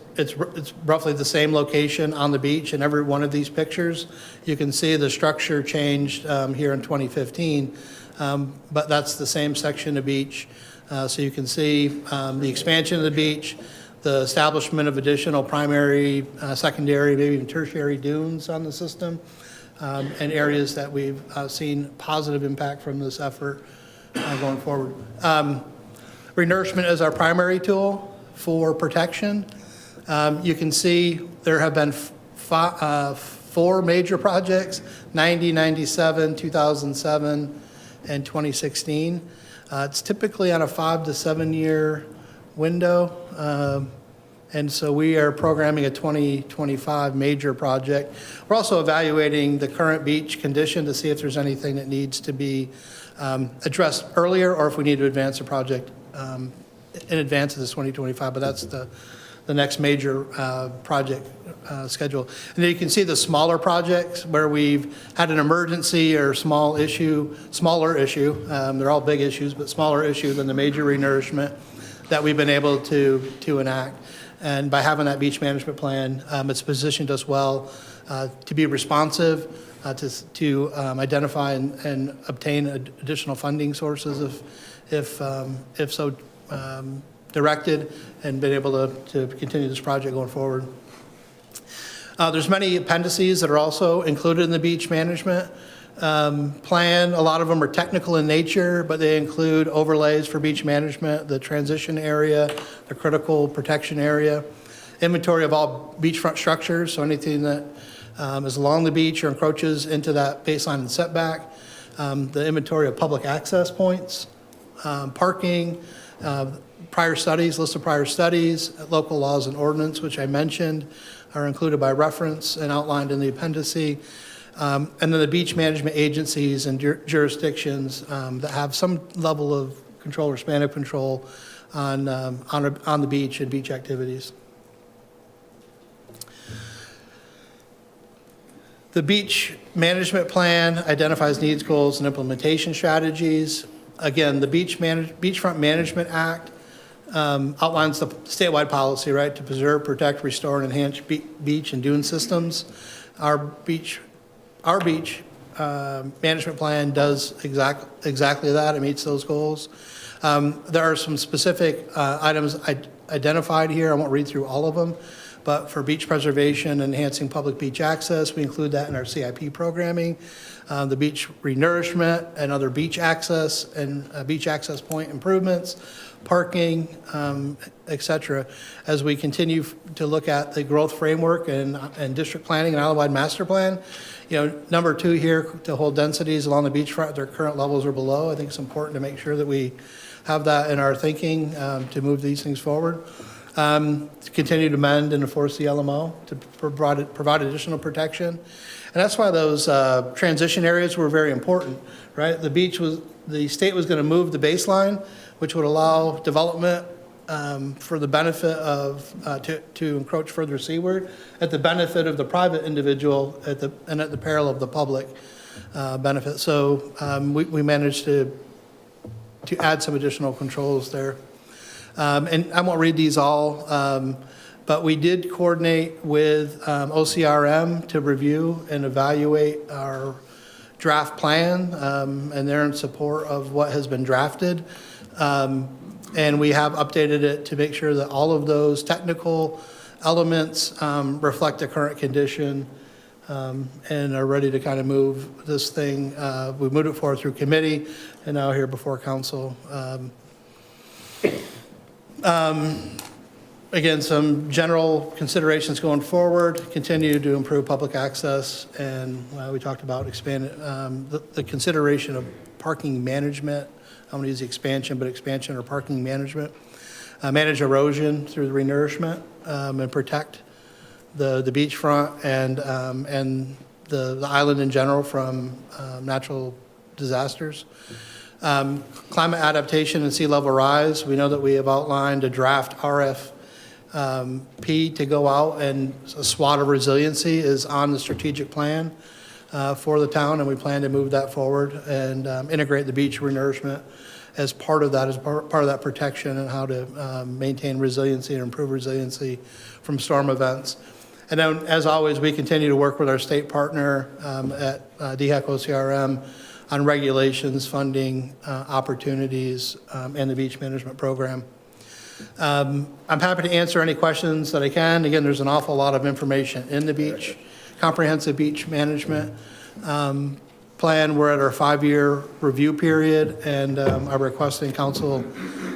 roughly the same location on the beach in every one of these pictures. You can see the structure changed here in 2015, but that's the same section of beach. So you can see the expansion of the beach, the establishment of additional primary, secondary, maybe even tertiary dunes on the system, and areas that we've seen positive impact from this effort going forward. Re-nourishment is our primary tool for protection. You can see there have been four major projects, 90, 97, 2007, and 2016. It's typically on a 5 to 7 year window. And so we are programming a 2025 major project. We're also evaluating the current beach condition to see if there's anything that needs to be addressed earlier or if we need to advance the project in advance of this 2025, but that's the next major project schedule. And then you can see the smaller projects where we've had an emergency or smaller issue. They're all big issues, but smaller issue than the major re-nourishment that we've been able to enact. And by having that beach management plan, it's positioned us well to be responsive, to identify and obtain additional funding sources if so directed, and been able to continue this project going forward. There's many appendices that are also included in the beach management plan. A lot of them are technical in nature, but they include overlays for beach management, the transition area, the critical protection area, inventory of all beachfront structures, so anything that is along the beach or encroaches into that baseline and setback, the inventory of public access points, parking, prior studies, list of prior studies, local laws and ordinance, which I mentioned, are included by reference and outlined in the appendice. And then the beach management agencies and jurisdictions that have some level of control or span of control on the beach and beach activities. The beach management plan identifies needs, goals, and implementation strategies. Again, the Beachfront Management Act outlines the statewide policy, right, to preserve, protect, restore, and enhance beach and dune systems. Our beach management plan does exactly that. It meets those goals. There are some specific items identified here. I won't read through all of them, but for beach preservation, enhancing public beach access, we include that in our CIP programming. The beach re-nourishment and other beach access and beach access point improvements, parking, et cetera, as we continue to look at the growth framework and district planning and island-wide master plan. Number 2 here, to hold densities along the beachfront, their current levels or below. I think it's important to make sure that we have that in our thinking to move these things forward. To continue to amend and enforce the LMO to provide additional protection. And that's why those transition areas were very important, right? The state was going to move the baseline, which would allow development for the benefit of, to encroach further seaward, at the benefit of the private individual and at the peril of the public benefit. So we managed to add some additional controls there. And I won't read these all, but we did coordinate with OCRM to review and evaluate our draft plan, and they're in support of what has been drafted. And we have updated it to make sure that all of those technical elements reflect the current condition and are ready to kind of move this thing. We moved it forward through committee and now here before council. Again, some general considerations going forward, continue to improve public access, and we talked about expanding the consideration of parking management. I don't want to use the expansion, but expansion or parking management. Manage erosion through the renourishment and protect the beachfront and the island in general from natural disasters. Climate adaptation and sea level rise. We know that we have outlined a draft RFP to go out, and a SWOT of resiliency is on the strategic plan for the town, and we plan to move that forward and integrate the beach renourishment as part of that, as part of that protection, and how to maintain resiliency and improve resiliency from storm events. And then, as always, we continue to work with our state partner at DHEC OCRM on regulations, funding, opportunities, and the beach management program. I'm happy to answer any questions that I can. Again, there's an awful lot of information in the beach, comprehensive beach management plan. We're at our 5-year review period, and I'm requesting council,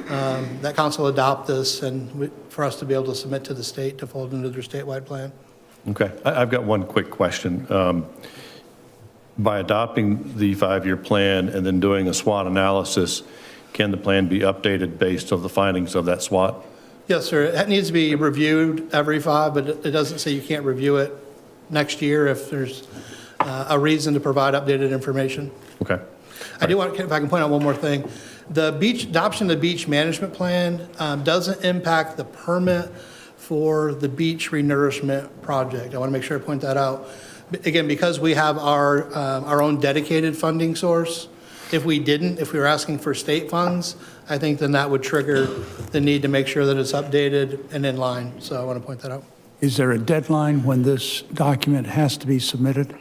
that council adopt this and for us to be able to submit to the state to fold into their statewide plan. Okay, I've got one quick question. By adopting the 5-year plan and then doing a SWOT analysis, can the plan be updated based on the findings of that SWOT? Yes, sir. It needs to be reviewed every 5, but it doesn't say you can't review it next year if there's a reason to provide updated information. Okay. I do want, if I can point out one more thing. The adoption of the beach management plan doesn't impact the permit for the beach renourishment project. I want to make sure I point that out. Again, because we have our own dedicated funding source, if we were asking for state funds, I think then that would trigger the need to make sure that it's updated and in line. So I want to point that out. Is there a deadline when this document has to be submitted?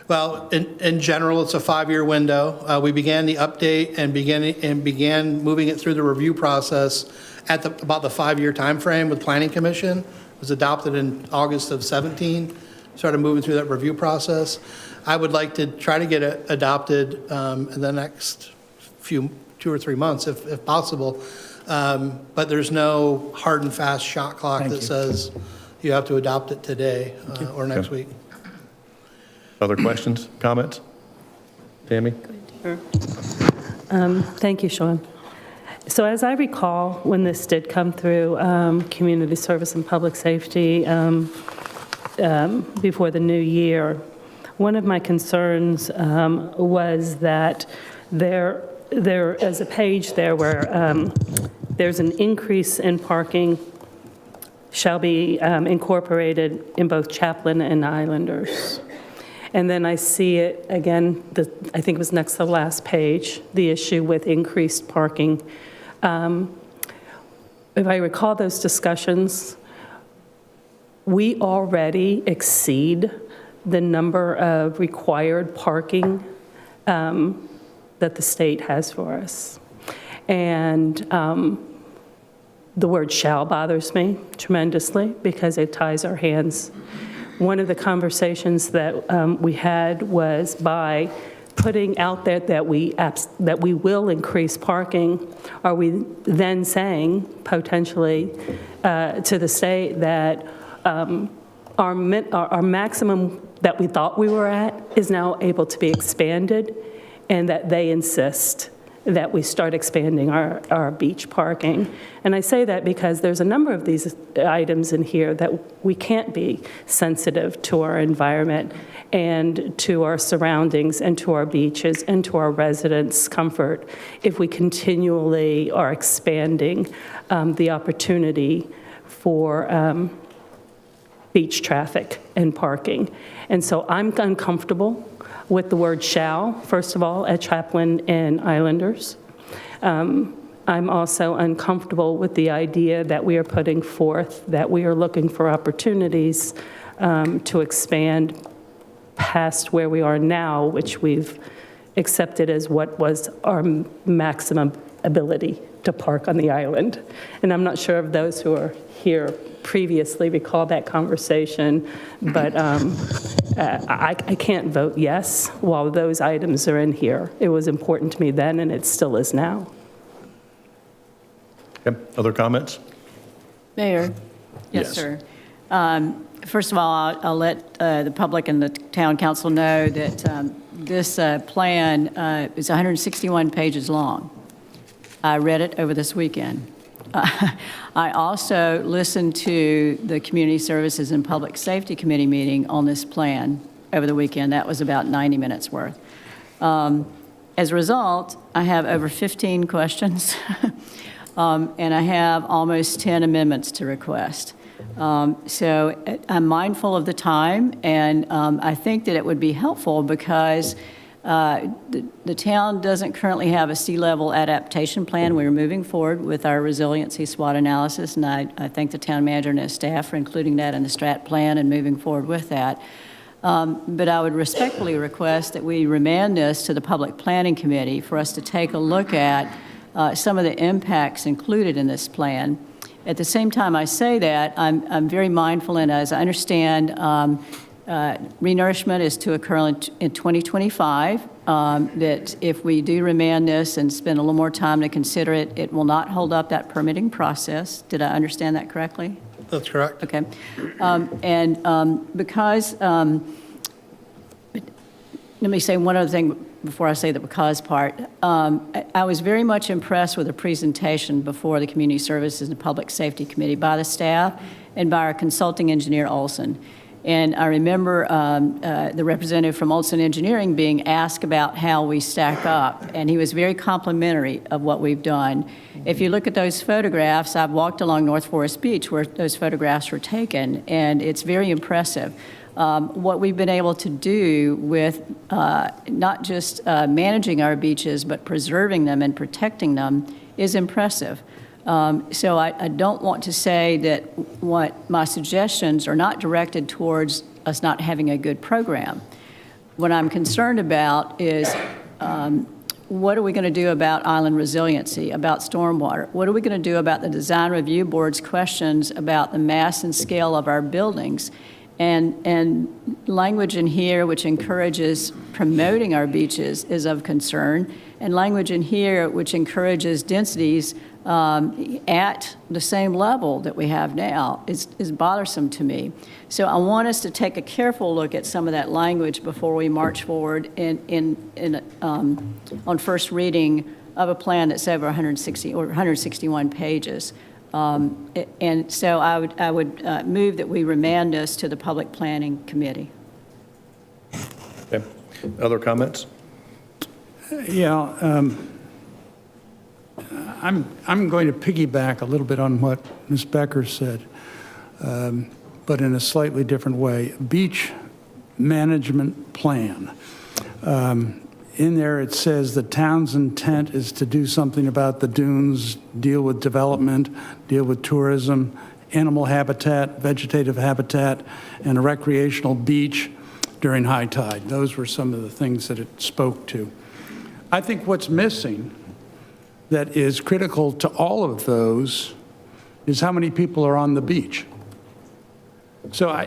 Well, in general, it's a 5-year window. We began the update and began moving it through the review process at about the 5-year time frame with Planning Commission. It was adopted in August of 17. Started moving through that review process. I would like to try to get it adopted in the next 2 or 3 months, if possible. But there's no hard and fast shot clock that says you have to adopt it today or next week. Other questions, comments? Tammy? Thank you, Sean. So as I recall, when this did come through Community Service and Public Safety before the new year, one of my concerns was that there is a page there where there's an increase in parking shall be incorporated in both Chaplin and Islanders. And then I see it again, I think it was next to the last page, the issue with increased parking. If I recall those discussions, we already exceed the number of required parking that the state has for us. And the word shall bothers me tremendously because it ties our hands. One of the conversations that we had was by putting out there that we will increase parking, are we then saying potentially to the state that our maximum that we thought we were at is now able to be expanded, and that they insist that we start expanding our beach parking. And I say that because there's a number of these items in here that we can't be sensitive to our environment and to our surroundings and to our beaches and to our residents' comfort if we continually are expanding the opportunity for beach traffic and parking. And so I'm uncomfortable with the word shall, first of all, at Chaplin and Islanders. I'm also uncomfortable with the idea that we are putting forth that we are looking for opportunities to expand past where we are now, which we've accepted as what was our maximum ability to park on the island. And I'm not sure if those who are here previously recall that conversation, but I can't vote yes while those items are in here. It was important to me then, and it still is now. Okay. Other comments? Mayor? Yes, sir. First of all, I'll let the public and the town council know that this plan is 161 pages long. I read it over this weekend. I also listened to the Community Services and Public Safety Committee meeting on this plan over the weekend. That was about 90 minutes worth. As a result, I have over 15 questions, and I have almost 10 amendments to request. So I'm mindful of the time, and I think that it would be helpful because the town doesn't currently have a sea level adaptation plan. We're moving forward with our resiliency SWOT analysis, and I thank the town manager and his staff for including that in the strat plan and moving forward with that. But I would respectfully request that we remand this to the Public Planning Committee for us to take a look at some of the impacts included in this plan. At the same time I say that, I'm very mindful, and as I understand, renourishment is to occur in 2025, that if we do remand this and spend a little more time to consider it, it will not hold up that permitting process. Did I understand that correctly? That's correct. Okay. Because, let me say one other thing before I say the because part. I was very much impressed with the presentation before the Community Services and Public Safety Committee by the staff and by our consulting engineer, Olson. And I remember the representative from Olson Engineering being asked about how we stack up, and he was very complimentary of what we've done. If you look at those photographs, I've walked along North Forest Beach where those photographs were taken, and it's very impressive. What we've been able to do with not just managing our beaches, but preserving them and protecting them is impressive. So I don't want to say that what my suggestions are not directed towards us not having a good program. What I'm concerned about is what are we going to do about island resiliency, about stormwater? What are we going to do about the design review board's questions about the mass and scale of our buildings? And language in here which encourages promoting our beaches is of concern, and language in here which encourages densities at the same level that we have now is bothersome to me. So I want us to take a careful look at some of that language before we march forward on first reading of a plan that's over 160 or 161 pages. And so I would move that we remand this to the Public Planning Committee. Okay. Other comments? Yeah, I'm going to piggyback a little bit on what Ms. Becker said, but in a slightly different way. Beach management plan. In there it says the town's intent is to do something about the dunes, deal with development, deal with tourism, animal habitat, vegetative habitat, and a recreational beach during high tide. Those were some of the things that it spoke to. I think what's missing that is critical to all of those is how many people are on the beach. So I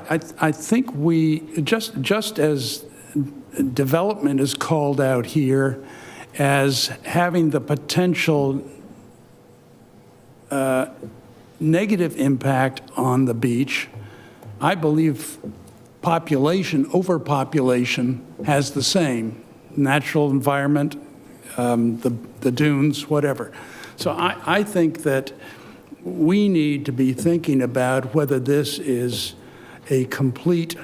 think we, just as development is called out here as having the potential negative impact on the beach, I believe population, overpopulation has the same. Natural environment the dunes, whatever. So I think that we need to be thinking about whether this is a complete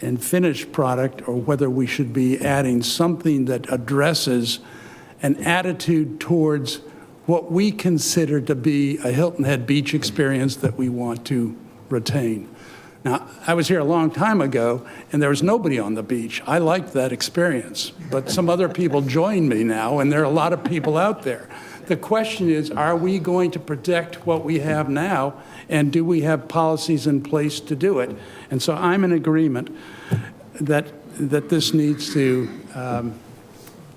and finished product or whether we should be adding something that addresses an attitude towards what we consider to be a Hilton Head Beach experience that we want to retain. Now, I was here a long time ago, and there was nobody on the beach. I liked that experience, but some other people joined me now, and there are a lot of people out there. The question is, are we going to protect what we have now, and do we have policies in place to do it? And so I'm in agreement that this needs to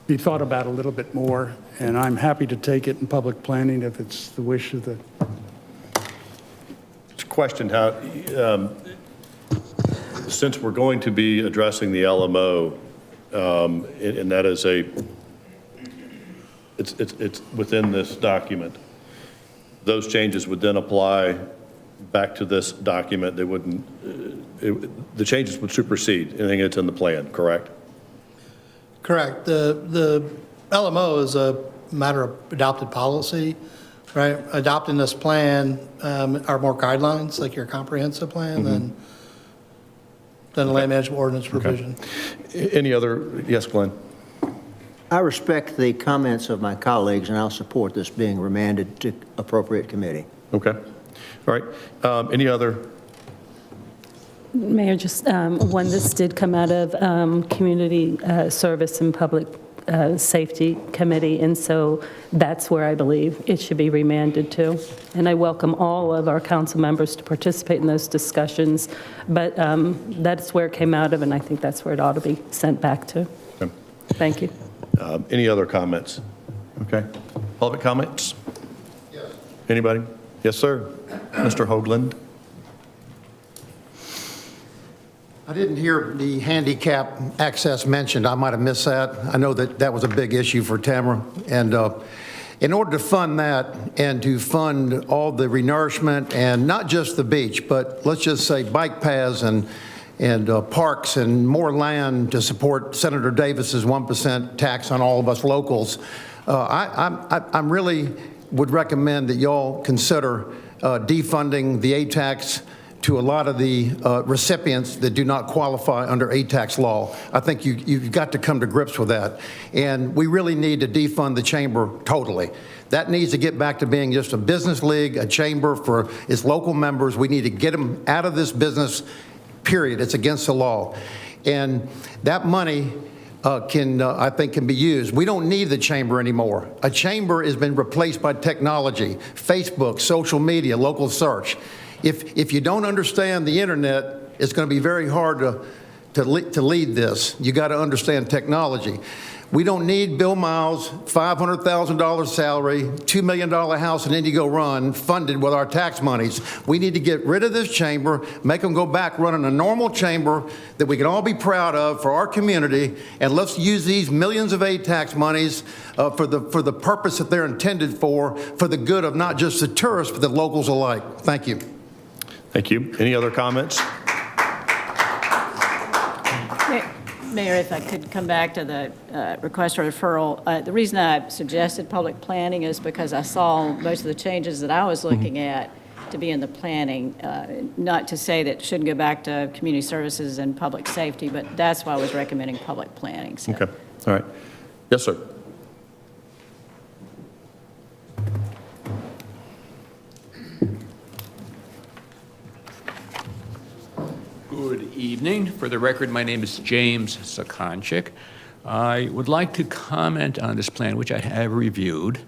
be thought about a little bit more, and I'm happy to take it in public planning if it's the wish of the... It's questioned how, since we're going to be addressing the LMO, and that is it's within this document, those changes would then apply back to this document. They wouldn't, the changes would supersede anything that's in the plan, correct? Correct. The LMO is a matter of adopted policy, right? Adopting this plan are more guidelines, like your comprehensive plan, than the land management ordinance provision. Okay. Any other, yes, Glenn? I respect the comments of my colleagues, and I'll support this being remanded to appropriate committee. Okay. All right. Any other? Mayor, just one, this did come out of Community Service and Public Safety Committee, and so that's where I believe it should be remanded to. And I welcome all of our council members to participate in those discussions, but that's where it came out of, and I think that's where it ought to be sent back to. Okay. Thank you. Any other comments? Okay. Public comments? Yes. Anybody? Yes, sir. Mr. Hoagland. I didn't hear the handicap access mentioned. I might have missed that. I know that that was a big issue for Tamara. And in order to fund that and to fund all the renourishment and not just the beach, but let's just say bike paths and parks and more land to support Senator Davis's 1% tax on all of us locals, I really would recommend that y'all consider defunding the A-tax to a lot of the recipients that do not qualify under A-tax law. I think you've got to come to grips with that. And we really need to defund the chamber totally. That needs to get back to being just a business league, a chamber for its local members. We need to get them out of this business, period. It's against the law. And that money I think can be used. We don't need the chamber anymore. A chamber has been replaced by technology, Facebook, social media, local search. If you don't understand the internet, it's going to be very hard to lead this. You got to understand technology. We don't need Bill Miles' $500,000 salary, $2 million house in Indigo Run funded with our tax monies. We need to get rid of this chamber, make them go back running a normal chamber that we can all be proud of for our community, and let's use these millions of aid tax monies for the purpose that they're intended for the good of not just the tourists, but the locals alike. Thank you. Thank you. Any other comments? Mayor, if I could come back to the request for referral. The reason I suggested public planning is because I saw most of the changes that I was looking at to be in the planning. Not to say that it shouldn't go back to community services and public safety, but that's why I was recommending public planning. So. Okay. All right. Yes, sir. Good evening. For the record, my name is James Sakonchik. I would like to comment on this plan, which I have reviewed.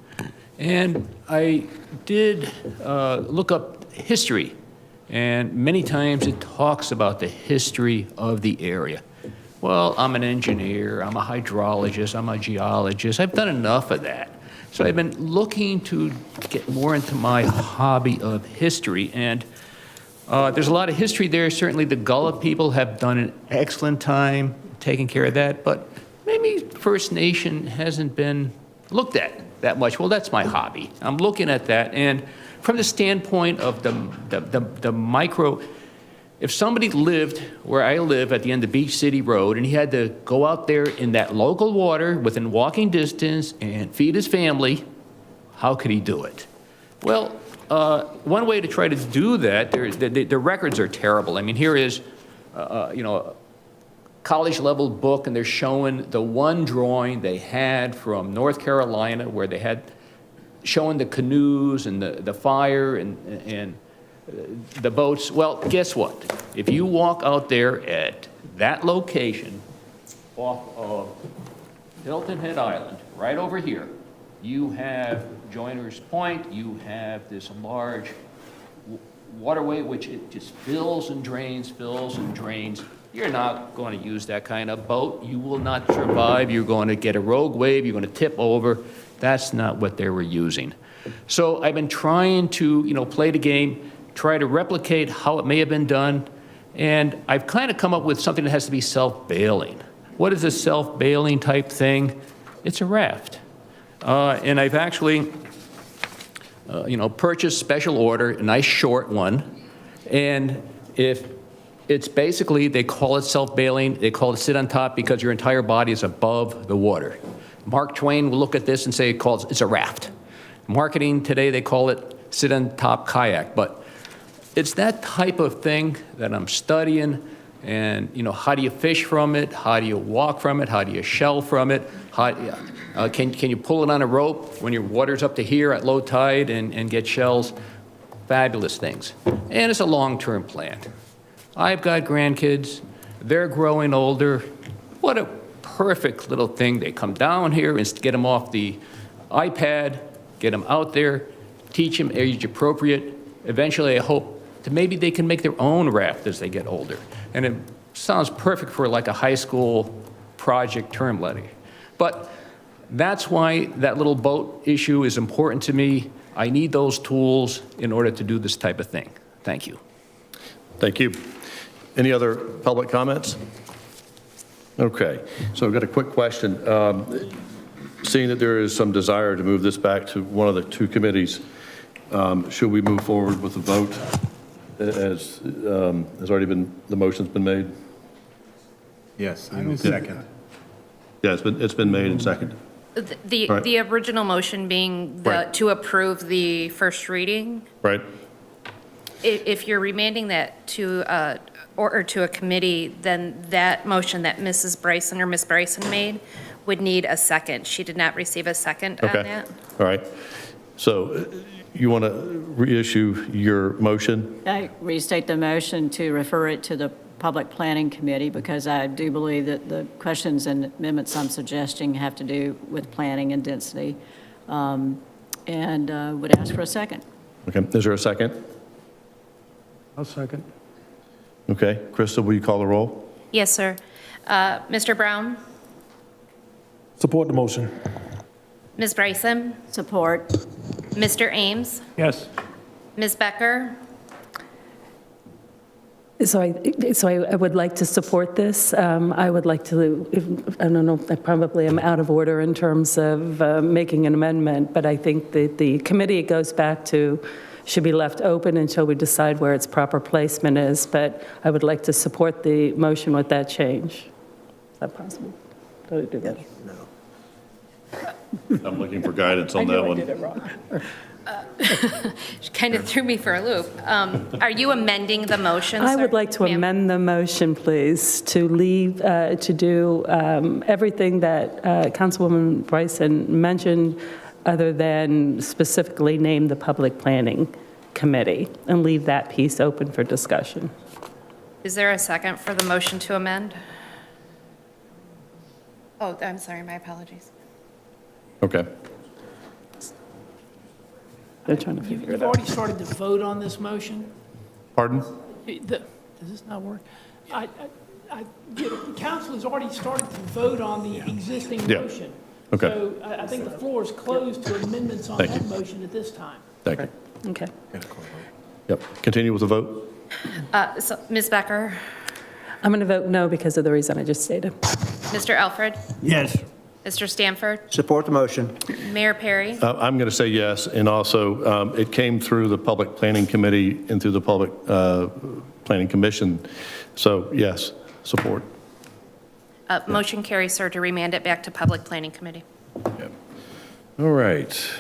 And I did look up history. And many times it talks about the history of the area. Well, I'm an engineer, I'm a hydrologist, I'm a geologist. I've done enough of that. So I've been looking to get more into my hobby of history. And there's a lot of history there. Certainly the Gullah people have done an excellent time taking care of that, but maybe First Nation hasn't been looked at that much. Well, that's my hobby. I'm looking at that, and from the standpoint of the micro if somebody lived where I live at the end of Beach City Road, and he had to go out there in that local water within walking distance and feed his family, how could he do it? Well, one way to try to do that, the records are terrible. I mean, here is, a college-level book, and they're showing the one drawing they had from North Carolina where they had showing the canoes and the fire and the boats. Well, guess what? If you walk out there at that location off of Hilton Head Island, right over here, you have Joiner's Point, you have this large waterway which it just fills and drains, fills and drains. You're not going to use that kind of boat. You will not survive. You're going to get a rogue wave. You're going to tip over. That's not what they were using. So I've been trying to, play the game, try to replicate how it may have been done, and I've kind of come up with something that has to be self-bailing. What is a self-bailing type thing? It's a raft. And I've actually, purchased special order, a nice short one, and if it's basically, they call it self-bailing, they call it sit on top because your entire body is above the water. Mark Twain will look at this and say it's a raft. Marketing today, they call it sit on top kayak, but it's that type of thing that I'm studying, and how do you fish from it? How do you walk from it? How do you shell from it? Can you pull it on a rope when your water's up to here at low tide and get shells? Fabulous things. And it's a long-term plan. I've got grandkids. They're growing older. What a perfect little thing. They come down here and get them off the iPad, get them out there, teach them age appropriate. Eventually, I hope that maybe they can make their own raft as they get older. And it sounds perfect for like a high school project term letting. But that's why that little boat issue is important to me. I need those tools in order to do this type of thing. Thank you. Thank you. Any other public comments? Okay, so I've got a quick question. Seeing that there is some desire to move this back to one of the two committees, should we move forward with the vote as has already been, the motion's been made? Yes, second. Yeah, it's been made and seconded. The original motion being Right. to approve the first reading. Right? If you're remanding that to a committee, then that motion that Mrs. Bryson or Ms. Bryson made would need a second. She did not receive a second on Okay. that. All right. So you want to reissue your motion? I restate the motion to refer it to the Public Planning Committee because I do believe that the questions and amendments I'm suggesting have to do with planning and density, and would ask for a second. Okay, is there a second? I'll second. Okay, Krista, will you call the roll? Yes, sir. Mr. Brown? Support the motion. Ms. Bryson? Support. Mr. Ames? Yes. Ms. Becker? So I would like to support this. I would like to, I don't know, I probably am out of order in terms of making an amendment, but I think that the committee it goes back to should be left open until we decide where its proper placement is. But I would like to support the motion with that change. Is that possible? Did I do that? I'm looking for guidance on that one. I did it wrong. She kind of threw me for a loop. Are you amending the motion, I sir? would like to Ma'am? amend the motion, please, to leave, to do everything that Councilwoman Bryson mentioned, other than specifically name the Public Planning Committee, and leave that piece open for discussion. Is there a second for the motion to amend? Oh, I'm sorry, my apologies. Okay. They're trying to figure You've it out. already started to vote on this motion? Pardon? Does this not work? The council has already started to vote on the existing Yeah. motion. Okay. So I think the floor is closed to amendments on Thank that you. motion at this time. Thank you. Okay. Yep, continue with the vote? So, Ms. Becker? I'm going to vote no because of the reason I just stated. Mr. Alfred? Yes. Mr. Stanford? Support the motion. Mayor Perry? I'm going to say yes, and also it came through the Public Planning Committee and through the Public Planning Commission. So yes, support. Motion carries, sir, to remand it back to Public Planning Committee. All right.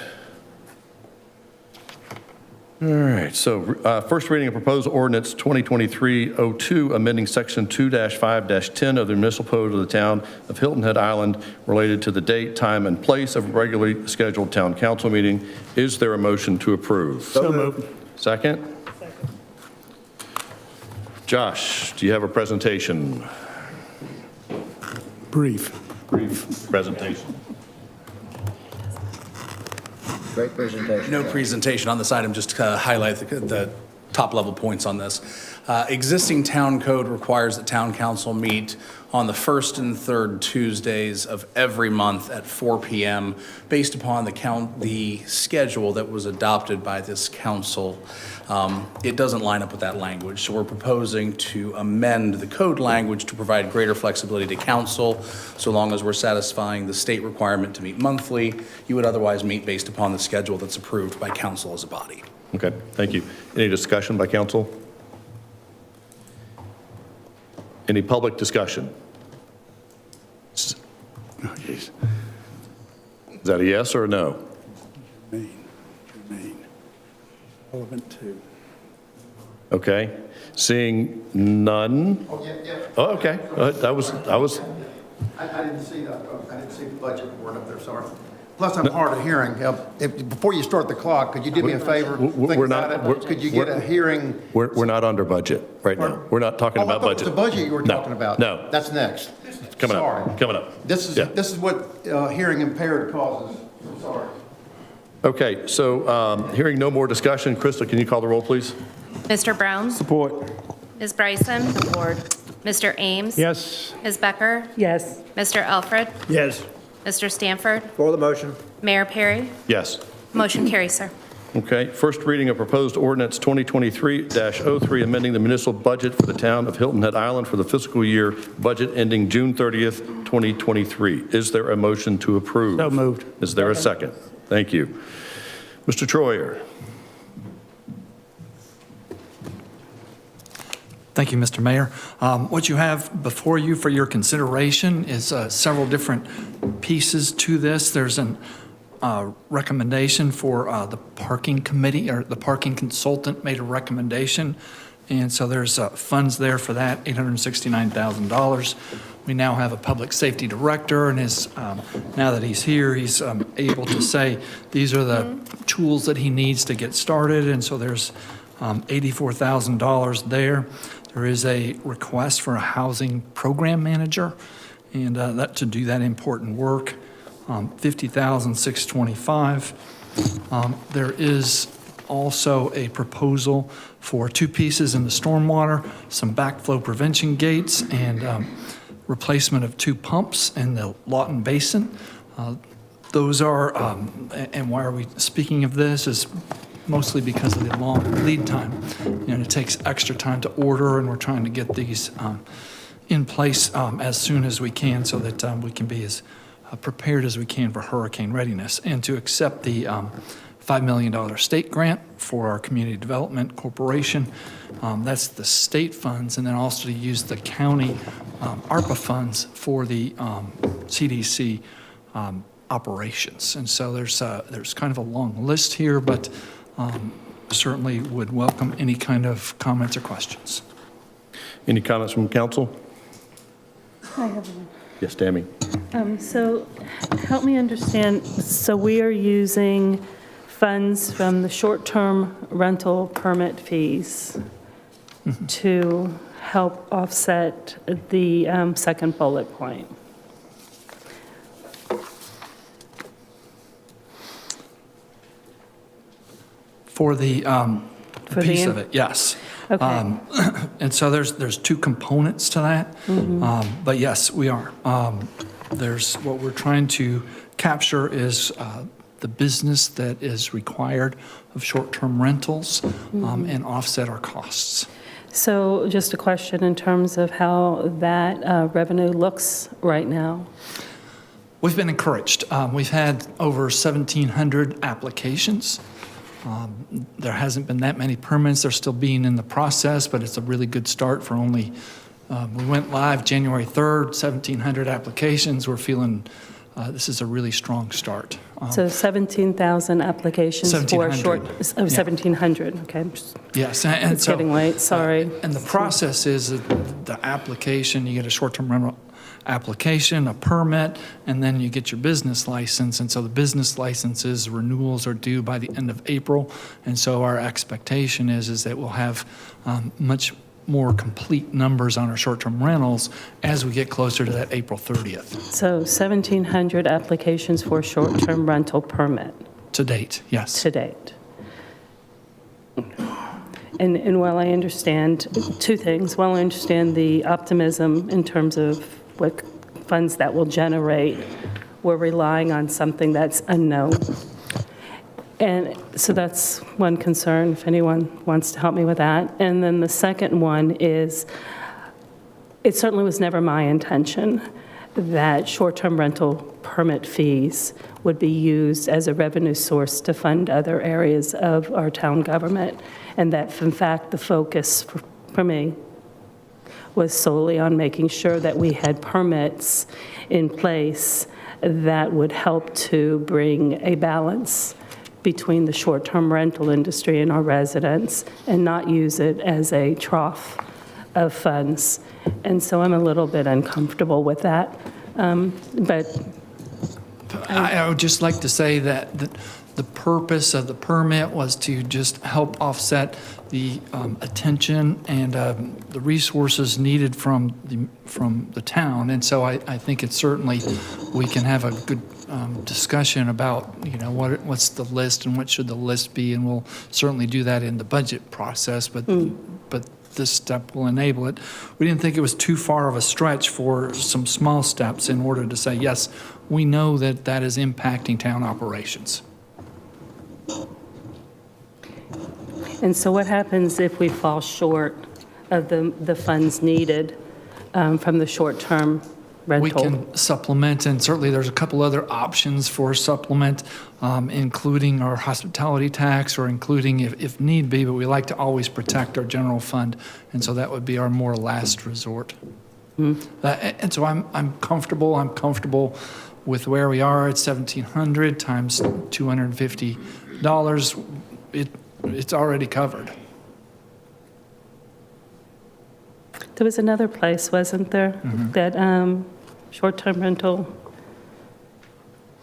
All right, so first reading of proposed ordinance 2023-02, amending section 2-5-10 of the municipal code of the town of Hilton Head Island related to the date, time, and place of a regularly scheduled town council meeting. Is there a motion to approve? So moved. Second? Josh, do you have a presentation? Brief. Brief presentation. Great presentation. No presentation on this item, just to highlight the top-level points on this. Existing town code requires that town council meet on the first and third Tuesdays of every month at 4 p.m. based upon the schedule that was adopted by this council. It doesn't line up with that language, so we're proposing to amend the code language to provide greater flexibility to council, so long as we're satisfying the state requirement to meet monthly. You would otherwise meet based upon the schedule that's approved by council as a body. Okay, thank you. Any discussion by council? Any public discussion? Is that a yes or a no? Germain. Relevant to. Okay, seeing none. Oh, yeah. Oh, okay, I was. I didn't see that. I didn't see the budget report up there, sorry. Plus, I'm hard of hearing. Before you start the clock, could you do me a favor? We're not. Could you get a hearing? We're not under budget right now. We're not talking about budget. Oh, I thought it was the budget you were talking about. No. That's next. Coming Sorry. up. Coming up. This is what hearing impaired causes. I'm sorry. Okay, so hearing no more discussion, Krista, can you call the roll, please? Mr. Brown? Support. Ms. Bryson? Support. Mr. Ames? Yes. Ms. Becker? Yes. Mr. Alfred? Yes. Mr. Stanford? For the motion. Mayor Perry? Yes. Motion carries, sir. Okay, first reading of proposed ordinance 2023-03, amending the municipal budget for the town of Hilton Head Island for the fiscal year budget ending June 30th, 2023. Is there a motion to approve? So moved. Is there a second? Thank you. Mr. Troyer. Thank you, Mr. Mayor. What you have before you for your consideration is several different pieces to this. There's a recommendation for the parking committee, or the parking consultant made a recommendation, and so there's funds there for that, $869,000. We now have a public safety director, and now that he's here, he's able to say these are the tools that he needs to get started, and so there's $84,000 there. There is a request for a housing program manager, and that to do that important work, $50,625. There is also a proposal for two pieces in the stormwater, some backflow prevention gates, and replacement of two pumps in the Lawton Basin. Those are, and why are we speaking of this, is mostly because of the long lead time. And it takes extra time to order, and we're trying to get these in place as soon as we can, so that we can be as prepared as we can for hurricane readiness, and to accept the $5 million state grant for our Community Development Corporation. That's the state funds, and then also to use the county ARPA funds for the CDC operations. And so there's kind of a long list here, but certainly would welcome any kind of comments or questions. Any comments from council? I have one. Yes, Tammy. So help me understand, so we are using funds from the short-term rental permit fees to help offset the second bullet point. For the For piece the of it, yes. Okay. And so there's two components to that. But yes, we are. There's what we're trying to capture is the business that is required of short-term rentals and offset our costs. So just a question in terms of how that revenue looks right now. We've been encouraged. We've had over 1,700 applications. There hasn't been that many permits. They're still being in the process, but it's a really good start for only, we went live January 3rd, 1,700 applications. We're feeling this is a really strong start. So 17,000 applications for a short, 1,700, okay. Yes, and It's so, getting late, sorry. And the process is that the application, you get a short-term rental application, a permit, and then you get your business license. And so the business licenses renewals are due by the end of April. And so our expectation is that we'll have much more complete numbers on our short-term rentals as we get closer to that April 30th. So 1,700 applications for short-term rental permit. To date, yes. To date. And while I understand two things, while I understand the optimism in terms of what funds that will generate, we're relying on something that's unknown. And so that's one concern, if anyone wants to help me with that. And then the second one is, it certainly was never my intention that short-term rental permit fees would be used as a revenue source to fund other areas of our town government. And that, in fact, the focus for me was solely on making sure that we had permits in place that would help to bring a balance between the short-term rental industry and our residents and not use it as a trough of funds. And so I'm a little bit uncomfortable with that. But I would just like to say that the purpose of the permit was to just help offset the attention and the resources needed from the town. And so I think it's certainly, we can have a good discussion about, what's the list and what should the list be, and we'll certainly do that in the budget process, but this step will enable it. We didn't think it was too far of a stretch for some small steps in order to say, yes, we know that that is impacting town operations. And so what happens if we fall short of the funds needed from the short-term rental? We can supplement, and certainly there's a couple other options for supplement, including our hospitality tax or including if need be, but we like to always protect our general fund, and so that would be our more last resort. And so I'm comfortable with where we are at $1,700 times $250. It's already covered. There was another place, wasn't there, that short-term rental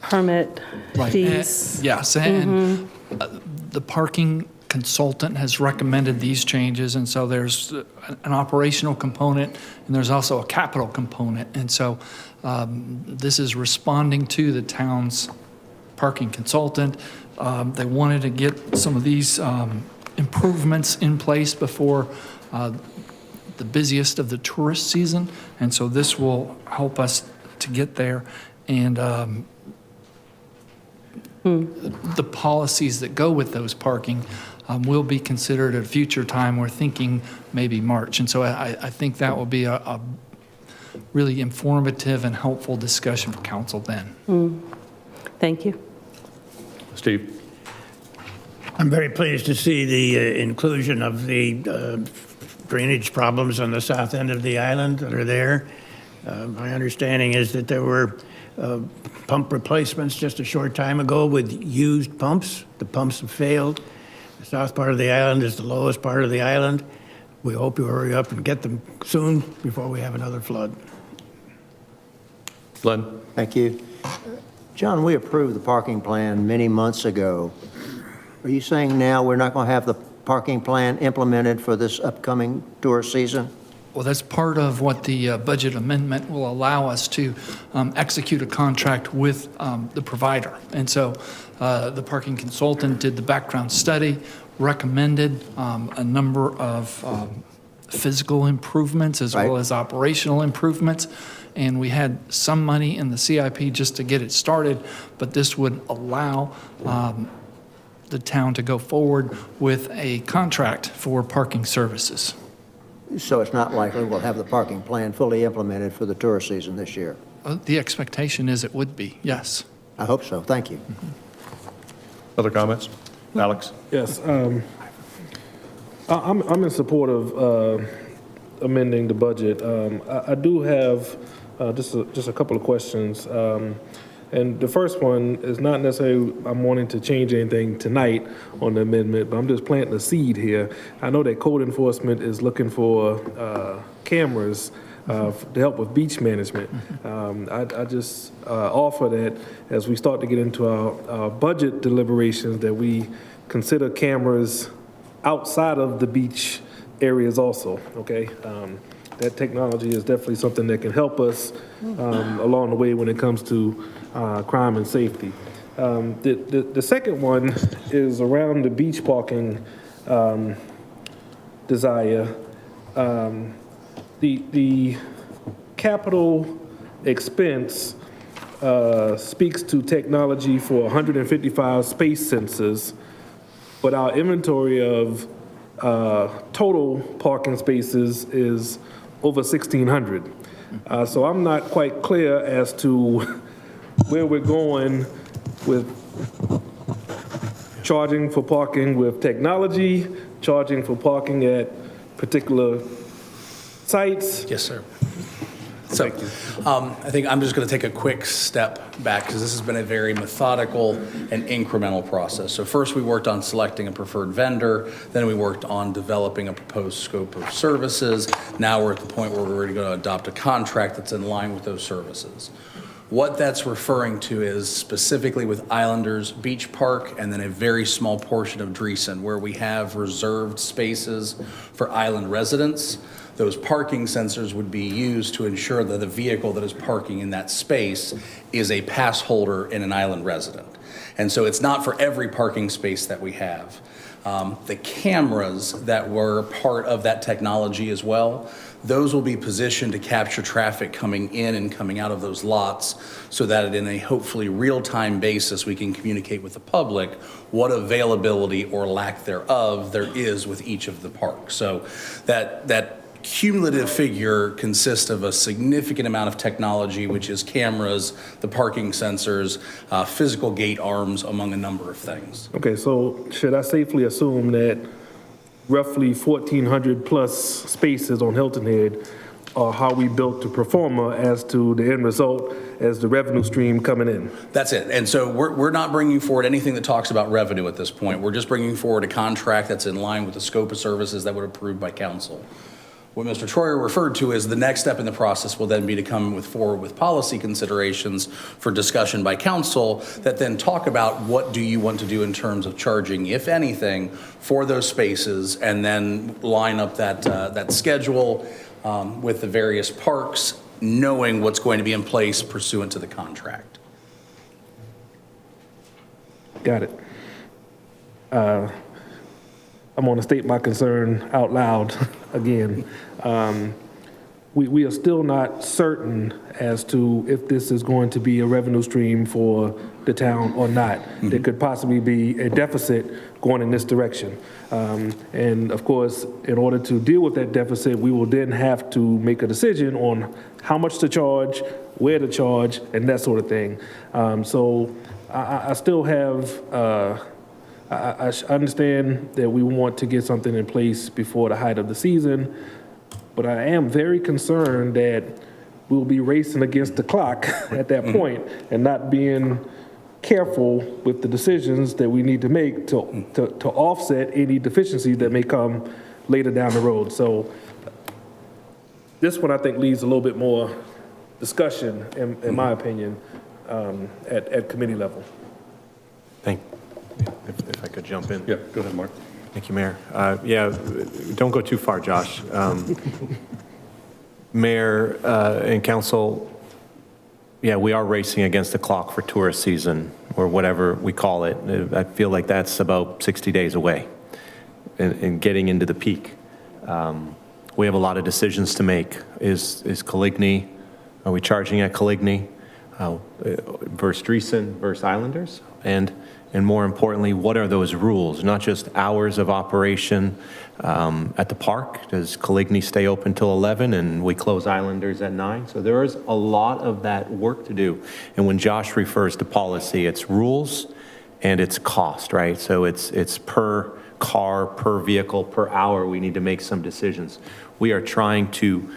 permit fees? Yes, and the parking consultant has recommended these changes, and so there's an operational component, and there's also a capital component. And so this is responding to the town's parking consultant. They wanted to get some of these improvements in place before the busiest of the tourist season, and so this will help us to get there. And the policies that go with those parking will be considered at a future time. We're thinking maybe March, and so I think that will be a really informative and helpful discussion for council then. Thank you. Steve? I'm very pleased to see the inclusion of the drainage problems on the south end of the island that are there. My understanding is that there were pump replacements just a short time ago with used pumps. The pumps have failed. The south part of the island is the lowest part of the island. We hope you hurry up and get them soon before we have another flood. Glenn? Thank you. John, we approved the parking plan many months ago. Are you saying now we're not going to have the parking plan implemented for this upcoming tourist season? Well, that's part of what the budget amendment will allow us to execute a contract with the provider. And so the parking consultant did the background study, recommended a number of physical improvements as well as operational improvements. And we had some money in the CIP just to get it started, but this would allow the town to go forward with a contract for parking services. So it's not likely we'll have the parking plan fully implemented for the tourist season this year? The expectation is it would be, yes. I hope so. Thank you. Other comments? Alex? Yes, I'm in support of amending the budget. I do have just a couple of questions. And the first one is not necessarily I'm wanting to change anything tonight on the amendment, but I'm just planting a seed here. I know that code enforcement is looking for cameras to help with beach management. I just offer that as we start to get into our budget deliberations, that we consider cameras outside of the beach areas also, okay? That technology is definitely something that can help us along the way when it comes to crime and safety. The second one is around the beach parking desire. The capital expense speaks to technology for 155 space sensors, but our inventory of total parking spaces is over 1,600. So I'm not quite clear as to where we're going with charging for parking with technology, charging for parking at particular sites. Yes, sir. So I think I'm just going to take a quick step back because this has been a very methodical and incremental process. So first we worked on selecting a preferred vendor, then we worked on developing a proposed scope of services. Now we're at the point where we're going to adopt a contract that's in line with those services. What that's referring to is specifically with Islanders Beach Park and then a very small portion of Dreesen where we have reserved spaces for island residents. Those parking sensors would be used to ensure that the vehicle that is parking in that space is a pass holder and an island resident. And so it's not for every parking space that we have. The cameras that were part of that technology as well, those will be positioned to capture traffic coming in and coming out of those lots so that in a hopefully real-time basis we can communicate with the public what availability or lack thereof there is with each of the parks. So that cumulative figure consists of a significant amount of technology, which is cameras, the parking sensors, physical gate arms, among a number of things. Okay, so should I safely assume that roughly 1,400 plus spaces on Hilton Head are how we built the pro forma as to the end result as the revenue stream coming in? That's it. And so we're not bringing forward anything that talks about revenue at this point. We're just bringing forward a contract that's in line with the scope of services that were approved by council. What Mr. Troyer referred to as the next step in the process will then be to come forward with policy considerations for discussion by council that then talk about what do you want to do in terms of charging, if anything, for those spaces, and then line up that schedule with the various parks, knowing what's going to be in place pursuant to the contract. Got it. I'm going to state my concern out loud again. We are still not certain as to if this is going to be a revenue stream for the town or not. Mm-hmm. There could possibly be a deficit going in this direction. And of course, in order to deal with that deficit, we will then have to make a decision on how much to charge, where to charge, and that sort of thing. So I still have... I understand that we want to get something in place before the height of the season, but I am very concerned that we'll be racing against the clock at that point and not being careful with the decisions that we need to make to offset any deficiencies that may come later down the road. So this one, I think, leaves a little bit more discussion, in my opinion, at committee level. Thank you. If I could jump in. Yeah, go ahead, Mark. Thank you, Mayor. Yeah, don't go too far, Josh. Mayor and council, yeah, we are racing against the clock for tourist season, or whatever we call it. I feel like that's about 60 days away and getting into the peak. We have a lot of decisions to make. Is Coligny, are we charging at Coligny? versus Dreesen versus Islanders? And more importantly, what are those rules? Not just hours of operation at the park. Does Coligny stay open till 11 and we close Islanders at 9? So there is a lot of that work to do. And when Josh refers to policy, it's rules and it's cost, right? So it's per car, per vehicle, per hour, we need to make some decisions. We are trying to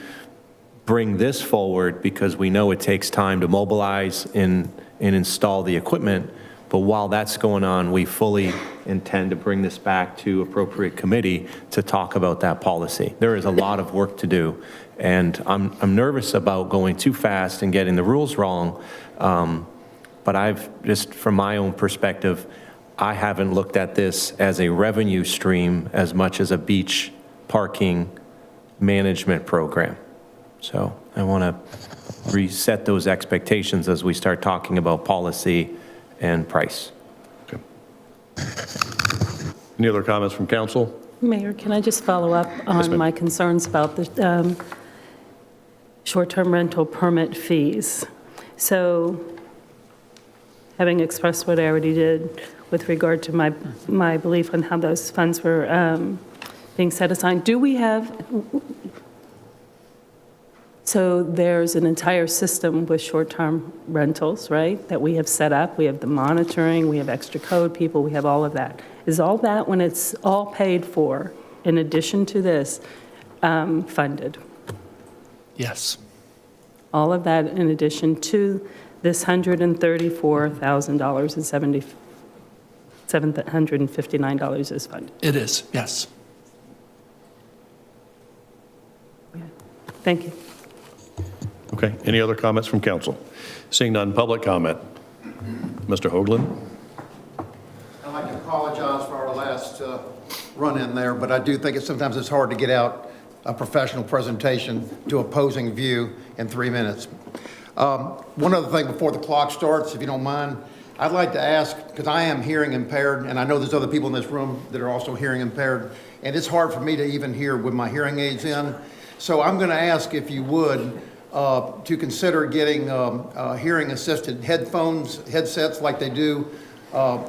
bring this forward because we know it takes time to mobilize and install the equipment. But while that's going on, we fully intend to bring this back to appropriate committee to talk about that policy. There is a lot of work to do, and I'm nervous about going too fast and getting the rules wrong. But I've just, from my own perspective, I haven't looked at this as a revenue stream as much as a beach parking management program. So I want to reset those expectations as we start talking about policy and price. Okay. Any other comments from council? Mayor, can I just follow up on my concerns about the short-term rental permit fees? So having expressed what I already did with regard to my belief on how those funds were being set aside, do we have, so there's an entire system with short-term rentals, right, that we have set up? We have the monitoring, we have extra code people, we have all of that. Is all that, when it's all paid for, in addition to this, funded? Yes. All of that in addition to this $134,000 and $759 is funded? It is, yes. Thank you. Okay, any other comments from council? Seeing none, public comment. Mr. Hoagland? I'd like to apologize for our last run-in there, but I do think sometimes it's hard to get out a professional presentation to opposing view in 3 minutes. One other thing before the clock starts, if you don't mind, I'd like to ask, because I am hearing impaired, and I know there's other people in this room that are also hearing impaired, and it's hard for me to even hear with my hearing aids in. So I'm going to ask if you would to consider getting hearing-assisted headsets like they do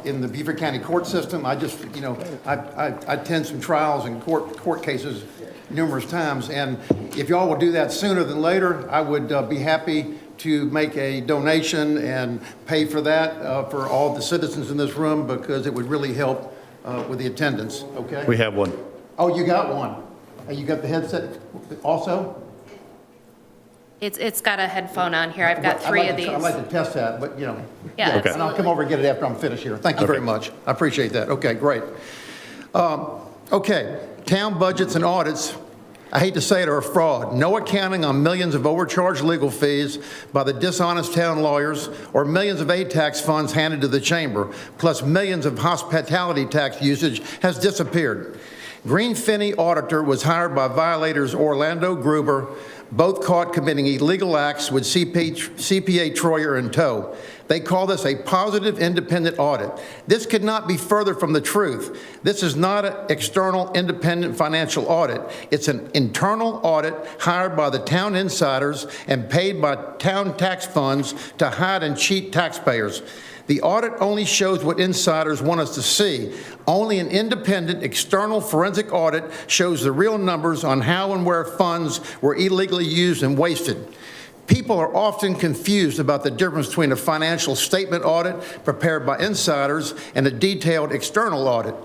in the Beaufort County court system. I just, you know, I attend some trials and court cases numerous times, and if y'all will do that sooner than later, I would be happy to make a donation and pay for that for all the citizens in this room, because it would really help with the attendance, okay? We have one. Oh, you got one. And you got the headset also? It's got a headphone on here. I've got 3 of these. I'd like to test that, but, you know. Yeah, And I'll come over and get it after I'm finished here. Thank you very much. I appreciate that. Okay, great. Okay, town budgets and audits, I hate to say it, are a fraud. No accounting on millions of overcharged legal fees by the dishonest town lawyers, or millions of aid tax funds handed to the chamber, plus millions of hospitality tax usage has disappeared. Green Finney auditor was hired by violators Orlando Gruber, both caught committing illegal acts with CPA Troyer in tow. They call this a positive independent audit. This could not be further from the truth. This is not an external independent financial audit. It's an internal audit hired by the town insiders and paid by town tax funds to hide and cheat taxpayers. The audit only shows what insiders want us to see. Only an independent external forensic audit shows the real numbers on how and where funds were illegally used and wasted. People are often confused about the difference between a financial statement audit prepared by insiders and a detailed external audit.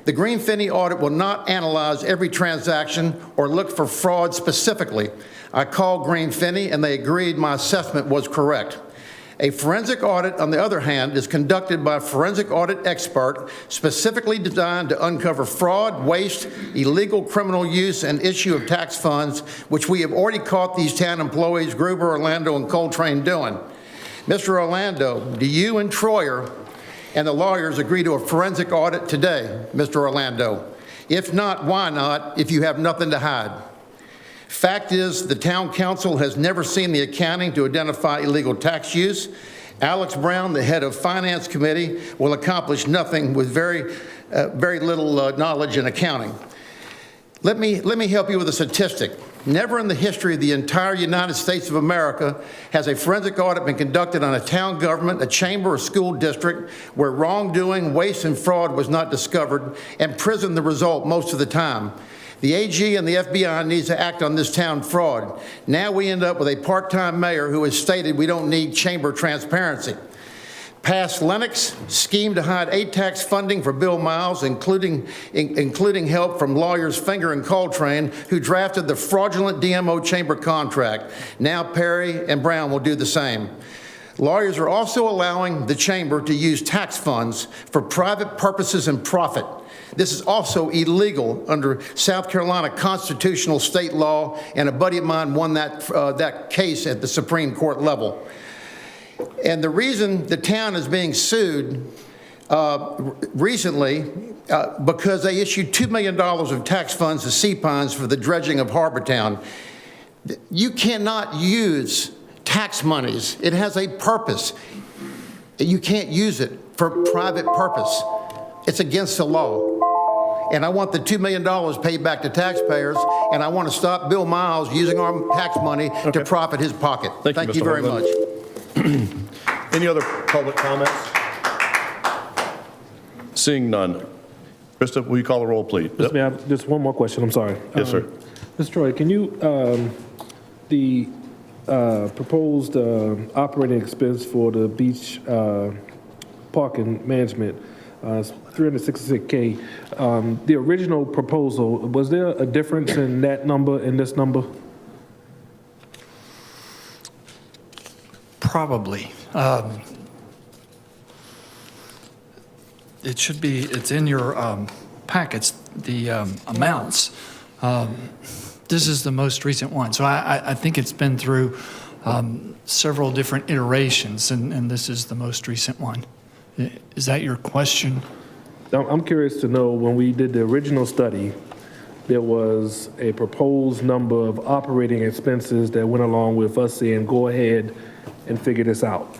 The Green Finney audit will not analyze every transaction or look for fraud specifically. I called Green Finney and they agreed my assessment was correct. A forensic audit, on the other hand, is conducted by a forensic audit expert specifically designed to uncover fraud, waste, illegal criminal use, and issue of tax funds, which we have already caught these town employees, Gruber, Orlando, and Coltrane doing. Mr. Orlando, do you and Troyer and the lawyers agree to a forensic audit today, Mr. Orlando? If not, why not, if you have nothing to hide? Fact is, the town council has never seen the accounting to identify illegal tax use. Alex Brown, the head of Finance Committee, will accomplish nothing with very little knowledge in accounting. Let me help you with a statistic. Never in the history of the entire United States of America has a forensic audit been conducted on a town government, a chamber, or school district where wrongdoing, waste, and fraud was not discovered, and prison the result most of the time. The AG and the FBI needs to act on this town fraud. Now we end up with a part-time mayor who has stated we don't need chamber transparency. Passed Lennox schemed to hide ATAX funding for Bill Miles, including help from lawyers Finger and Coltrane, who drafted the fraudulent DMO chamber contract. Now Perry and Brown will do the same. Lawyers are also allowing the chamber to use tax funds for private purposes and profit. This is also illegal under South Carolina constitutional state law, and a buddy of mine won that case at the Supreme Court level. And the reason the town is being sued recently, because they issued $2 million of tax funds to Sea Pines for the dredging of Harbortown. You cannot use tax monies. It has a purpose. You can't use it for private purpose. It's against the law. And I want the $2 million paid back to taxpayers, and I want to stop Bill Miles using our tax money to profit his pocket. Thank you very much. Any other public comments? Seeing none. Krista, will you call the roll, please? Mr. Mayor, just one more question, I'm sorry. Yes, sir. Mr. Troy, can you, the proposed operating expense for the beach parking management, $366K, the original proposal, was there a difference in that number and this number? Probably. It should be, it's in your packets, the amounts. This is the most recent one. So I think it's been through several different iterations, and this is the most recent one. Is that your question? I'm curious to know, when we did the original study, there was a proposed number of operating expenses that went along with us saying, go ahead and figure this out.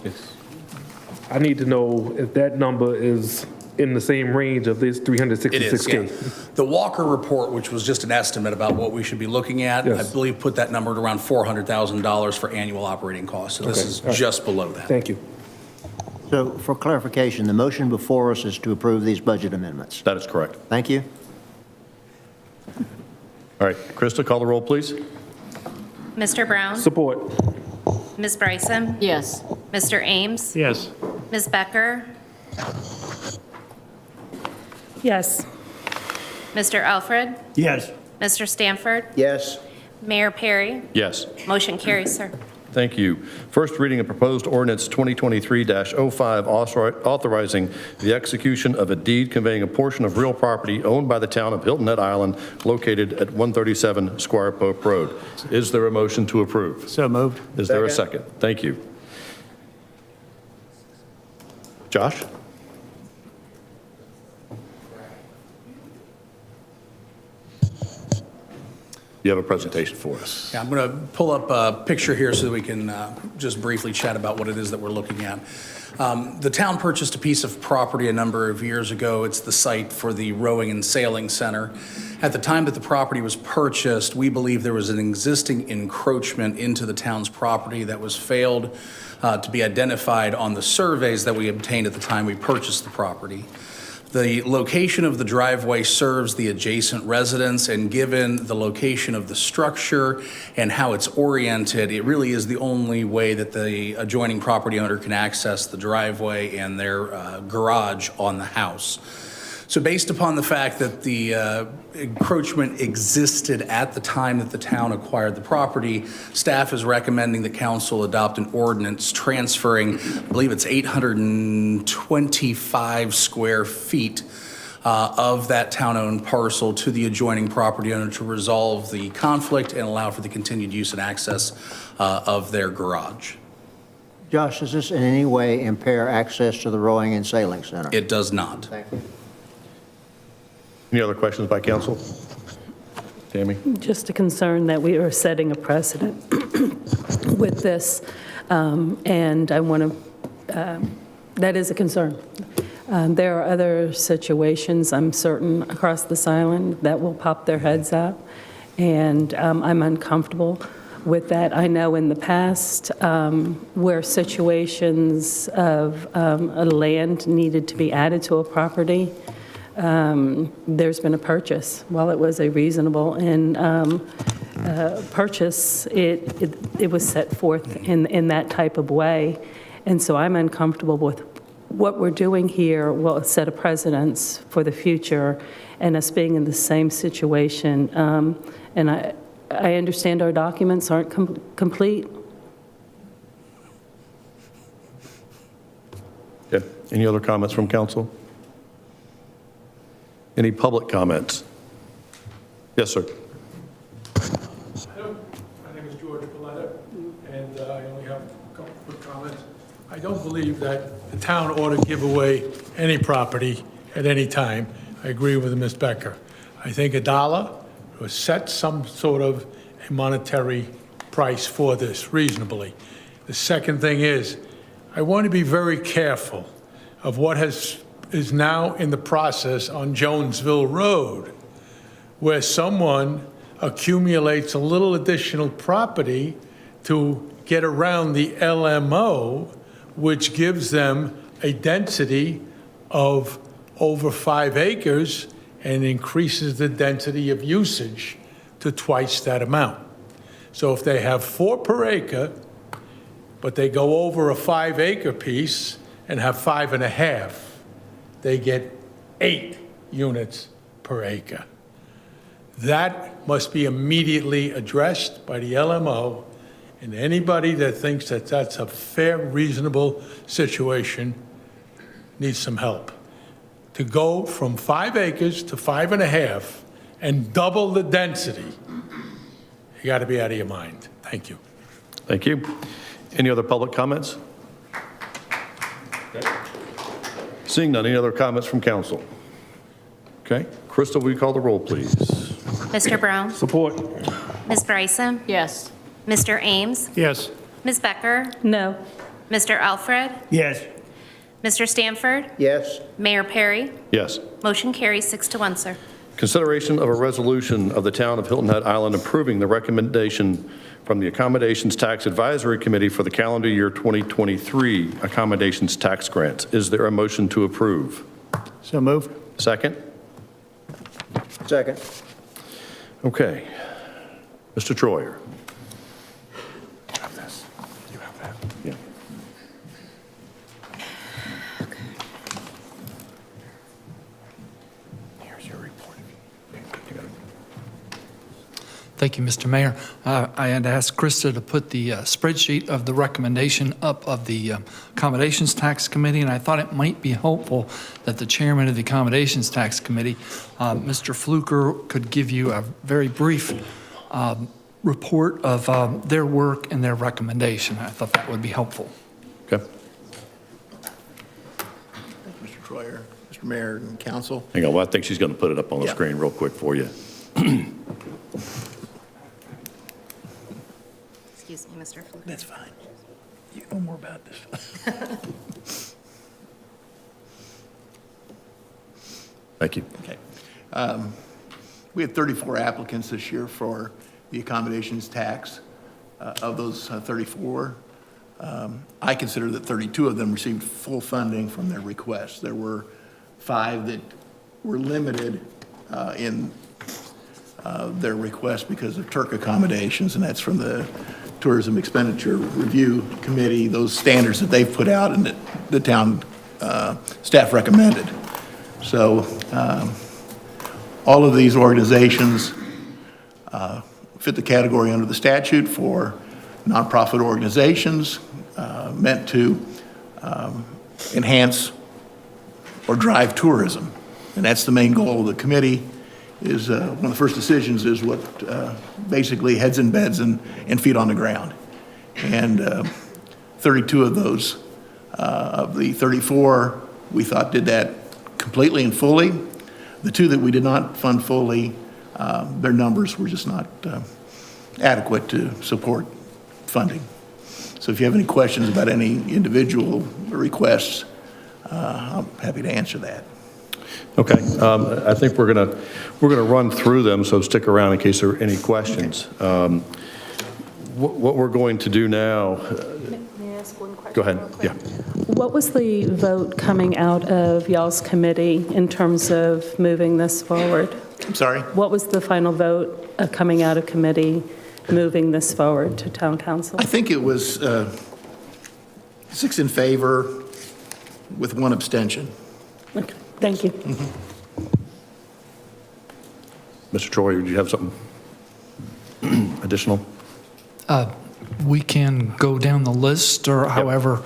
I need to know if that number is in the same range of this 366K. It is, yeah. The Walker report, which was just an estimate about what we should be looking at, Yes. I believe put that number at around $400,000 for annual operating costs. So this is All right. just below that. Thank you. So for clarification, the motion before us is to approve these budget amendments. That is correct. Thank you. All right, Krista, call the roll, please. Mr. Brown? Support. Ms. Bryson? Yes. Mr. Ames? Yes. Ms. Becker? Yes. Mr. Alfred? Yes. Mr. Stanford? Yes. Mayor Perry? Yes. Motion carries, sir. Thank you. First reading of proposed ordinance 2023-05 authorizing the execution of a deed conveying a portion of real property owned by the town of Hilton Head Island located at 137 Squire Pope Road. Is there a motion to approve? So moved. Is there a second? Thank you. Josh? You have a presentation for us. Yeah, I'm going to pull up a picture here so that we can just briefly chat about what it is that we're looking at. The town purchased a piece of property a number of years ago. It's the site for the rowing and sailing center. At the time that the property was purchased, we believe there was an existing encroachment into the town's property that was failed to be identified on the surveys that we obtained at the time we purchased the property. The location of the driveway serves the adjacent residents, and given the location of the structure and how it's oriented, it really is the only way that the adjoining property owner can access the driveway and their garage on the house. So based upon the fact that the encroachment existed at the time that the town acquired the property, staff is recommending the council adopt an ordinance transferring, I believe it's 825 square feet of that town-owned parcel to the adjoining property owner to resolve the conflict and allow for the continued use and access of their garage. Josh, does this in any way impair access to the rowing and sailing center? It does not. Thank you. Any other questions by council? Tammy? Just a concern that we are setting a precedent with this, and I want to, that is a concern. There are other situations, I'm certain, across this island that will pop their heads up, and I'm uncomfortable with that. I know in the past where situations of land needed to be added to a property, there's been a purchase. While it was a reasonable purchase, it was set forth in that type of way. And so I'm uncomfortable with what we're doing here will set a precedence for the future and us being in the same situation. And I understand our documents aren't complete. Okay. Any other comments from council? Any public comments? Yes, sir. My name is George Paletta, and I only have a couple quick comments. I don't believe that the town ought to give away any property at any time. I agree with Ms. Becker. I think $1 or set some sort of a monetary price for this reasonably. The second thing is, I want to be very careful of what is now in the process on Jonesville Road, where someone accumulates a little additional property to get around the LMO, which gives them a density of over 5 acres and increases the density of usage to twice that amount. So if they have 4 per acre, but they go over a 5-acre piece and have 5.5, they get 8 units per acre. That must be immediately addressed by the LMO, and anybody that thinks that that's a fair, reasonable situation needs some help. To go from 5 acres to 5.5 and double the density, you got to be out of your mind. Thank you. Thank you. Any other public comments? Okay. Seeing none, any other comments from council? Okay. Crystal, will you call the roll, please? Mr. Brown? Support. Ms. Bryson? Yes. Mr. Ames? Yes. Ms. Becker? No. Mr. Alfred? Yes. Mr. Stanford? Yes. Mayor Perry? Yes. Motion carries 6-1, sir. Consideration of a resolution of the town of Hilton Head Island approving the recommendation from the Accommodations Tax Advisory Committee for the calendar year 2023 accommodations tax grants. Is there a motion to approve? So moved. Second? Second. Okay. Mr. Troyer. You have that. Yeah. Here's your report. Thank you, Mr. Mayor. I had asked Krista to put the spreadsheet of the recommendation up of the Accommodations Tax Committee, and I thought it might be helpful that the chairman of the Accommodations Tax Committee, Mr. Fluker, could give you a very brief report of their work and their recommendation. I thought that would be helpful. Okay. Thank you, Mr. Troyer, Mr. Mayor, and council. Hang on. Well, I think she's going to put it up on the screen real quick for you. Excuse me, Mr. Fluker. That's fine. You know more about this. Thank you. Okay. We had 34 applicants this year for the accommodations tax. Of those 34, I consider that 32 of them received full funding from their requests. There were 5 that were limited in their request because of Turk accommodations, and that's from the Tourism Expenditure Review Committee, those standards that they've put out and that the town staff recommended. So all of these organizations fit the category under the statute for nonprofit organizations meant to enhance or drive tourism. And that's the main goal of the committee. Is one of the first decisions is what basically heads in beds and feet on the ground. And 32 of those, of the 34, we thought did that completely and fully. The 2 that we did not fund fully, their numbers were just not adequate to support funding. So if you have any questions about any individual requests, I'm happy to answer that. Okay, I think we're going to run through them, so stick around in case there are any questions. What we're going to do now, May I ask one question? go ahead, yeah. What was the vote coming out of y'all's committee in terms of moving this forward? I'm sorry? What was the final vote coming out of committee moving this forward to town council? I think it was 6 in favor with 1 abstention. Okay, thank you. Mr. Troy, would you have something additional? We can go down the list, or however.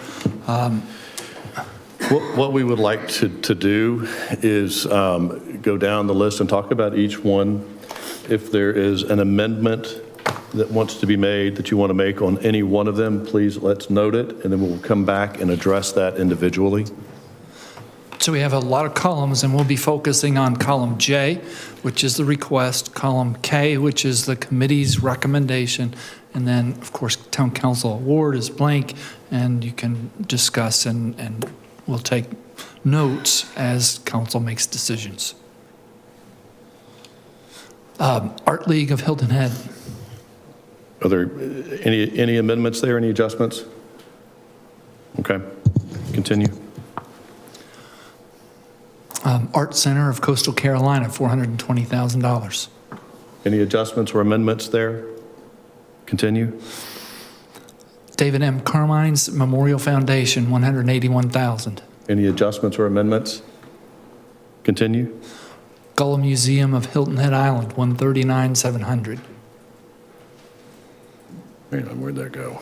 What we would like to do is go down the list and talk about each one. If there is an amendment that wants to be made, that you want to make on any one of them, please let's note it, and then we'll come back and address that individually. So we have a lot of columns, and we'll be focusing on column J, which is the request, column K, which is the committee's recommendation, and then, of course, town council award is blank, and you can discuss, and we'll take notes as council makes decisions. Art League of Hilton Head. Are there any amendments there, any adjustments? Okay, continue. Art Center of Coastal Carolina, $420,000. Any adjustments or amendments there? Continue. David M. Carmine's Memorial Foundation, $181,000. Any adjustments or amendments? Continue. Gullah Museum of Hilton Head Island, $139,700. Hang on, where'd that go?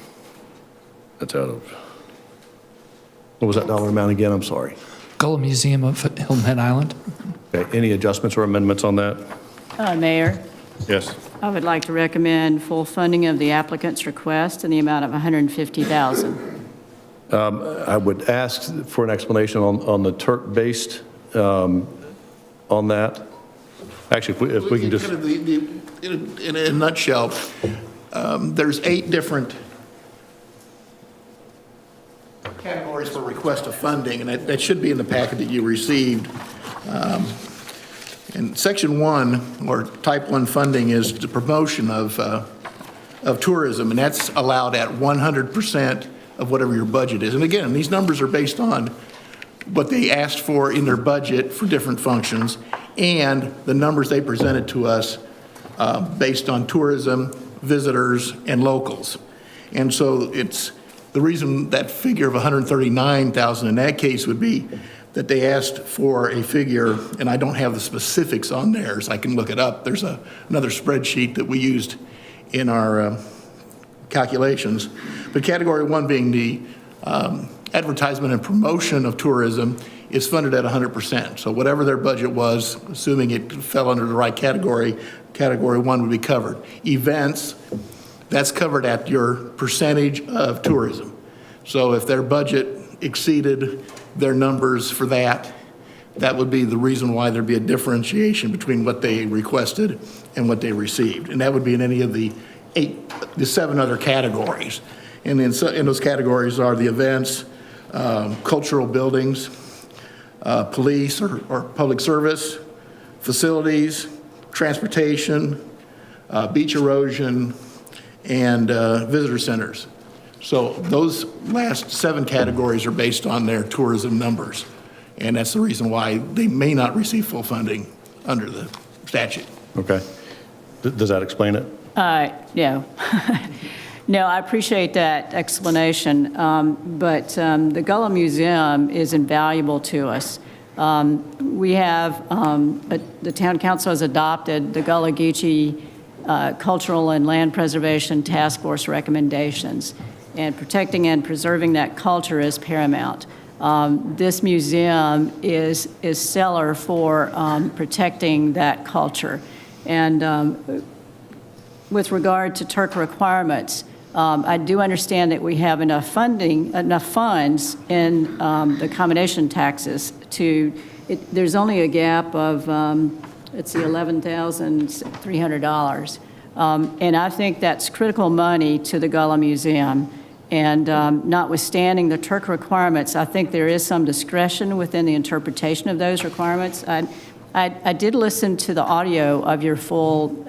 That's out of, what was that dollar amount again? I'm sorry. Gullah Museum of Hilton Head Island. Okay, any adjustments or amendments on that? Mayor, Yes. I would like to recommend full funding of the applicant's request in the amount of $150,000. I would ask for an explanation on the Turk-based on that. Actually, if we can just. Kind of in a nutshell, there's 8 different categories for request of funding, and that should be in the packet that you received. And Section 1, or Type 1 funding, is the promotion of tourism, and that's allowed at 100% of whatever your budget is. And again, these numbers are based on what they asked for in their budget for different functions, and the numbers they presented to us based on tourism, visitors, and locals. And so it's the reason that figure of 139,000 in that case would be that they asked for a figure, and I don't have the specifics on theirs. I can look it up. There's another spreadsheet that we used in our calculations. But category 1 being the advertisement and promotion of tourism is funded at 100%. So whatever their budget was, assuming it fell under the right category, category 1 would be covered. Events, that's covered at your percentage of tourism. So if their budget exceeded their numbers for that, that would be the reason why there'd be a differentiation between what they requested and what they received. And that would be in any of the 7 other categories. And in those categories are the events, cultural buildings, police or public service, facilities, transportation, beach erosion, and visitor centers. So those last 7 categories are based on their tourism numbers. And that's the reason why they may not receive full funding under the statute. Okay. Does that explain it? No. No, I appreciate that explanation, but the Gullah Museum is invaluable to us. We have, the town council has adopted the Gullah Geechee Cultural and Land Preservation Task Force recommendations, and protecting and preserving that culture is paramount. This museum is stellar for protecting that culture. And with regard to Turk requirements, I do understand that we have enough funds in the combination taxes there's only a gap of, let's see, $11,300. And I think that's critical money to the Gullah Museum. And notwithstanding the Turk requirements, I think there is some discretion within the interpretation of those requirements. I did listen to the audio of your full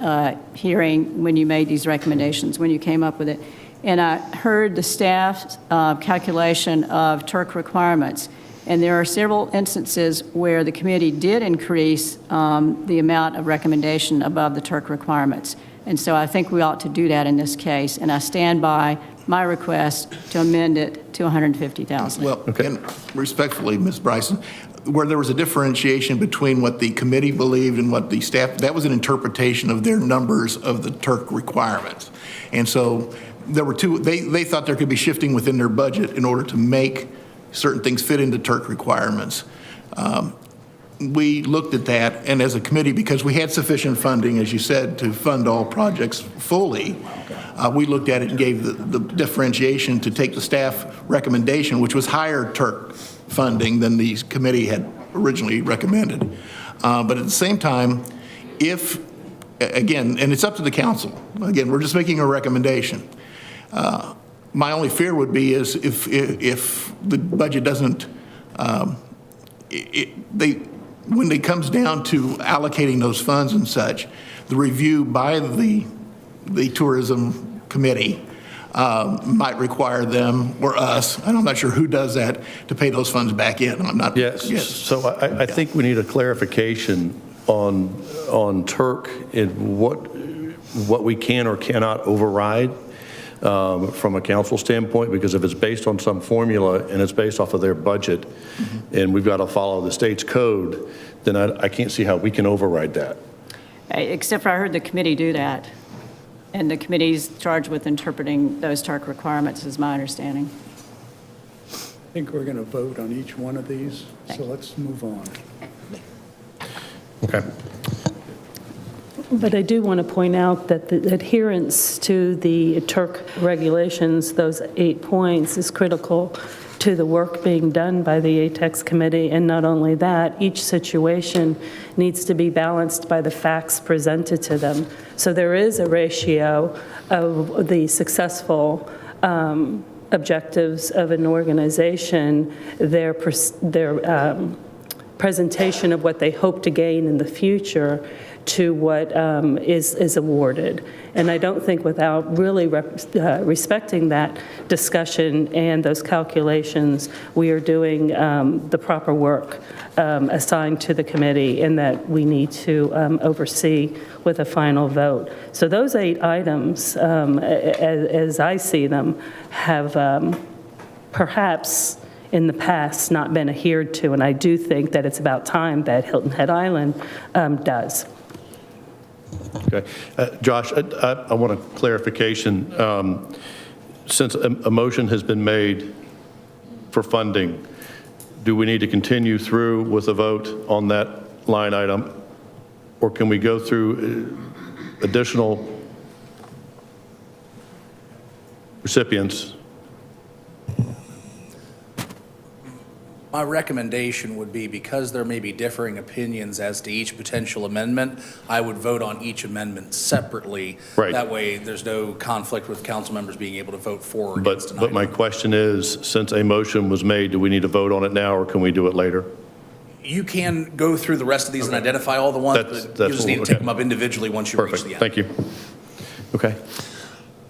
hearing when you made these recommendations, when you came up with it. And I heard the staff's calculation of Turk requirements. And there are several instances where the committee did increase the amount of recommendation above the Turk requirements. And so I think we ought to do that in this case. And I stand by my request to amend it to $150,000. Well, and respectfully, Ms. Bryson, where there was a differentiation between what the committee believed and what the staff, that was an interpretation of their numbers of the Turk requirements. And so there were two, they thought there could be shifting within their budget in order to make certain things fit into Turk requirements. We looked at that, and as a committee, because we had sufficient funding, as you said, to fund all projects fully, we looked at it and gave the differentiation to take the staff recommendation, which was higher Turk funding than the committee had originally recommended. But at the same time, if, again, and it's up to the council, again, we're just making a recommendation. My only fear would be is if the budget doesn't, when it comes down to allocating those funds and such, the review by the tourism committee might require them or us, and I'm not sure who does that, to pay those funds back in. I'm not. Yes. So I think we need a clarification on Turk and what we can or cannot override from a council standpoint, because if it's based on some formula and it's based off of their budget, and we've got to follow the state's code, then I can't see how we can override that. Except for I heard the committee do that. And the committee's charged with interpreting those Turk requirements, is my understanding. I think we're going to vote on each one of these, so let's move on. Okay. But I do want to point out that the adherence to the Turk regulations, those 8 points, is critical to the work being done by the ATEX committee. And not only that, each situation needs to be balanced by the facts presented to them. So there is a ratio of the successful objectives of an organization, their presentation of what they hope to gain in the future, to what is awarded. And I don't think without really respecting that discussion and those calculations, we are doing the proper work assigned to the committee, and that we need to oversee with a final vote. So those 8 items, as I see them, have perhaps in the past not been adhered to, and I do think that it's about time that Hilton Head Island does. Okay. Josh, I want a clarification. Since a motion has been made for funding, do we need to continue through with a vote on that line item? Or can we go through additional recipients? My recommendation would be, because there may be differing opinions as to each potential amendment, I would vote on each amendment separately. Right. That way, there's no conflict with council members being able to vote for or against an But item. my question is, since a motion was made, do we need to vote on it now, or can we do it later? You can go through the rest of these and identify all the ones, but you just need to take them up individually once you reach the end. Thank you. Okay.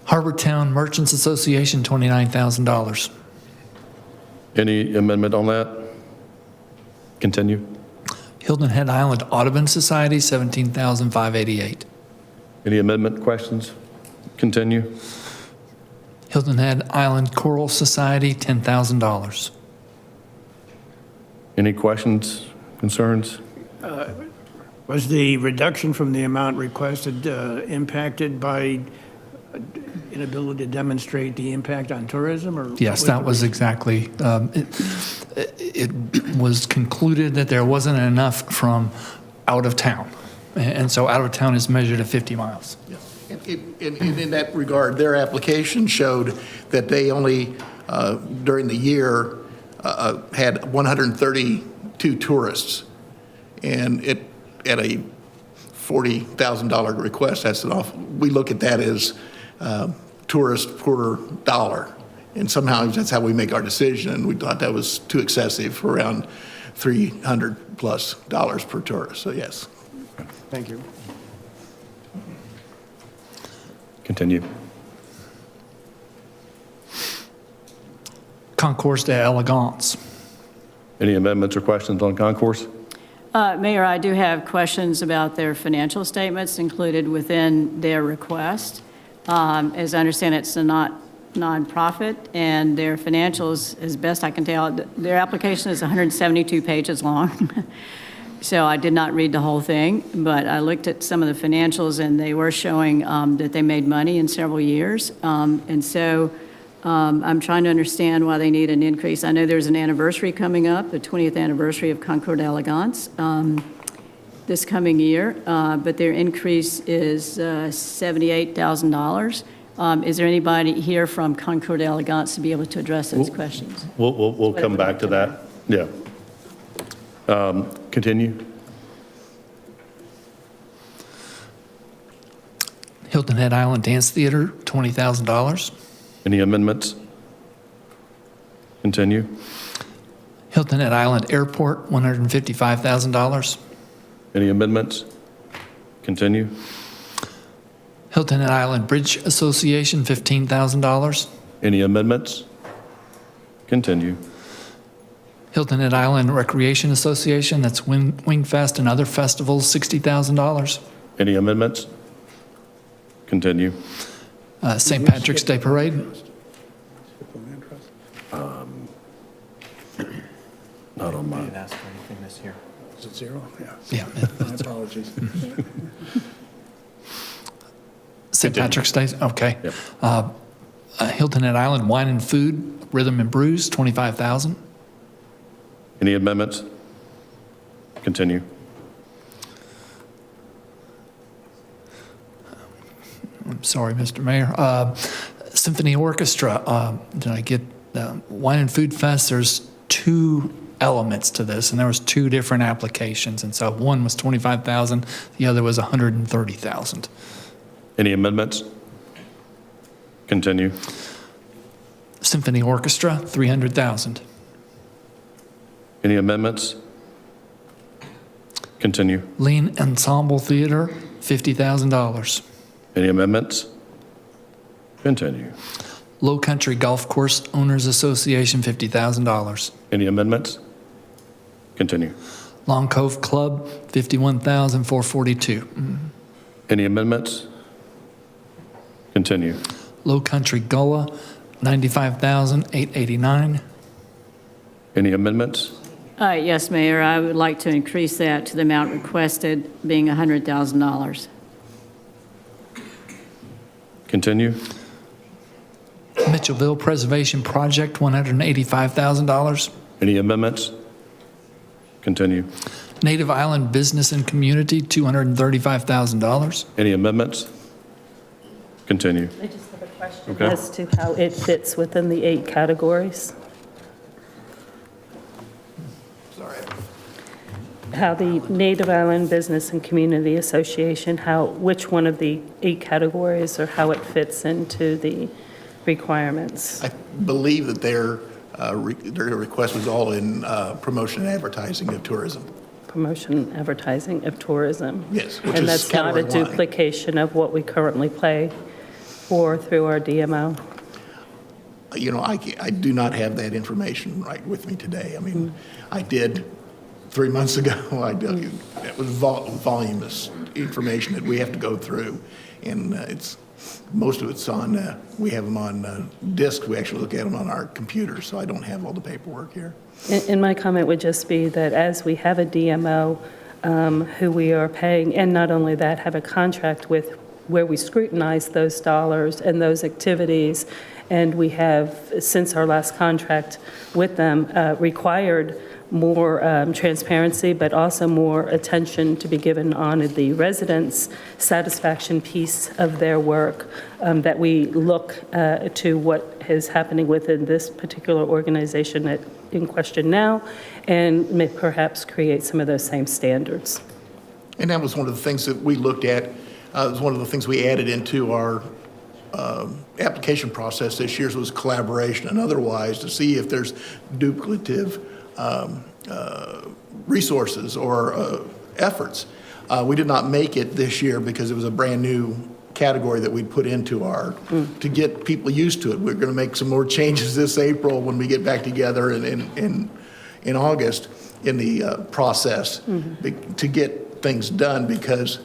Harbor Town Merchants Association, $29,000. Any amendment on that? Continue. Hilton Head Island Audubon Society, $17,588. Any amendment questions? Continue. Hilton Head Island Choral Society, $10,000. Any questions, concerns? Was the reduction from the amount requested impacted by inability to demonstrate the impact on tourism? Or Yes, that was exactly, it was concluded that there wasn't enough from out of town. And so out of town is measured at 50 miles. In that regard, their application showed that they only, during the year, had 132 tourists. And at a $40,000 request, that's an awful, we look at that as tourist per dollar. And somehow that's how we make our decision, and we thought that was too excessive for around $300+ per tourist, so yes. Thank you. Continue. Concours d'Elegance. Any amendments or questions on concourse? Mayor, I do have questions about their financial statements included within their request. As I understand, it's a nonprofit, and their financials, as best I can tell, their application is 172 pages long. So I did not read the whole thing, but I looked at some of the financials, and they were showing that they made money in several years. And so I'm trying to understand why they need an increase. I know there's an anniversary coming up, the 20th anniversary of Concours d'Elegance this coming year, but their increase is $78,000. Is there anybody here from Concours d'Elegance to be able to address those questions? We'll come back to that. Yeah. Continue. Hilton Head Island Dance Theater, $20,000. Any amendments? Continue. Hilton Head Island Airport, $155,000. Any amendments? Continue. Hilton Head Island Bridge Association, $15,000. Any amendments? Continue. Hilton Head Island Recreation Association, that's Wingfest and other festivals, $60,000. Any amendments? Continue. St. Patrick's Day Parade. Not on mine. Didn't ask for anything this year. Is it zero? Yeah. Yeah. My apologies. St. Patrick's Day, okay. Yep. Hilton Head Island Wine and Food, Rhythm and Brews, $25,000. Any amendments? Continue. I'm sorry, Mr. Mayor. Symphony Orchestra, did I get Wine and Food Fest? There's two elements to this, and there was two different applications, and so one was $25,000, the other was $130,000. Any amendments? Continue. Symphony Orchestra, $300,000. Any amendments? Continue. Lean Ensemble Theater, $50,000. Any amendments? Continue. Low Country Golf Course Owners Association, $50,000. Any amendments? Continue. Long Cove Club, $51,442. Any amendments? Continue. Low Country Gullah, $95,889. Any amendments? Yes, Mayor, I would like to increase that to the amount requested, being $100,000. Continue. Mitchellville Preservation Project, $185,000. Any amendments? Continue. Native Island Business and Community, $235,000. Any amendments? Continue. I just have a question Okay. as to how it fits within the 8 categories. How the Native Island Business and Community Association, which one of the 8 categories or how it fits into the requirements? I believe that their request was all in promotion and advertising of tourism. Promotion and advertising of tourism. Yes, which And is that's not a category one. duplication of what we currently pay for through our DMO? You know, I do not have that information right with me today. I mean, I did 3 months ago. It was voluminous information that we have to go through, and most of it's on. We have them on disk. We actually look at them on our computer, so I don't have all the paperwork here. And my comment would just be that as we have a DMO who we are paying, and not only that, have a contract with where we scrutinize those dollars and those activities, and we have, since our last contract with them, required more transparency, but also more attention to be given on the residents' satisfaction piece of their work, that we look to what is happening within this particular organization in question now, and may perhaps create some of those same standards. And that was one of the things that we looked at. It was one of the things we added into our application process this year was collaboration and otherwise to see if there's duplicative resources or efforts. We did not make it this year because it was a brand-new category that we'd put into our, to get people used to it. We're going to make some more changes this April when we get back together in August in the process to get things done, because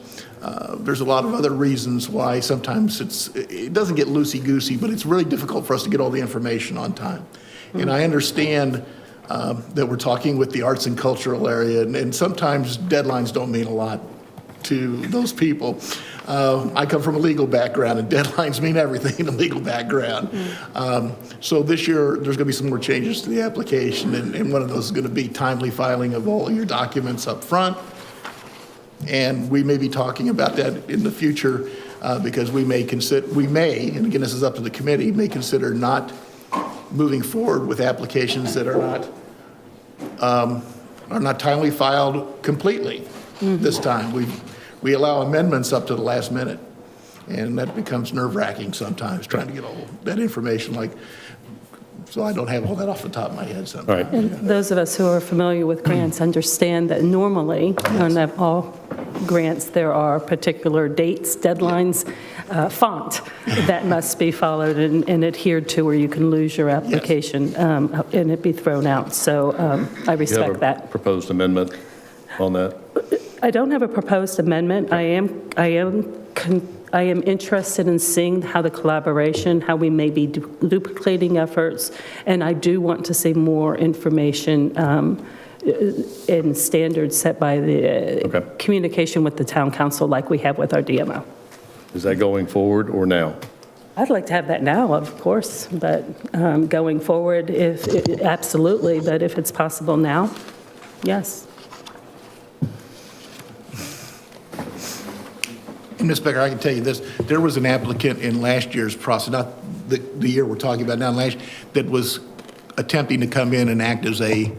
there's a lot of other reasons why sometimes it doesn't get loosey-goosey, but it's really difficult for us to get all the information on time. And I understand that we're talking with the arts and cultural area, and sometimes deadlines don't mean a lot to those people. I come from a legal background, and deadlines mean everything in a legal background. So this year, there's going to be some more changes to the application, and one of those is going to be timely filing of all your documents up front. And we may be talking about that in the future because we may, and again, this is up to the committee, may consider not moving forward with applications that are not timely filed completely this time. We allow amendments up to the last minute, and that becomes nerve-wracking sometimes, trying to get all that information, so I don't have all that off the top of my head sometimes. And those of us who are familiar with grants understand that normally, on all grants, there are particular dates, deadlines, font that must be followed and adhered to, or you can lose your application and it be thrown out. So I respect that. You have a proposed amendment on that? I don't have a proposed amendment. I am interested in seeing how the collaboration, how we may be duplicating efforts, and I do want to see more information in standards set by the communication with the town council like we have with our DMO. Is that going forward or now? I'd like to have that now, of course, but going forward, absolutely, but if it's possible now, yes. Ms. Becker, I can tell you this. There was an applicant in last year's process, not the year we're talking about now, that was attempting to come in and act as a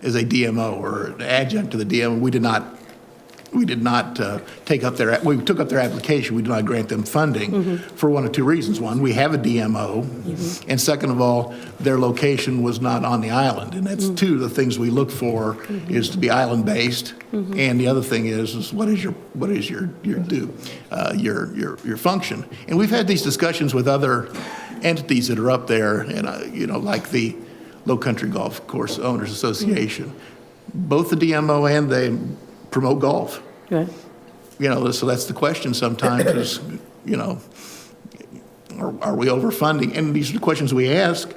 DMO or an adjunct to the DMO. We did not take up we took up their application. We did not grant them funding for one of two reasons. One, we have a DMO, and second of all, their location was not on the island. And that's two of the things we look for is to be island-based. And the other thing is what is your function? And we've had these discussions with other entities that are up there, and like the Low Country Golf Course Owners Association. Both the DMO and they promote golf. Right. So that's the question sometimes is, are we overfunding? And these are the questions we ask,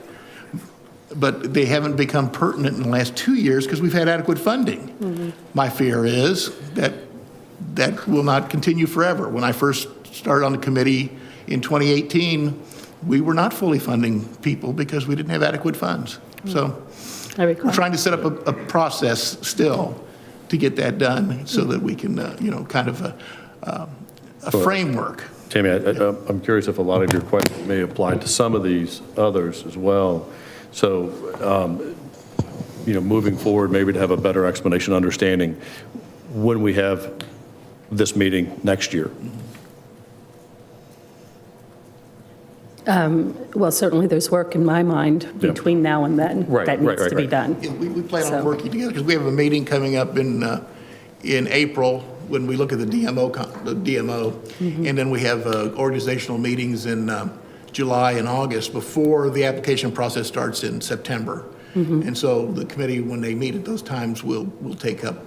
but they haven't become pertinent in the last 2 years because we've had adequate funding. My fear is that will not continue forever. When I first started on the committee in 2018, we were not fully funding people because we didn't have adequate funds. So we're trying to set up a process still to get that done so that we can, kind of a framework. Tammy, I'm curious if a lot of your questions may apply to some of these others as well. So, moving forward, maybe to have a better explanation, understanding when we have this meeting next year. Well, certainly there's work in my mind between now and then that needs to be done. Yeah, we plan on working together because we have a meeting coming up in April when we look at the DMO, and then we have organizational meetings in July and August before the application process starts in September. And so the committee, when they meet at those times, will take up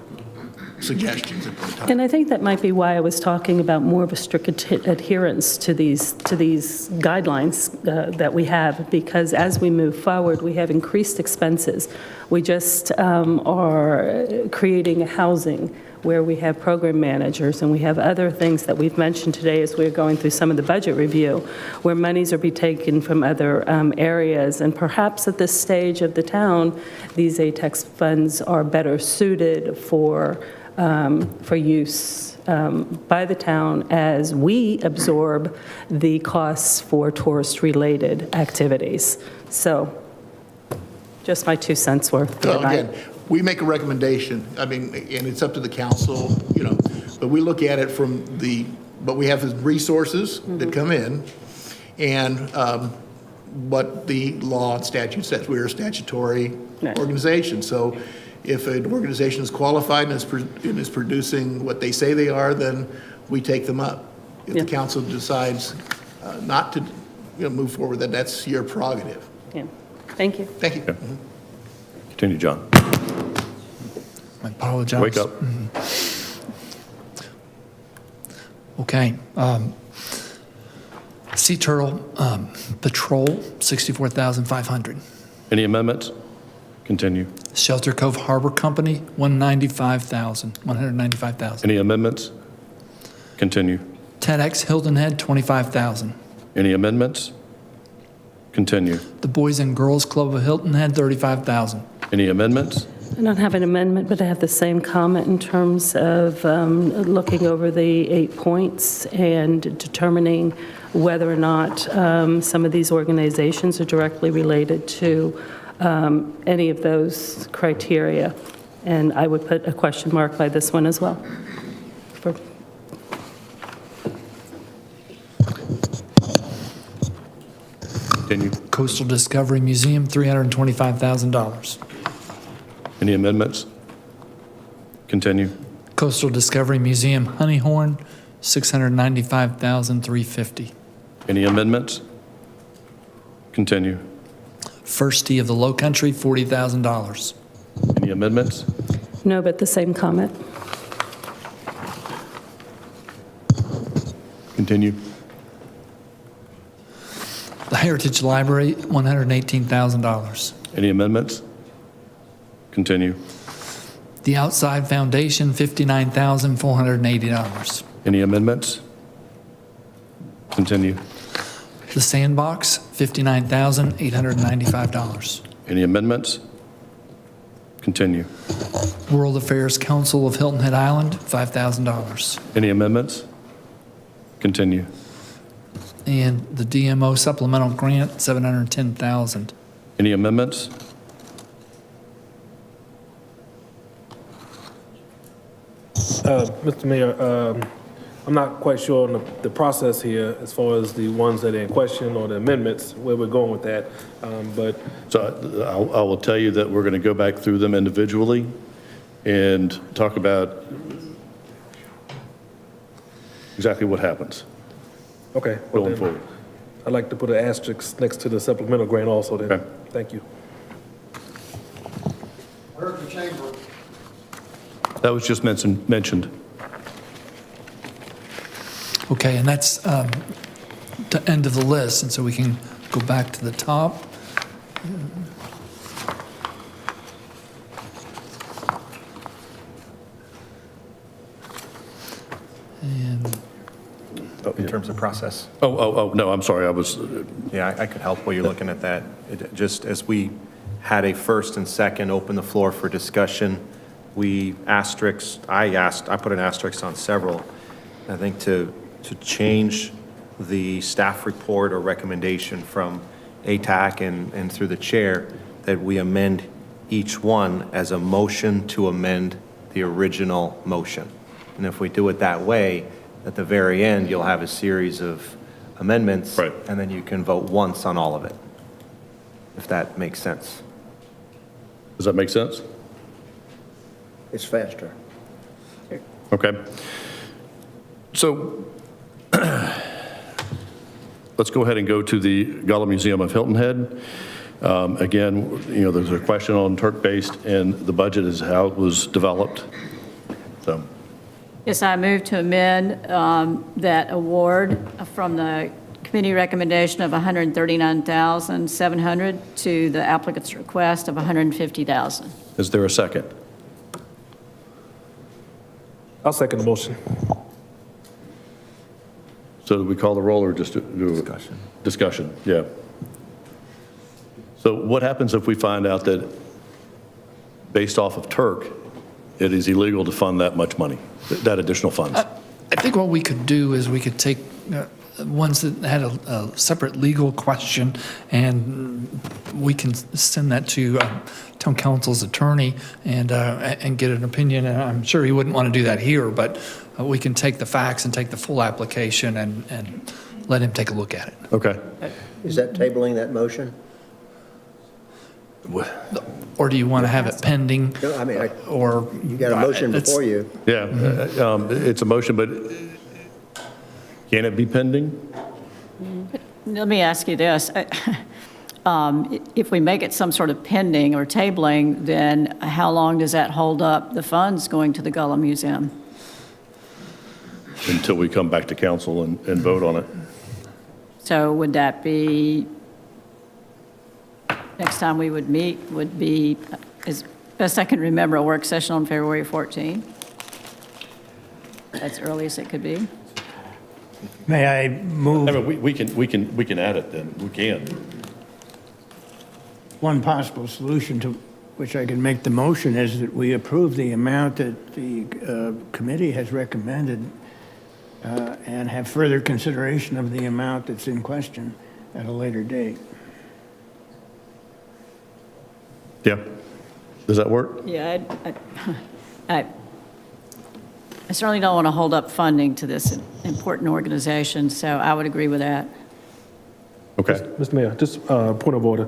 suggestions at the time. And I think that might be why I was talking about more of a strict adherence to these guidelines that we have, because as we move forward, we have increased expenses. We just are creating a housing where we have program managers, and we have other things that we've mentioned today as we're going through some of the budget review, where monies are being taken from other areas. And perhaps at this stage of the town, these ATEX funds are better suited for use by the town as we absorb the costs for tourist-related activities. So just my 2 cents worth. So again, we make a recommendation, and it's up to the council, but we look at it but we have the resources that come in, and what the law and statute says. We're a statutory organization. So if an organization is qualified and is producing what they say they are, then we take them up. If the council decides not to move forward, then that's your prerogative. Yeah. Thank you. Thank you. Continue, John. I apologize. Wake up. Okay. Sea Turtle Patrol, $64,500. Any amendments? Continue. Shelter Cove Harbor Company, $195,000. Any amendments? Continue. TEDx Hilton Head, $25,000. Any amendments? Continue. The Boys and Girls Club of Hilton Head, $35,000. Any amendments? I don't have an amendment, but I have the same comment in terms of looking over the 8 points and determining whether or not some of these organizations are directly related to any of those criteria. And I would put a question mark by this one as well. Continue. Coastal Discovery Museum, $325,000. Any amendments? Continue. Coastal Discovery Museum Honeyhorn, $695,350. Any amendments? Continue. First Tee of the Low Country, $40,000. Any amendments? No, but the same comment. Continue. The Heritage Library, $118,000. Any amendments? Continue. The Outside Foundation, $59,480. Any amendments? Continue. The Sandbox, $59,895. Any amendments? Continue. World Affairs Council of Hilton Head Island, $5,000. Any amendments? Continue. And the DMO supplemental grant, $710,000. Any amendments? Mr. Mayor, I'm not quite sure on the process here as far as the ones that are in question or the amendments, where we're going with that. But So I will tell you that we're going to go back through them individually and talk about exactly what happens okay, well going then, forward. I'd like to put an asterisk next to the supplemental grant also then. Okay. Thank you. Heard the chamber. That was just mentioned. Okay, and that's the end of the list, and so we can go back to the top. And In terms of process. Oh, no, I'm sorry, I was, Yeah, I could help while you're looking at that. Just as we had a first and second open the floor for discussion, I put an asterisk on several. I think to change the staff report or recommendation from ATAC and through the chair, that we amend each one as a motion to amend the original motion. And if we do it that way, at the very end, you'll have a series of amendments. Right. And then you can vote once on all of it, if that makes sense. does that make sense? It's faster. Okay. So let's go ahead and go to the Gala Museum of Hilton Head. Again, there's a question on Turk-based, and the budget is how it was developed. So, Yes, I move to amend that award from the committee recommendation of $139,700 to the applicant's request of $150,000. is there a second? I'll second the motion. So do we call the roll or just do Discussion. Discussion, yeah. So what happens if we find out that, based off of Turk, it is illegal to fund that much money, that additional funds? I think what we could do is we could take ones that had a separate legal question, and we can send that to town council's attorney and get an opinion. And I'm sure he wouldn't want to do that here, but we can take the facts and take the full application and let him take a look at it. Okay. Is that tabling that motion? Or do you want to have it pending? No, I mean, Or you got a motion it's- before you. Yeah, it's a motion, but can it be pending? Let me ask you this. If we make it some sort of pending or tabling, then how long does that hold up the funds going to the Gullah Museum? Until we come back to council and vote on it. So would that be, next time we would meet would be, as best I can remember, a work session on February 14? That's early as it could be. May I move? I mean, we can add it then, we can. One possible solution to which I can make the motion is that we approve the amount that the committee has recommended and have further consideration of the amount that's in question at a later date. Yeah. Does that work? Yeah, I certainly don't want to hold up funding to this important organization, so I would agree with that. Okay. Mr. Mayor, just point of order.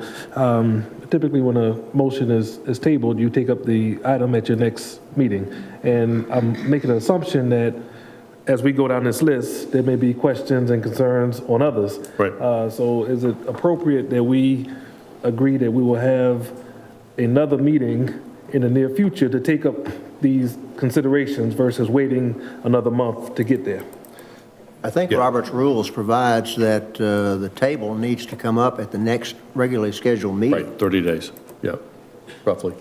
Typically, when a motion is tabled, you take up the item at your next meeting. And I'm making an assumption that as we go down this list, there may be questions and concerns on others. Right. So is it appropriate that we agree that we will have another meeting in the near future to take up these considerations versus waiting another month to get there? I think Robert's Rules provides that the table needs to come up at the next regularly scheduled meeting. Right, 30 days, yeah, roughly.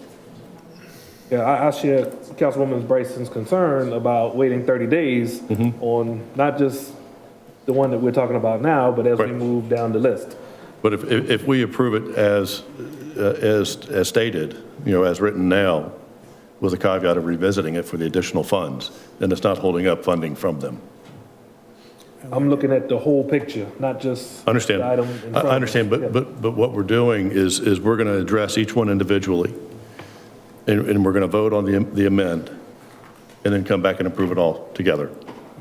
Yeah, I share Councilwoman Bryson's concern about waiting 30 days on not just the one that we're talking about now, but as we move down the list. But if we approve it as stated, as written now, with a caveat of revisiting it for the additional funds, then it's not holding up funding from them. I'm looking at the whole picture, not just Understand. the item in front of us. I understand, but what we're doing is we're going to address each one individually, and we're going to vote on the amend, and then come back and approve it all together,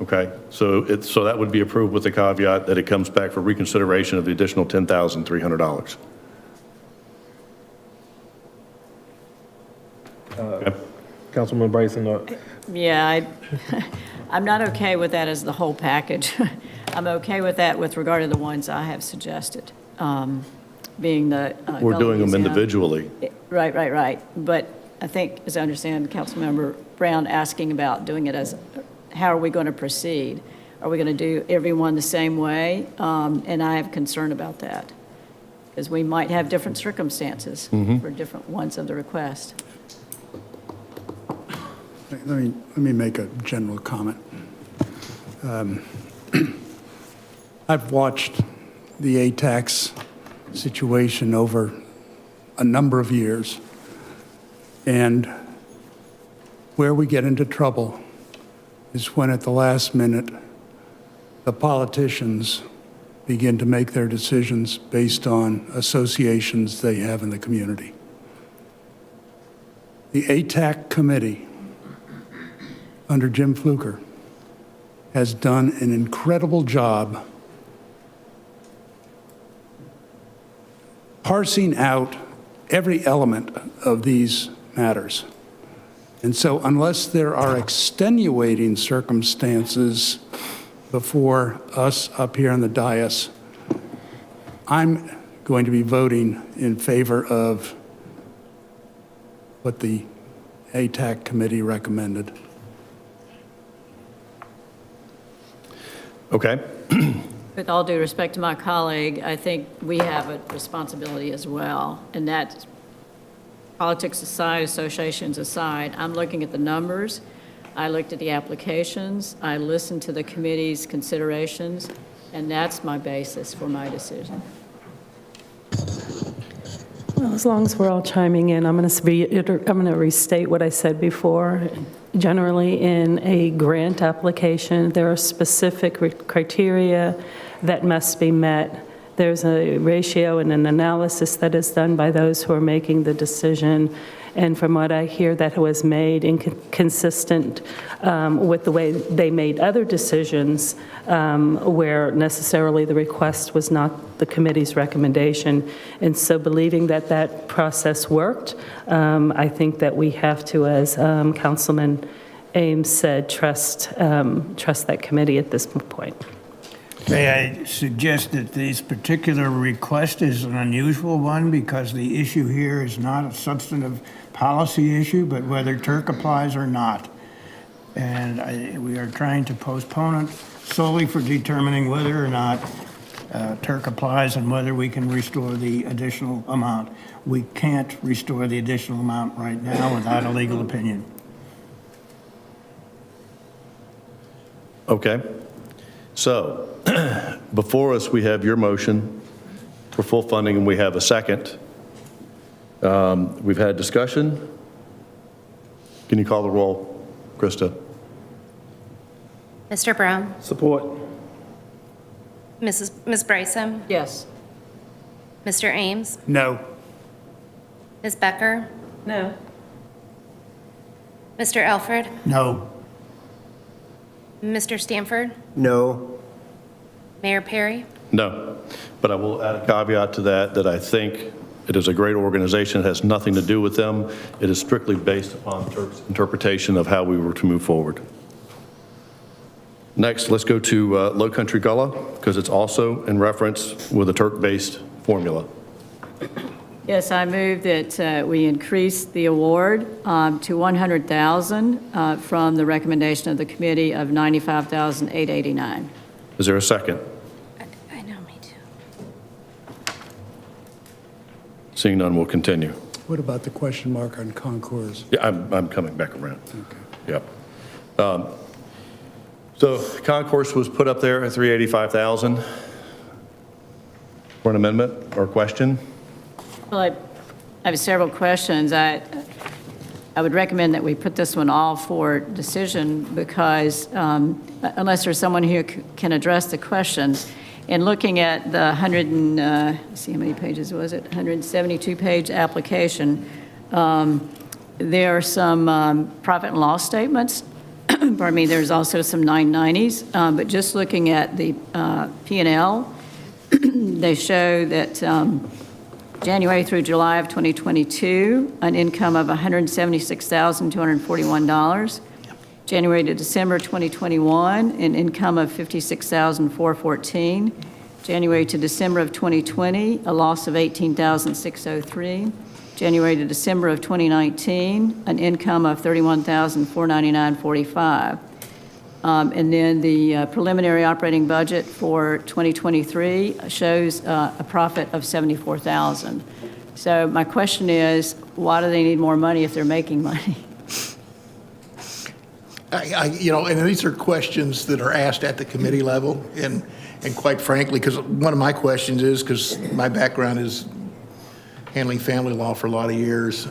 okay? So that would be approved with the caveat that it comes back for reconsideration of the additional $10,300. Okay. Councilwoman Bryson. Yeah, I'm not okay with that as the whole package. I'm okay with that with regard to the ones I have suggested, being the We're Gullah doing them Museum. individually. Right. But I think, as I understand Councilmember Brown asking about doing it as, how are we going to proceed? Are we going to do everyone the same way? And I have concern about that, because we might have different circumstances for different ones of the request. Let me make a general comment. I've watched the ATAX situation over a number of years, and where we get into trouble is when at the last minute the politicians begin to make their decisions based on associations they have in the community. The ATAC committee under Jim Fluker has done an incredible job parsing out every element of these matters. And so unless there are extenuating circumstances before us up here on the dais, I'm going to be voting in favor of what the ATAC committee recommended. Okay. With all due respect to my colleague, I think we have a responsibility as well, and that's politics aside, associations aside. I'm looking at the numbers. I looked at the applications. I listened to the committee's considerations, and that's my basis for my decision. Well, as long as we're all chiming in, I'm going to restate what I said before. Generally, in a grant application, there are specific criteria that must be met. There's a ratio and an analysis that is done by those who are making the decision, And from what I hear, that was made consistent with the way they made other decisions where necessarily the request was not the committee's recommendation. And so believing that that process worked, I think that we have to, as Councilman Ames said, trust that committee at this point. May I suggest that this particular request is an unusual one because the issue here is not a substantive policy issue, but whether Turk applies or not. And we are trying to postpone it solely for determining whether or not Turk applies and whether we can restore the additional amount. We can't restore the additional amount right now without a legal opinion. Okay. So before us, we have your motion for full funding, and we have a second. We've had discussion. Can you call the roll, Krista? Mr. Brown? Support. Ms. Bryson? Yes. Mr. Ames? No. Ms. Becker? No. Mr. Alfred? No. Mr. Stanford? No. Mayor Perry? No. But I will add a caveat to that, that I think it is a great organization. It has nothing to do with them. It is strictly based upon Turk's interpretation of how we were to move forward. Next, let's go to Low Country Gullah, because it's also in reference with a Turk-based formula. Yes, I move that we increase the award to $100,000 from the recommendation of the committee of $95,889. Is there a second? I know, me too. Seeing none, we'll continue. What about the question mark on concourse? Yeah, I'm coming back around. Okay. Yep. So concourse was put up there at $385,000 for an amendment or question. Well, I have several questions. I would recommend that we put this one off for decision because unless there's someone who can address the questions. In looking at the let's see how many pages was it, 172-page application, there are some profit and loss statements. Pardon me, there's also some 990s, but just looking at the P&L, they show that January through July of 2022, an income of $176,241. January to December 2021, an income of $56,414. January to December of 2020, a loss of $18,603. January to December of 2019, an income of $31,499.45. And then the preliminary operating budget for 2023 shows a profit of $74,000. So my question is, why do they need more money if they're making money? And these are questions that are asked at the committee level, and quite frankly, because one of my questions is, because my background is handling family law for a lot of years,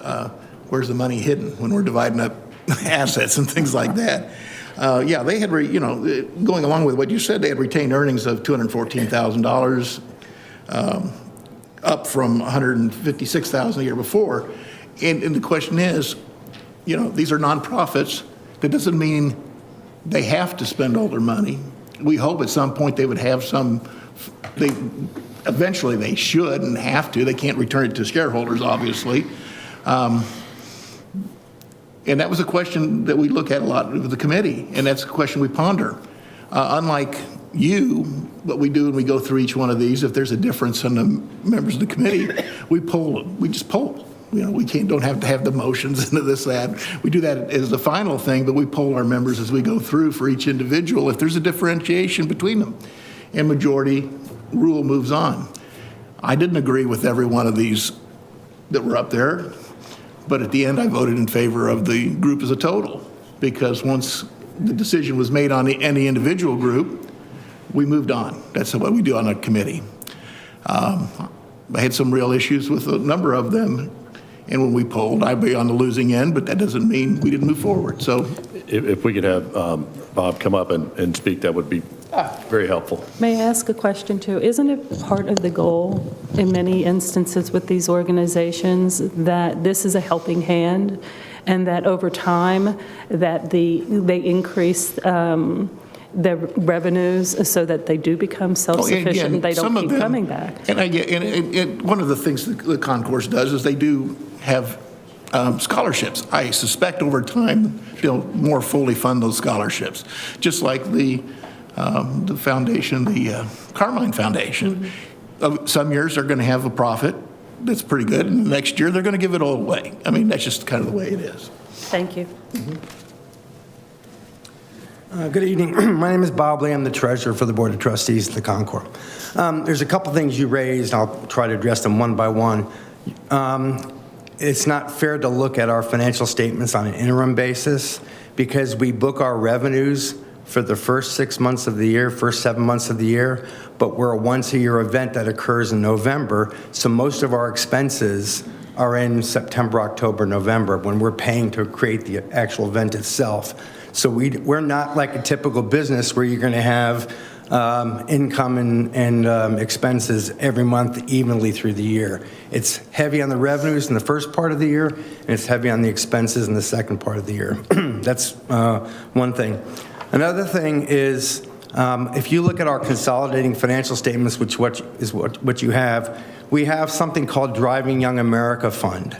where's the money hidden when we're dividing up assets and things like that? Yeah, they had, going along with what you said, they had retained earnings of $214,000, up from $156,000 the year before. And the question is, these are nonprofits. That doesn't mean they have to spend all their money. We hope at some point they would have eventually they should and have to. They can't return it to shareholders, obviously. And that was a question that we look at a lot with the committee, and that's a question we ponder. Unlike you, what we do when we go through each one of these, if there's a difference in the members of the committee, we poll them. We just poll. We don't have to have the motions into this, that. We do that as the final thing, but we poll our members as we go through for each individual if there's a differentiation between them. And majority rule moves on. I didn't agree with every one of these that were up there, but at the end I voted in favor of the group as a total, because once the decision was made on any individual group, we moved on. That's what we do on a committee. I had some real issues with a number of them, and when we polled, I'd be on the losing end, but that doesn't mean we didn't move forward. So, if we could have Bob come up and speak, that would be Very helpful. May I ask a question too? Isn't it part of the goal in many instances with these organizations that this is a helping hand and that over time that they increase their revenues so that they do become self-sufficient and they don't keep coming back? And one of the things the concourse does is they do have scholarships. I suspect over time they'll more fully fund those scholarships, just like the foundation, the Carmine Foundation. Some years they're going to have a profit that's pretty good, and the next year they're going to give it all away. I mean, that's just kind of the way it is. Thank you. Good evening. My name is Bob Lee. I'm the treasurer for the Board of Trustees of the Concord. There's a couple things you raised. I'll try to address them one by one. It's not fair to look at our financial statements on an interim basis because we book our revenues for the first 6 months of the year, first 7 months of the year, but we're a once-a-year event that occurs in November, so most of our expenses are in September, October, November when we're paying to create the actual event itself. So we're not like a typical business where you're going to have income and expenses every month evenly through the year. It's heavy on the revenues in the first part of the year, and it's heavy on the expenses in the second part of the year. That's one thing. Another thing is, if you look at our consolidating financial statements, which is what you have, we have something called Driving Young America Fund.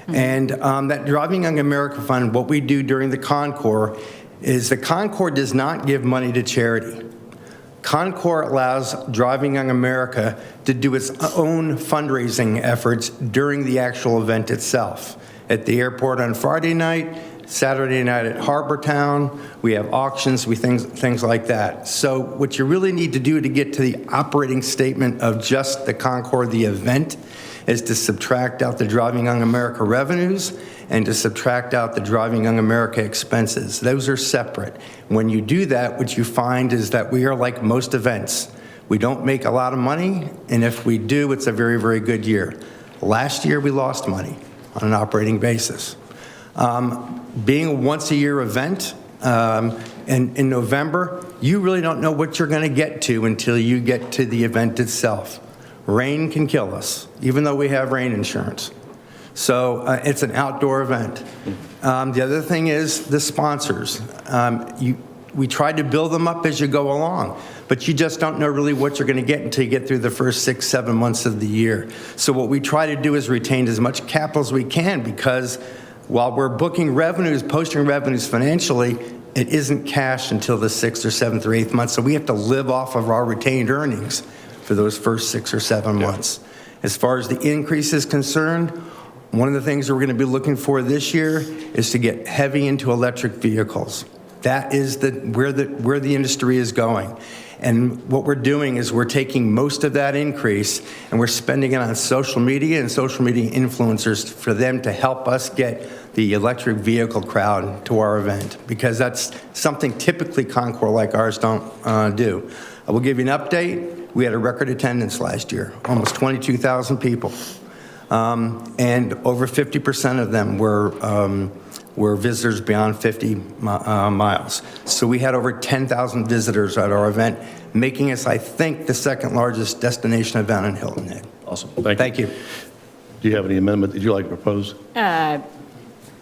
And that Driving Young America Fund, what we do during the Concours is the Concours does not give money to charity. Concours allows Driving Young America to do its own fundraising efforts during the actual event itself. At the airport on Friday night, Saturday night at Harbor Town, we have auctions, things like that. So what you really need to do to get to the operating statement of just the Concours, the event, is to subtract out the Driving Young America revenues and to subtract out the Driving Young America expenses. Those are separate. When you do that, what you find is that we are like most events. We don't make a lot of money, and if we do, it's a very, very good year. Last year, we lost money on an operating basis. Being a once-a-year event in November, you really don't know what you're going to get to until you get to the event itself. Rain can kill us, even though we have rain insurance. So it's an outdoor event. The other thing is the sponsors. We try to build them up as you go along, but you just don't know really what you're going to get until you get through the first 6, 7 months of the year. So what we try to do is retain as much capital as we can, because while we're booking revenues, posting revenues financially, it isn't cash until the 6th or 7th or 8th month. So we have to live off of our retained earnings for those first 6 or 7 months. As far as the increase is concerned, one of the things we're going to be looking for this year is to get heavy into electric vehicles. That is where the industry is going. And what we're doing is we're taking most of that increase and we're spending it on social media and social media influencers for them to help us get the electric vehicle crowd to our event, because that's something typically Concours like ours don't do. I will give you an update. We had a record attendance last year, almost 22,000 people. And over 50% of them were visitors beyond 50 miles. So we had over 10,000 visitors at our event, making us, I think, the second largest destination event in Hilton Head. Awesome. Thank you. Do you have any amendment that you'd like to propose?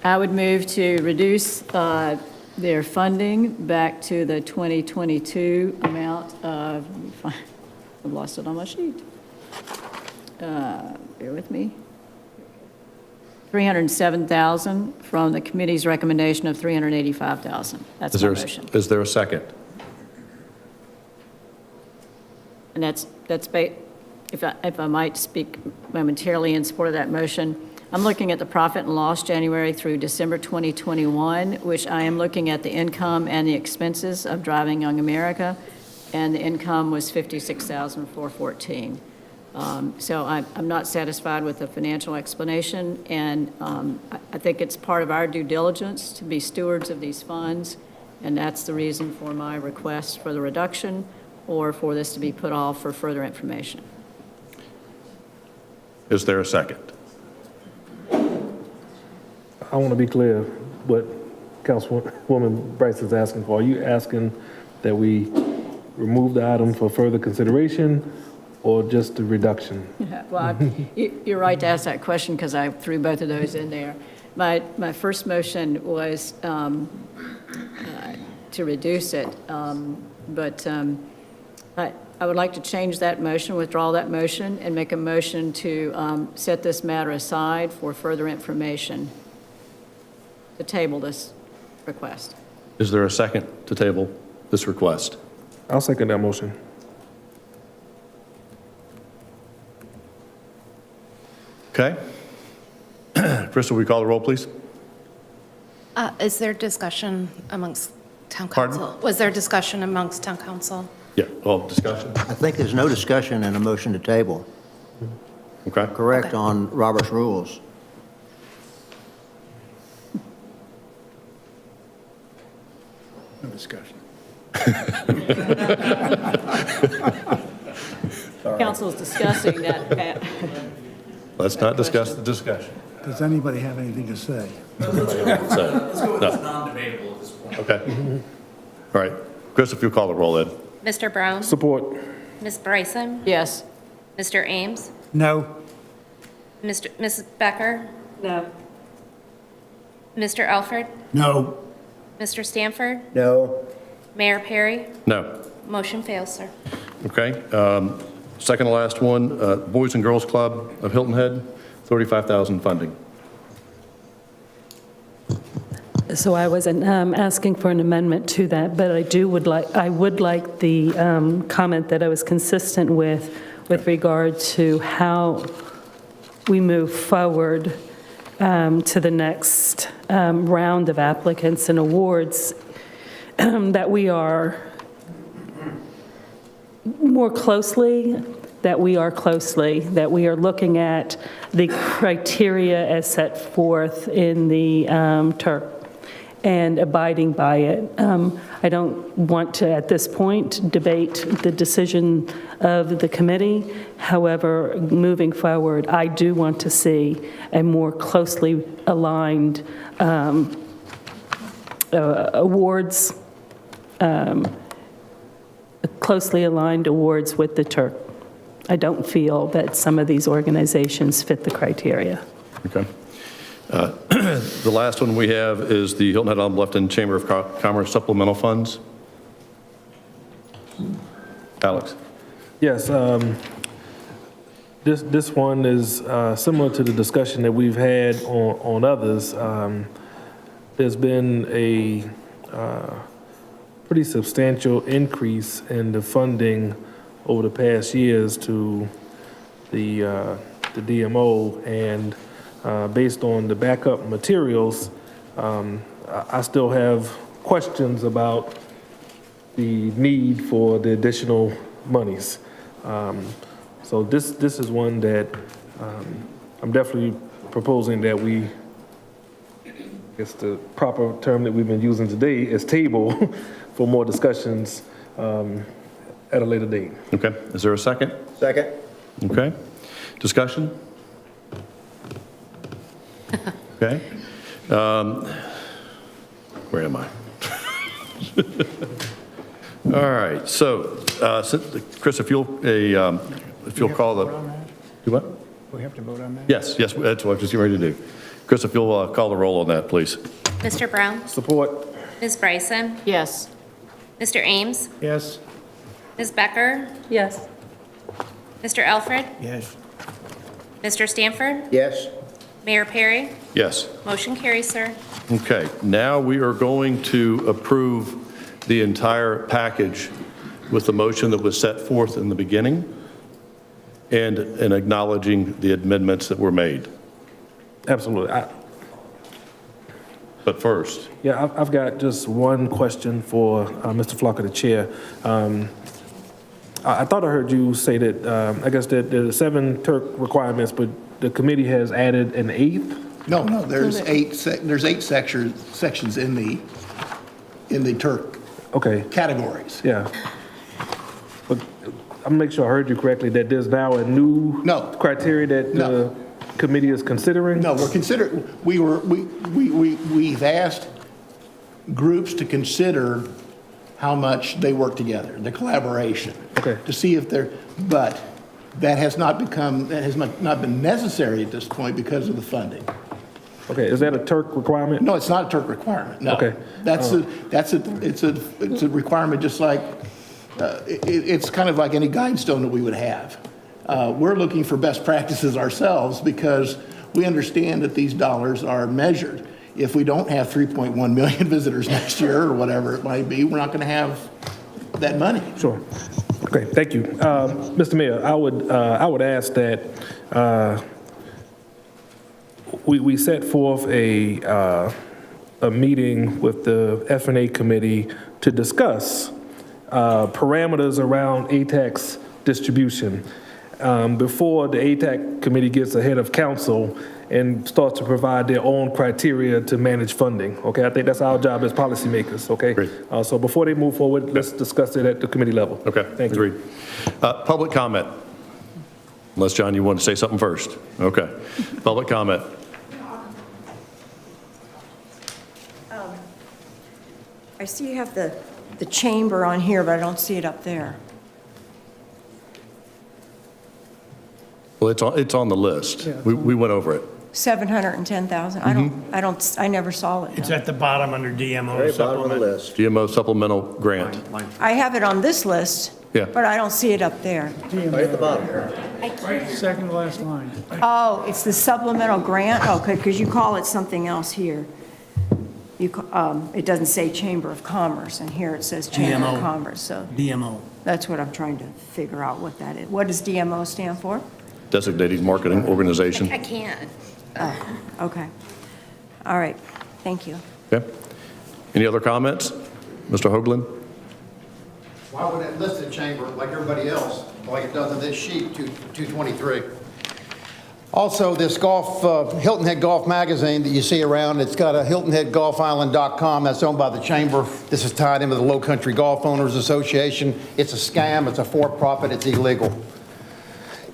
I would move to reduce their funding back to the 2022 amount of, I've lost it on my sheet. Bear with me. $307,000 from the committee's recommendation of $385,000. That's my motion. Is there a second? And if I might speak momentarily in support of that motion, I'm looking at the profit and loss January through December 2021, which I am looking at the income and the expenses of Driving Young America, and the income was $56,414. So I'm not satisfied with the financial explanation, and I think it's part of our due diligence to be stewards of these funds, and that's the reason for my request for the reduction or for this to be put off for further information. Is there a second? I want to be clear what Councilwoman Bryce is asking for. Are you asking that we remove the item for further consideration or just a reduction? Well, you're right to ask that question because I threw both of those in there. My first motion was to reduce it, but I would like to change that motion, withdraw that motion, and make a motion to set this matter aside for further information, to table this request. Is there a second to table this request? I'll second that motion. Okay. Crystal, will you call the roll, please? Is there discussion amongst town Pardon? council? Was there discussion amongst town council? Yeah, well, discussion. I think there's no discussion and a motion to table. Okay. Correct on Robert's rules. No discussion. Council's discussing that, Pat. Let's not discuss the discussion. Does anybody have anything to say? Let's go with No. this non-debatable at this point. Okay. All right. Chris, if you'll call the roll then. Mr. Brown? Support. Ms. Bryson? Yes. Mr. Ames? No. Mrs. Becker? No. Mr. Alfred? No. Mr. Stanford? No. Mayor Perry? No. Motion fails, sir. Okay. Second to last one, Boys and Girls Club of Hilton Head, $35,000 funding. So I wasn't asking for an amendment to that, but I would like the comment that I was consistent with regard to how we move forward to the next round of applicants and awards, that we are more closely, that we are looking at the criteria as set forth in the TURC and abiding by it. I don't want to, at this point, debate the decision of the committee. However, moving forward, I do want to see a more closely aligned awards, closely aligned awards with the TURC. I don't feel that some of these organizations fit the criteria. Okay. The last one we have is the Hilton Head on Bluffton Chamber of Commerce supplemental funds. Alex. Yes, this one is similar to the discussion that we've had on others. There's been a pretty substantial increase in the funding over the past years to the DMO, and based on the backup materials, I still have questions about the need for the additional monies. So this is one that I'm definitely proposing that we, I guess the proper term that we've been using today is table for more discussions at a later date. Okay. Is there a second? Second. Okay. Discussion? Okay. Where am I? All right. So, Chris, if you'll call the. Do what? We have to vote on that? Yes, that's what I was just getting ready to do. Chris, if you'll call the roll on that, please. Mr. Brown? Support. Ms. Bryson? Yes. Mr. Ames? Yes. Ms. Becker? Yes. Mr. Alfred? Yes. Mr. Stanford? Yes. Mayor Perry? Yes. Motion carries, sir. Okay. Now we are going to approve the entire package with the motion that was set forth in the beginning and acknowledging the amendments that were made. Absolutely. But first. Yeah, I've got just one question for Mr. Flocker, the chair. I thought I heard you say that, I guess that there are 7 TURC requirements, but the committee has added an 8th? No, there's eight sections in the TURC Okay. categories. Yeah. But I'm gonna make sure I heard you correctly, that there's now a new criteria that the committee is considering? No, we've asked groups to consider how much they work together, the collaboration. Okay. To see if they're, but that has not been necessary at this point because of the funding. Okay, is that a Turk requirement? No, it's not a Turk requirement, no. Okay. It's a requirement just like, it's kind of like any guidestone that we would have. We're looking for best practices ourselves because we understand that these dollars are measured. If we don't have 3.1 million visitors next year or whatever it might be, we're not going to have that money. Sure. Okay, thank you. Mr. Mayor, I would ask that we set forth a meeting with the F&A committee to discuss parameters around ATAX distribution before the ATAC committee gets ahead of council and starts to provide their own criteria to manage funding. Okay, I think that's our job as policymakers. Okay, great. So before they move forward, let's discuss it at the committee level. Okay, thank agreed. Public comment. Unless, John, you want to say something first. Okay. Public comment. I see you have the chamber on here, but I don't see it up there. Well, it's on the list. Yeah, we went over it. 710,000. I never saw it. It's no. at the bottom under DMO Very bottom of the supplement. list. GMO supplemental grant. I have it on this list, Yeah. but I don't see it up there. Right at the bottom. Right, second last line. Oh, it's the supplemental grant? Okay, because you call it something else here. It doesn't say Chamber of Commerce, and here it says Chamber of DMO. Commerce, so DMO. that's what I'm trying to figure out what that is. What does DMO stand for? Designated marketing organization. I can't. Okay. All right, thank you. Okay. Any other comments? Mr. Hoagland? Why would it list the chamber like everybody else, like it does in this sheet, 223? Also, this Hilton Head Golf magazine that you see around, it's got a hiltonheadgolfisland.com that's owned by the chamber. This is tied in with the Low Country Golf Owners Association. It's a scam, it's a for-profit, it's illegal.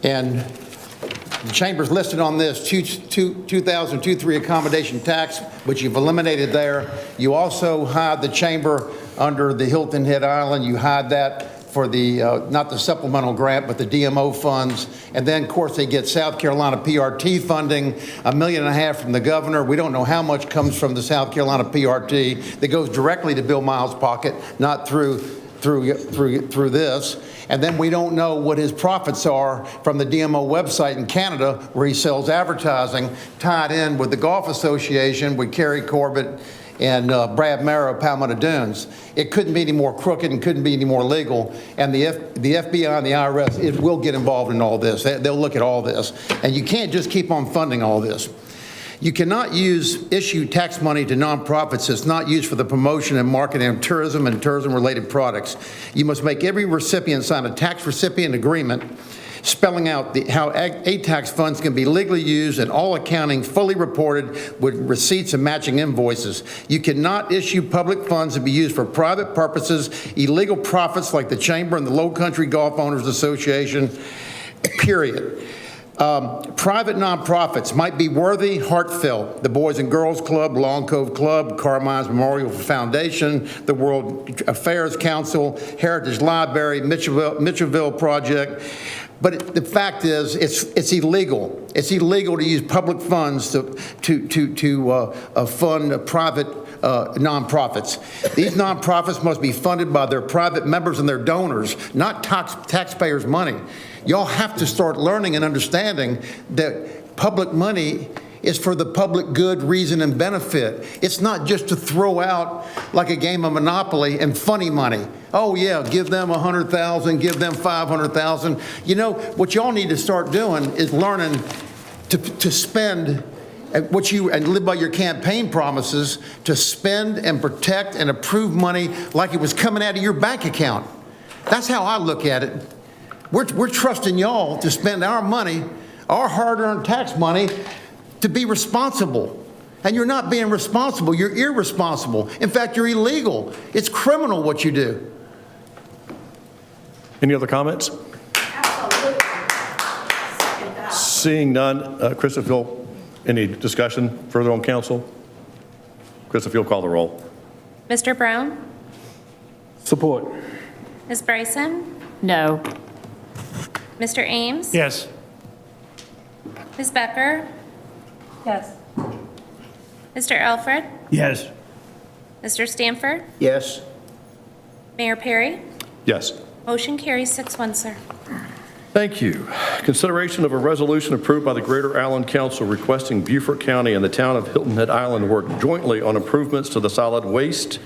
And the chamber's listed on this 2023 accommodation tax, which you've eliminated there. You also hide the chamber under the Hilton Head Island. You hide that for the, not the supplemental grant, but the DMO funds. And then, of course, they get South Carolina PRT funding, $1.5 million from the governor. We don't know how much comes from the South Carolina PRT that goes directly to Bill Miles' pocket, not through this. And then we don't know what his profits are from the DMO website in Canada, where he sells advertising tied in with the Golf Association, with Kerry Corbett and Brad Merrow of Palmetto Dunes. It couldn't be any more crooked and couldn't be any more legal. And the FBI and the IRS, it will get involved in all this. They'll look at all this. And you can't just keep on funding all this. You cannot issue tax money to nonprofits that's not used for the promotion and marketing of tourism and tourism-related products. You must make every recipient sign a tax recipient agreement spelling out how ATAX funds can be legally used and all accounting fully reported with receipts and matching invoices. You cannot issue public funds to be used for private purposes, illegal profits like the Chamber and the Low Country Golf Owners Association, period. Private nonprofits might be worthy, heartfelt. The Boys and Girls Club, Long Cove Club, Carmine's Memorial Foundation, the World Affairs Council, Heritage Library, Mitchellville Project. But the fact is, it's illegal. It's illegal to use public funds to fund private nonprofits. These nonprofits must be funded by their private members and their donors, not taxpayers' money. Y'all have to start learning and understanding that public money is for the public good, reason, and benefit. It's not just to throw out like a game of Monopoly and funny money. Oh yeah, give them 100,000, give them 500,000. You know, what y'all need to start doing is learning to spend and live by your campaign promises to spend and protect and approve money like it was coming out of your bank account. That's how I look at it. We're trusting y'all to spend our money, our hard-earned tax money, to be responsible. And you're not being responsible, you're irresponsible. In fact, you're illegal. It's criminal what you do. Any other comments? Seeing none, Krista, if you'll, any discussion further on council? Krista, if you'll call the roll. Mr. Brown? Support. Ms. Bryson? No. Mr. Ames? Yes. Ms. Becker? Yes. Mr. Alfred? Yes. Mr. Stanford? Yes. Mayor Perry? Yes. Motion carries 6-1, sir. Thank you. Consideration of a resolution approved by the Greater Allen Council requesting Beaufort County and the town of Hilton Head Island work jointly on improvements to the solid waste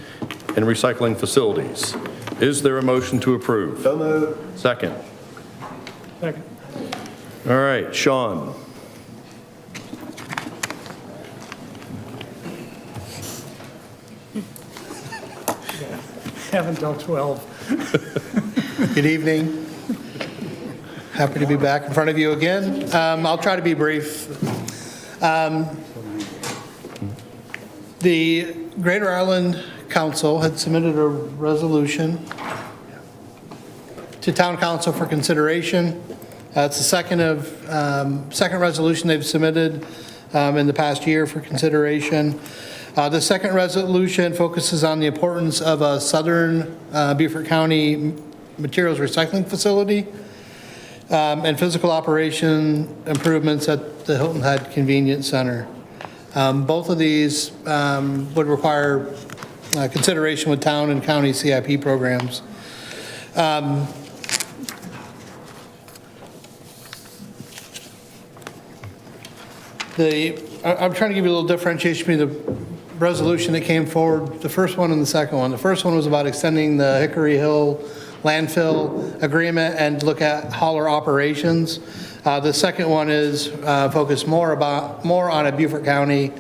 and recycling facilities. Is there a motion to approve? So moved. Second. Second. All right, Sean. Have until 12. Good evening. Happy to be back in front of you again. I'll try to be brief. The Greater Ireland Council had submitted a resolution to Town Council for consideration. It's the second resolution they've submitted in the past year for consideration. The second resolution focuses on the importance of a southern Beaufort County materials recycling facility and physical operation improvements at the Hilton Head Convenience Center. Both of these would require consideration with town and county CIP programs. I'm trying to give you a little differentiation between the resolution that came forward, the first one and the second one. The first one was about extending the Hickory Hill landfill agreement and look at hauler operations. The second one is focused more on a Beaufort County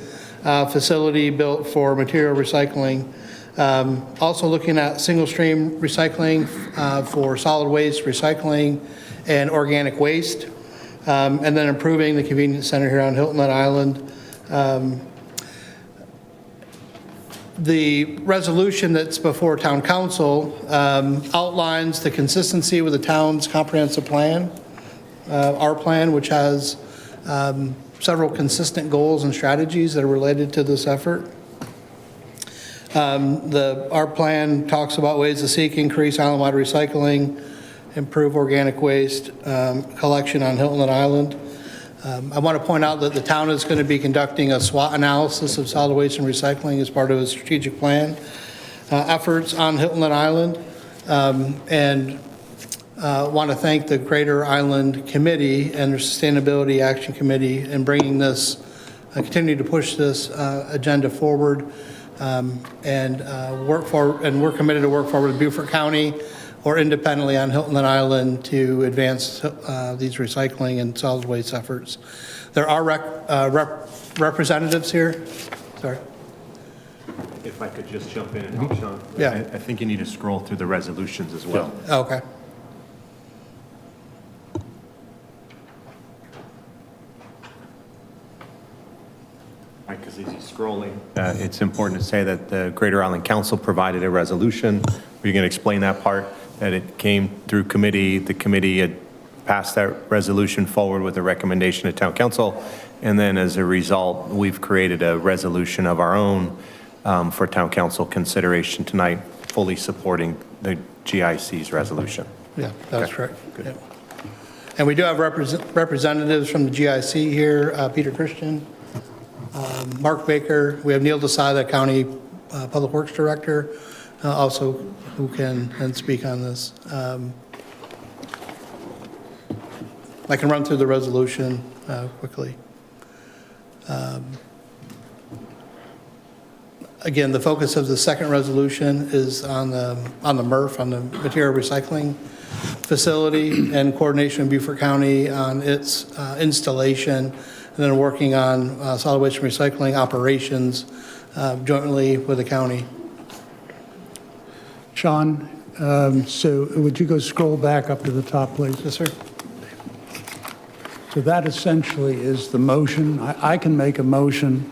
facility built for material recycling. Also looking at single stream recycling for solid waste recycling and organic waste. And then improving the convenience center here on Hilton Head Island. The resolution that's before Town Council outlines the consistency with the town's comprehensive plan, our plan, which has several consistent goals and strategies that are related to this effort. Our plan talks about ways to seek increase island-wide recycling, improve organic waste collection on Hilton Head Island. I want to point out that the town is going to be conducting a SWOT analysis of solid waste and recycling as part of a strategic plan efforts on Hilton Head Island. And want to thank the Greater Island Committee and their Sustainability Action Committee in bringing this, continue to push this agenda forward and we're committed to work forward with Beaufort County or independently on Hilton Head Island to advance these recycling and solid waste efforts. There are representatives here. Sorry. If I could just jump in and help Sean. Yeah. I think you need to scroll through the resolutions as well. Okay. Right, because as he's scrolling, it's important to say that the Greater Island Council provided a resolution. We're going to explain that part, that it came through committee. The committee had passed that resolution forward with a recommendation to Town Council. And then as a result, we've created a resolution of our own for Town Council consideration tonight, fully supporting the GIC's resolution. Yeah, that's correct. Yeah. And we do have representatives from the GIC here, Peter Christian, Mark Baker. We have Neil Desai, the County Public Works Director, also who can speak on this. I can run through the resolution quickly. Again, the focus of the second resolution is on the MRF, on the material recycling facility, and coordination with Beaufort County on its installation, and then working on solid waste and recycling operations jointly with the county. Sean, so would you go scroll back up to the top, please? Yes, sir. So that essentially is the motion. I can make a motion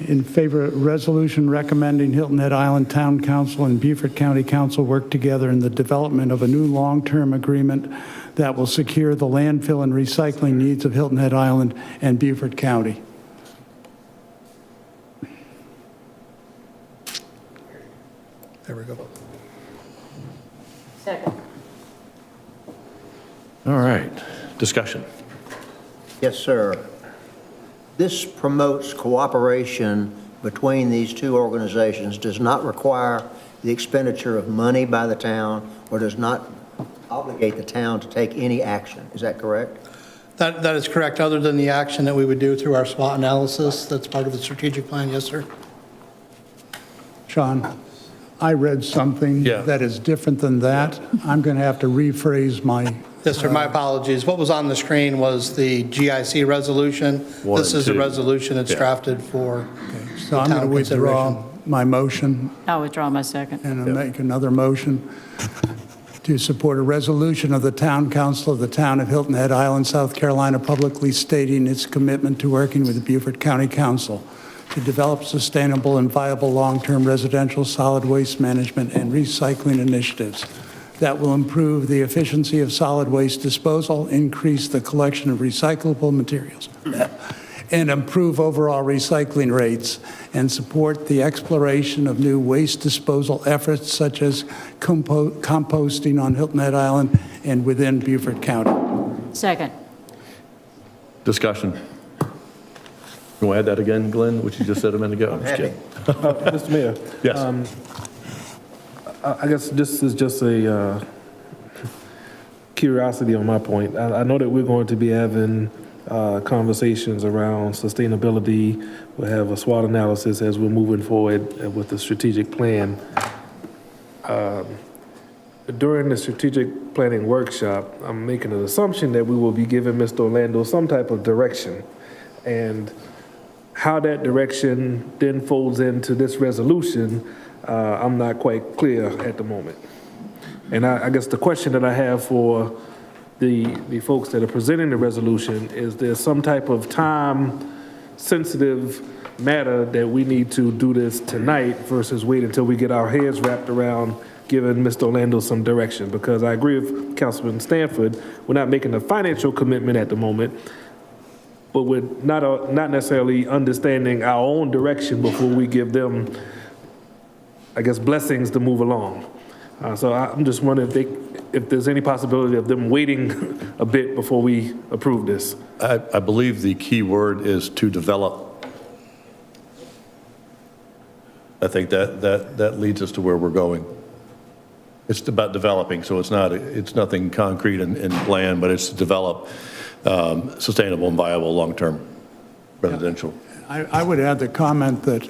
in favor of resolution recommending Hilton Head Island Town Council and Beaufort County Council work together in the development of a new long-term agreement that will secure the landfill and recycling needs of Hilton Head Island and Beaufort County. There we go. Second. All right, discussion. Yes, sir. This promotes cooperation between these two organizations, does not require the expenditure of money by the town, or does not obligate the town to take any action. Is that correct? That is correct, other than the action that we would do through our SWOT analysis. That's part of the strategic plan. Yes, sir. Sean, I read something that is different than that. I'm going to have to rephrase my... Yes, sir, my apologies. What was on the screen was the GIC resolution. This is a resolution that's drafted for So I'm going to withdraw my motion. I'll withdraw my second. And I'll make another motion to support a resolution of the Town Council of the Town of Hilton Head Island, South Carolina, publicly stating its commitment to working with the Beaufort County Council to develop sustainable and viable long-term residential solid waste management and recycling initiatives that will improve the efficiency of solid waste disposal, increase the collection of recyclable materials, and improve overall recycling rates, and support the exploration of new waste disposal efforts such as composting on Hilton Head Island and within Beaufort County. Second. Discussion. You want to add that again, Glenn, what you just said a minute ago? I'm just kidding. Mr. Mayor. Yes. I guess this is just a curiosity on my point. I know that we're going to be having conversations around sustainability. We'll have a SWOT analysis as we're moving forward with the strategic plan. During the strategic planning workshop, I'm making an assumption that we will be giving Mr. Orlando some type of direction. And how that direction then folds into this resolution, I'm not quite clear at the moment. And I guess the question that I have for the folks that are presenting the resolution is there some type of time-sensitive matter that we need to do this tonight versus wait until we get our heads wrapped around giving Mr. Orlando some direction? Because I agree with Councilman Stanford, we're not making a financial commitment at the moment, but we're not necessarily understanding our own direction before we give them, I guess, blessings to move along. So I'm just wondering if there's any possibility of them waiting a bit before we approve this. I believe the key word is to develop. I think that leads us to where we're going. It's about developing, so it's nothing concrete and planned, but it's to develop sustainable and viable long-term residential. I would add the comment that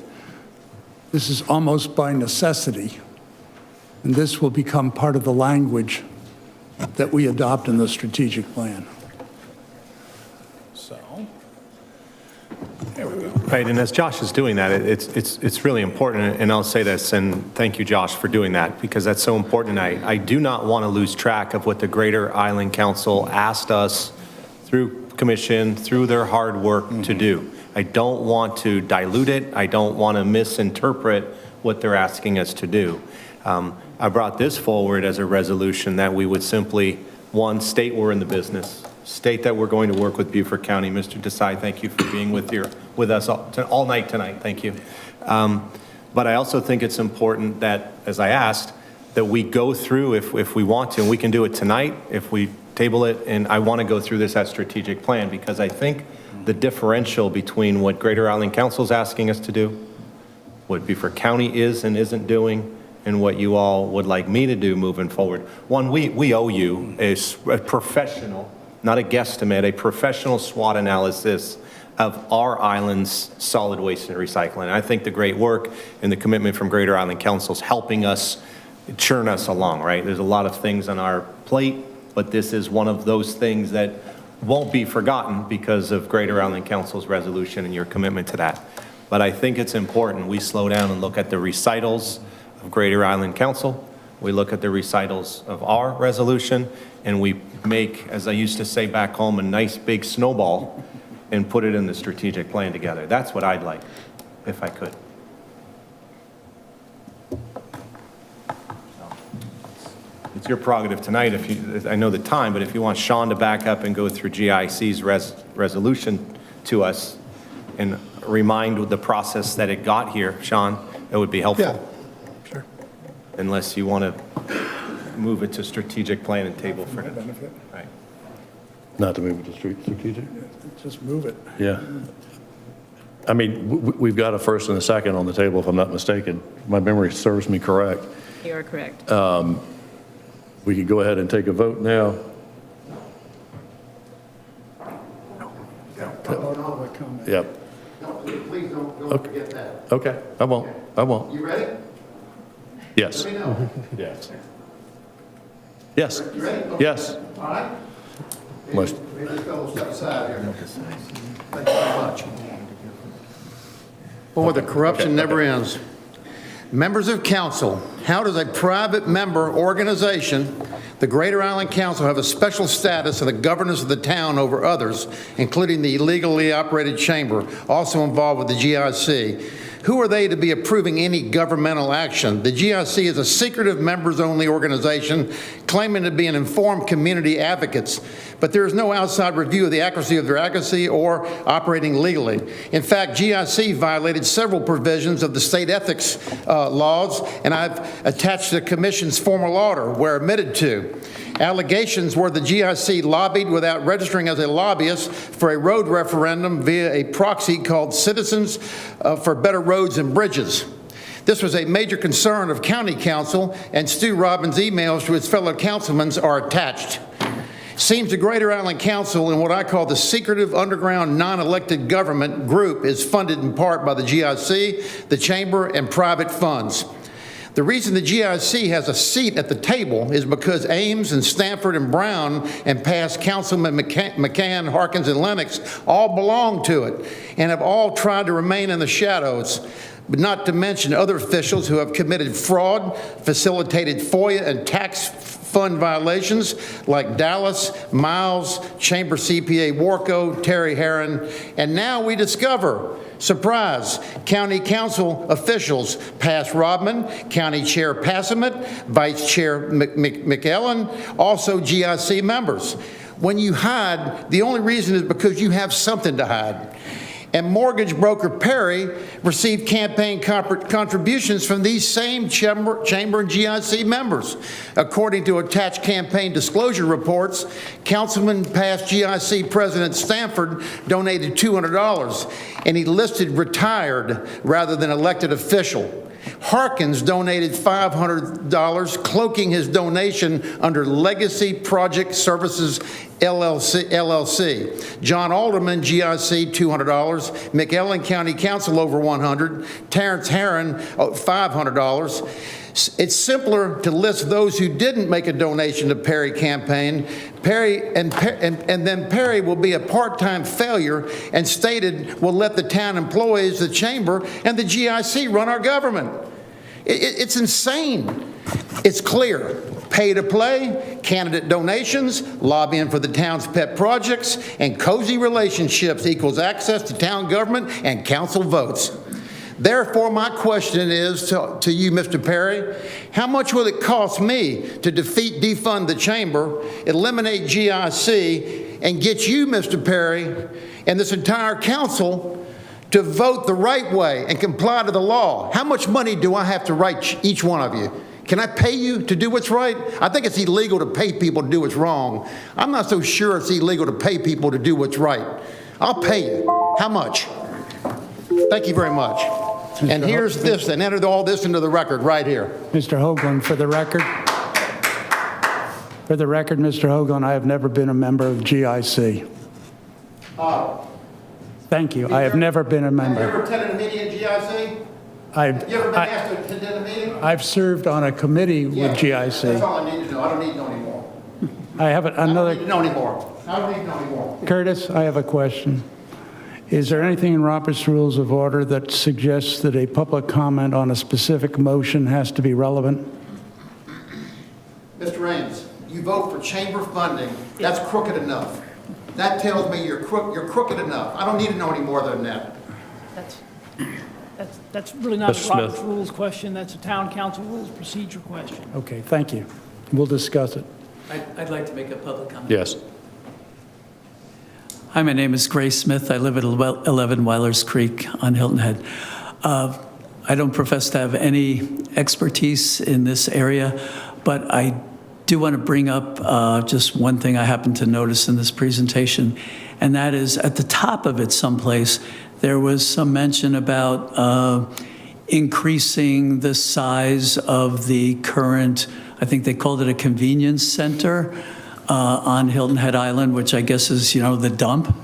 this is almost by necessity, and this will become part of the language that we adopt in the strategic plan. So, there we go. Right, and as Josh is doing that, it's really important, and I'll say this, and thank you, Josh, for doing that, because that's so important. I do not want to lose track of what the Greater Island Council asked us through commission, through their hard work to do. I don't want to dilute it. I don't want to misinterpret what they're asking us to do. I brought this forward as a resolution that we would simply, one, state we're in the business, state that we're going to work with Beaufort County. Mr. Desai, thank you for being with us all night tonight. Thank you. But I also think it's important that, as I asked, that we go through, if we want to, and we can do it tonight, if we table it, and I want to go through this as strategic plan, because I think the differential between what Greater Island Council is asking us to do, what Beaufort County is and isn't doing, and what you all would like me to do moving forward. One, we owe you a professional, not a guesstimate, a professional SWOT analysis of our island's solid waste and recycling. I think the great work and the commitment from Greater Island Council is helping us churn us along, right? There's a lot of things on our plate, but this is one of those things that won't be forgotten because of Greater Island Council's resolution and your commitment to that. But I think it's important we slow down and look at the recitals of Greater Island Council. We look at the recitals of our resolution, and we make, as I used to say back home, a nice big snowball and put it in the strategic plan together. That's what I'd like, if I could. It's your prerogative tonight. I know the time, but if you want Sean to back up and go through GIC's resolution to us and remind the process that it got here, Sean, that would be helpful. Yeah, sure. unless you want to move it to strategic plan and table for it. Right. Not to move it to strategic? Just move it. Yeah. I mean, we've got a first and a second on the table, if I'm not mistaken. My memory serves me correct. You are correct. We could go ahead and take a vote now. Yep. Please don't forget that. Okay, I won't. You ready? Yes. Let me know. Yes. Yes. You ready? Okay. Yes. All right? Most- Maybe this fellow step aside here. Thank you very much. Boy, the corruption never ends. Members of council, how does a private member organization, the Greater Island Council, have a special status in the governance of the town over others, including the illegally operated chamber, also involved with the GIC? Who are they to be approving any governmental action? The GIC is a secretive members-only organization claiming to be an informed community advocates, but there is no outside review of the accuracy of their advocacy or operating legally. In fact, GIC violated several provisions of the state ethics laws, and I've attached the commission's formal order where admitted to. Allegations were the GIC lobbied without registering as a lobbyist for a road referendum via a proxy called Citizens for Better Roads and Bridges. This was a major concern of county council, and Stu Robbins' emails to his fellow councilmen are attached. Seems the Greater Island Council, in what I call the secretive underground non-elected government group, is funded in part by the GIC, the chamber, and private funds. The reason the GIC has a seat at the table is because Ames and Stanford and Brown and past Councilman McCann, Harkins, and Lennox all belong to it and have all tried to remain in the shadows, but not to mention other officials who have committed fraud, facilitated FOIA and tax fund violations like Dallas, Miles, Chamber CPA Warco, Terry Herron, and now we discover, surprise, county council officials, past Rodman, County Chair Passamet, Vice Chair McEllen, also GIC members. When you hide, the only reason is because you have something to hide. And mortgage broker Perry received campaign contributions from these same chamber and GIC members. According to attached campaign disclosure reports, Councilman past GIC President Stanford donated $200, and he listed retired rather than elected official. Harkins donated $500, cloaking his donation under Legacy Project Services LLC. John Alderman, GIC, $200. McEllen County Council, over $100. Terrence Herron, $500. It's simpler to list those who didn't make a donation to Perry campaign. And then Perry will be a part-time failure and stated will let the town employees, the chamber, and the GIC run our government. It's insane. It's clear. Pay to play, candidate donations, lobbying for the town's pet projects, and cozy relationships equals access to town government and council votes. Therefore, my question is to you, Mr. Perry, how much will it cost me to defund the chamber, eliminate GIC, and get you, Mr. Perry, and this entire council to vote the right way and comply to the law? How much money do I have to write each one of you? Can I pay you to do what's right? I think it's illegal to pay people to do what's wrong. I'm not so sure it's illegal to pay people to do what's right. I'll pay you. How much? Thank you very much. And here's this, and enter all this into the record right here. Mr. Hoagland, for the record, Mr. Hoagland, I have never been a member of GIC. Thank you. I have never been a member. Have you ever attended a meeting at GIC? You ever been asked to attend a meeting? I've served on a committee with GIC. That's all I need to know. I don't need to know anymore. I have another. I don't need to know anymore. I don't need to know anymore. Curtis, I have a question. Is there anything in Robert's Rules of Order that suggests that a public comment on a specific motion has to be relevant? Mr. Ames, you vote for chamber funding. That's crooked enough. That tells me you're crooked enough. I don't need to know any more than that. That's really not Mr. a Robert's Smith. Rules question, that's a town council rules procedure question. Okay, thank you. We'll discuss it. I'd like to make a public comment. Yes. Hi, my name is Grace Smith. I live at 11 Weilers Creek on Hilton Head. I I don't profess to have any expertise in this area, but I do want to bring up just one thing I happened to notice in this presentation, and that is at the top of it someplace, there was some mention about increasing the size of the current, I think they called it a convenience center on Hilton Head Island, which I guess is, the dump.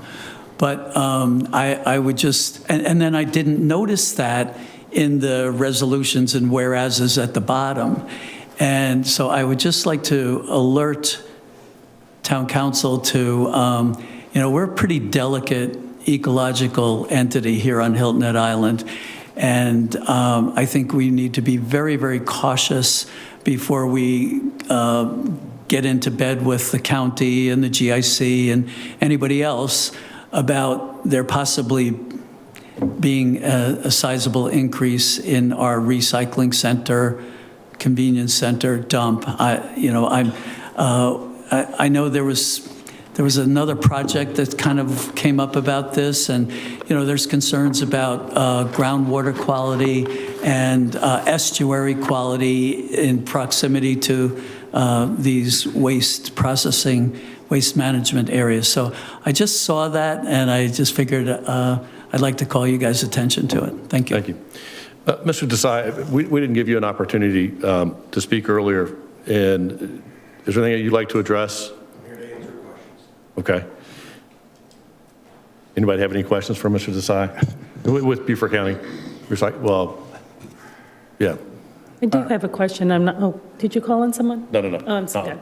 But I would just, and then I didn't notice that in the resolutions and whereases at the bottom. And so I would just like to alert town council to, we're a pretty delicate ecological entity here on Hilton Head Island. And I think we need to be very, very cautious before we get into bed with the county and the GIC and anybody else about there possibly being a sizable increase in our recycling center, convenience center, dump. I know there was another project that kind of came up about this, and there's concerns about groundwater quality and estuary quality in proximity to these waste management areas. So I just saw that, and I just figured I'd like to call you guys' attention to it. Thank you. Thank you. Mr. Desai, we didn't give you an opportunity to speak earlier, and is there anything you'd like to address? I'm here to answer questions. Okay. Anybody have any questions for Mr. Desai? With Beaufort County? Well, yeah. I do have a question. Did you call on someone? No. Oh, I'm sorry.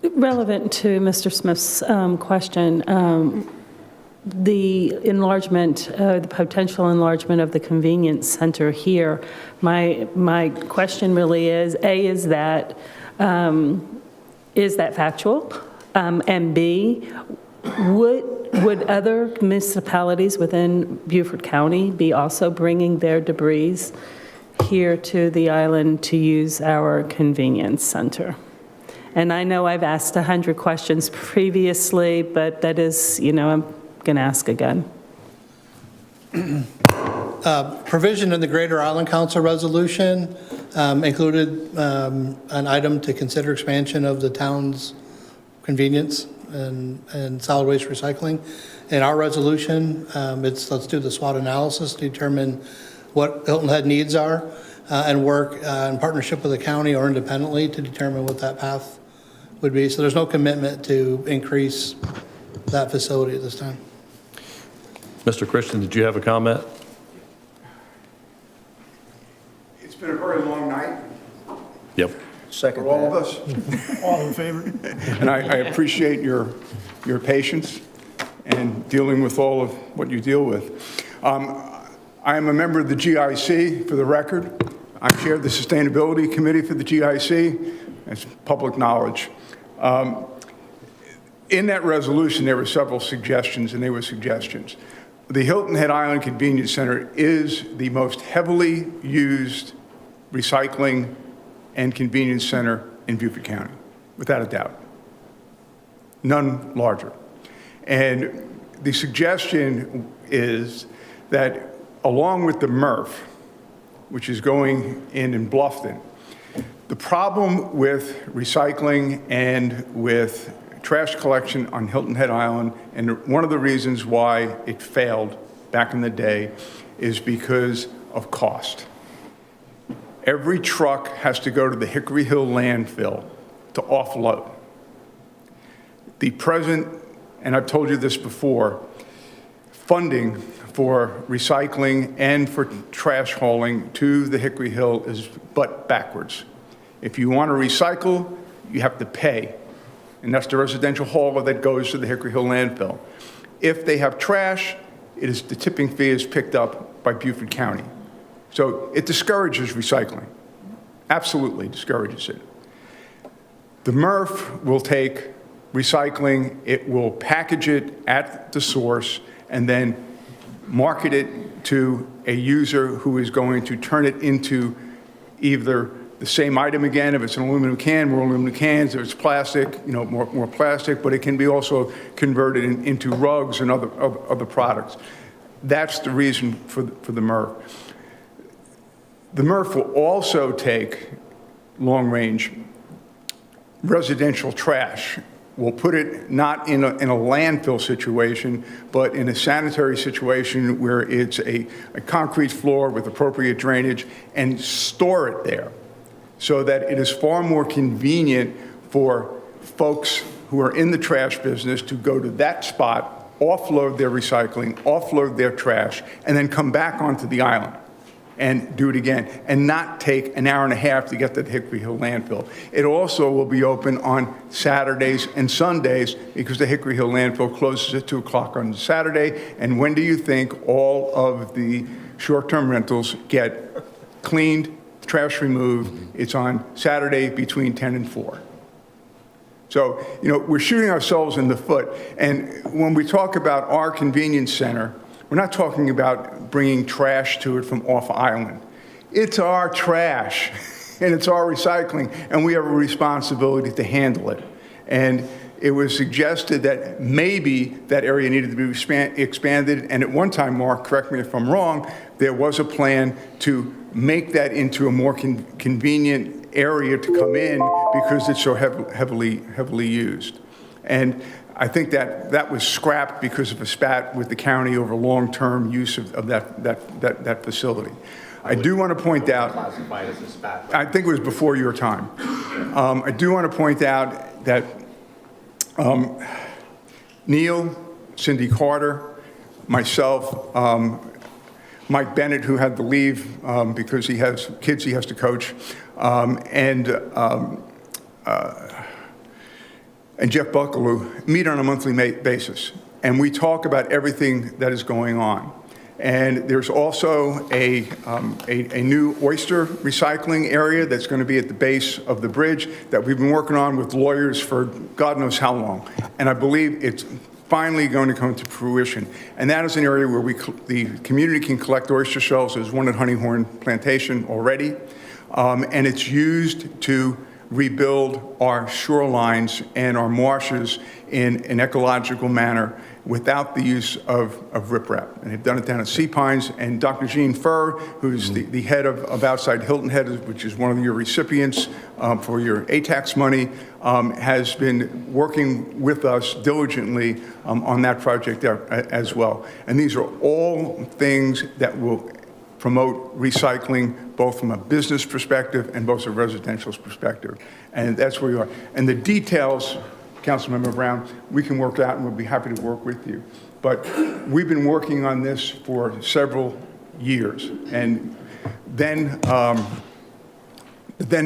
Relevant to Mr. Smith's question, the enlargement, the potential enlargement of the convenience center here, my question really is, A, is that factual? And B, would other municipalities within Beaufort County be also bringing their debris here to the island to use our convenience center? And I know I've asked 100 questions previously, but that is, I'm going to ask again. Provision in the Greater Island Council resolution included an item to consider expansion of the town's convenience and solid waste recycling. In our resolution, let's do the SWOT analysis to determine what Hilton Head needs are and work in partnership with the county or independently to determine what that path would be. So there's no commitment to increase that facility at this time. Mr. Christian, did you have a comment? It's been a very long night Yep. Second for all of that. us. All in favor? And I appreciate your patience and dealing with all of what you deal with. I am a member of the GIC, for the record. I chair the Sustainability Committee for the GIC. It's public knowledge. In that resolution, there were several suggestions, and they were suggestions. The Hilton Head Island Convenience Center is the most heavily used recycling and convenience center in Beaufort County, without a doubt. None larger. And the suggestion is that along with the MRF, which is going in Bluffton, the problem with recycling and with trash collection on Hilton Head Island, and one of the reasons why it failed back in the day, is because of cost. Every truck has to go to the Hickory Hill landfill to offload. The present, and I've told you this before, funding for recycling and for trash hauling to the Hickory Hill is but backwards. If you want to recycle, you have to pay, and that's the residential hauler that goes to the Hickory Hill landfill. If they have trash, the tipping fee is picked up by Beaufort County. So it discourages recycling, absolutely discourages it. The MRF will take recycling, it will package it at the source, and then market it to a user who is going to turn it into either the same item again. If it's an aluminum can, more aluminum cans. If it's plastic, more plastic, but it can be also converted into rugs and other products. That's the reason for the MRF. The MRF will also take long-range residential trash. We'll put it not in a landfill situation, but in a sanitary situation where it's a concrete floor with appropriate drainage, and store it there so that it is far more convenient for folks who are in the trash business to go to that spot, offload their recycling, offload their trash, and then come back onto the island and do it again, and not take an hour and a half to get to the Hickory Hill landfill. It also will be open on Saturdays and Sundays because the Hickory Hill landfill closes at 2 o'clock on Saturday. And when do you think all of the short-term rentals get cleaned, trash removed? It's on Saturday between 10 and 4. So, we're shooting ourselves in the foot. And when we talk about our convenience center, we're not talking about bringing trash to it from off island. It's our trash and it's our recycling, and we have a responsibility to handle it. And it was suggested that maybe that area needed to be expanded. And at one time, Mark, correct me if I'm wrong, there was a plan to make that into a more convenient area to come in because it's so heavily used. And I think that was scrapped because of a spat with the county over long-term use of that facility. I do want to point out, Classified as a spat. I think it was before your time. I do want to point out that Neil, Cindy Carter, myself, Mike Bennett, who had to leave because he has kids he has to coach, and Jeff Buckaloo meet on a monthly basis, and we talk about everything that is going on. And there's also a new oyster recycling area that's going to be at the base of the bridge that we've been working on with lawyers for God knows how long. And I believe it's finally going to come to fruition. And that is an area where the community can collect oyster shells. There's one at Honeyhorn Plantation already. And it's used to rebuild our shorelines and our marshes in an ecological manner without the use of riprap. And they've done it down at Sea Pines. And Dr. Jean Furr, who's the head of Outside Hilton Head, which is one of your recipients for your ATAX money, has been working with us diligently on that project as well. And these are all things that will promote recycling, both from a business perspective and both a residential perspective. And that's where you are. And the details, Councilmember Brown, we can work out, and we'll be happy to work with you. But we've been working on this for several years. And then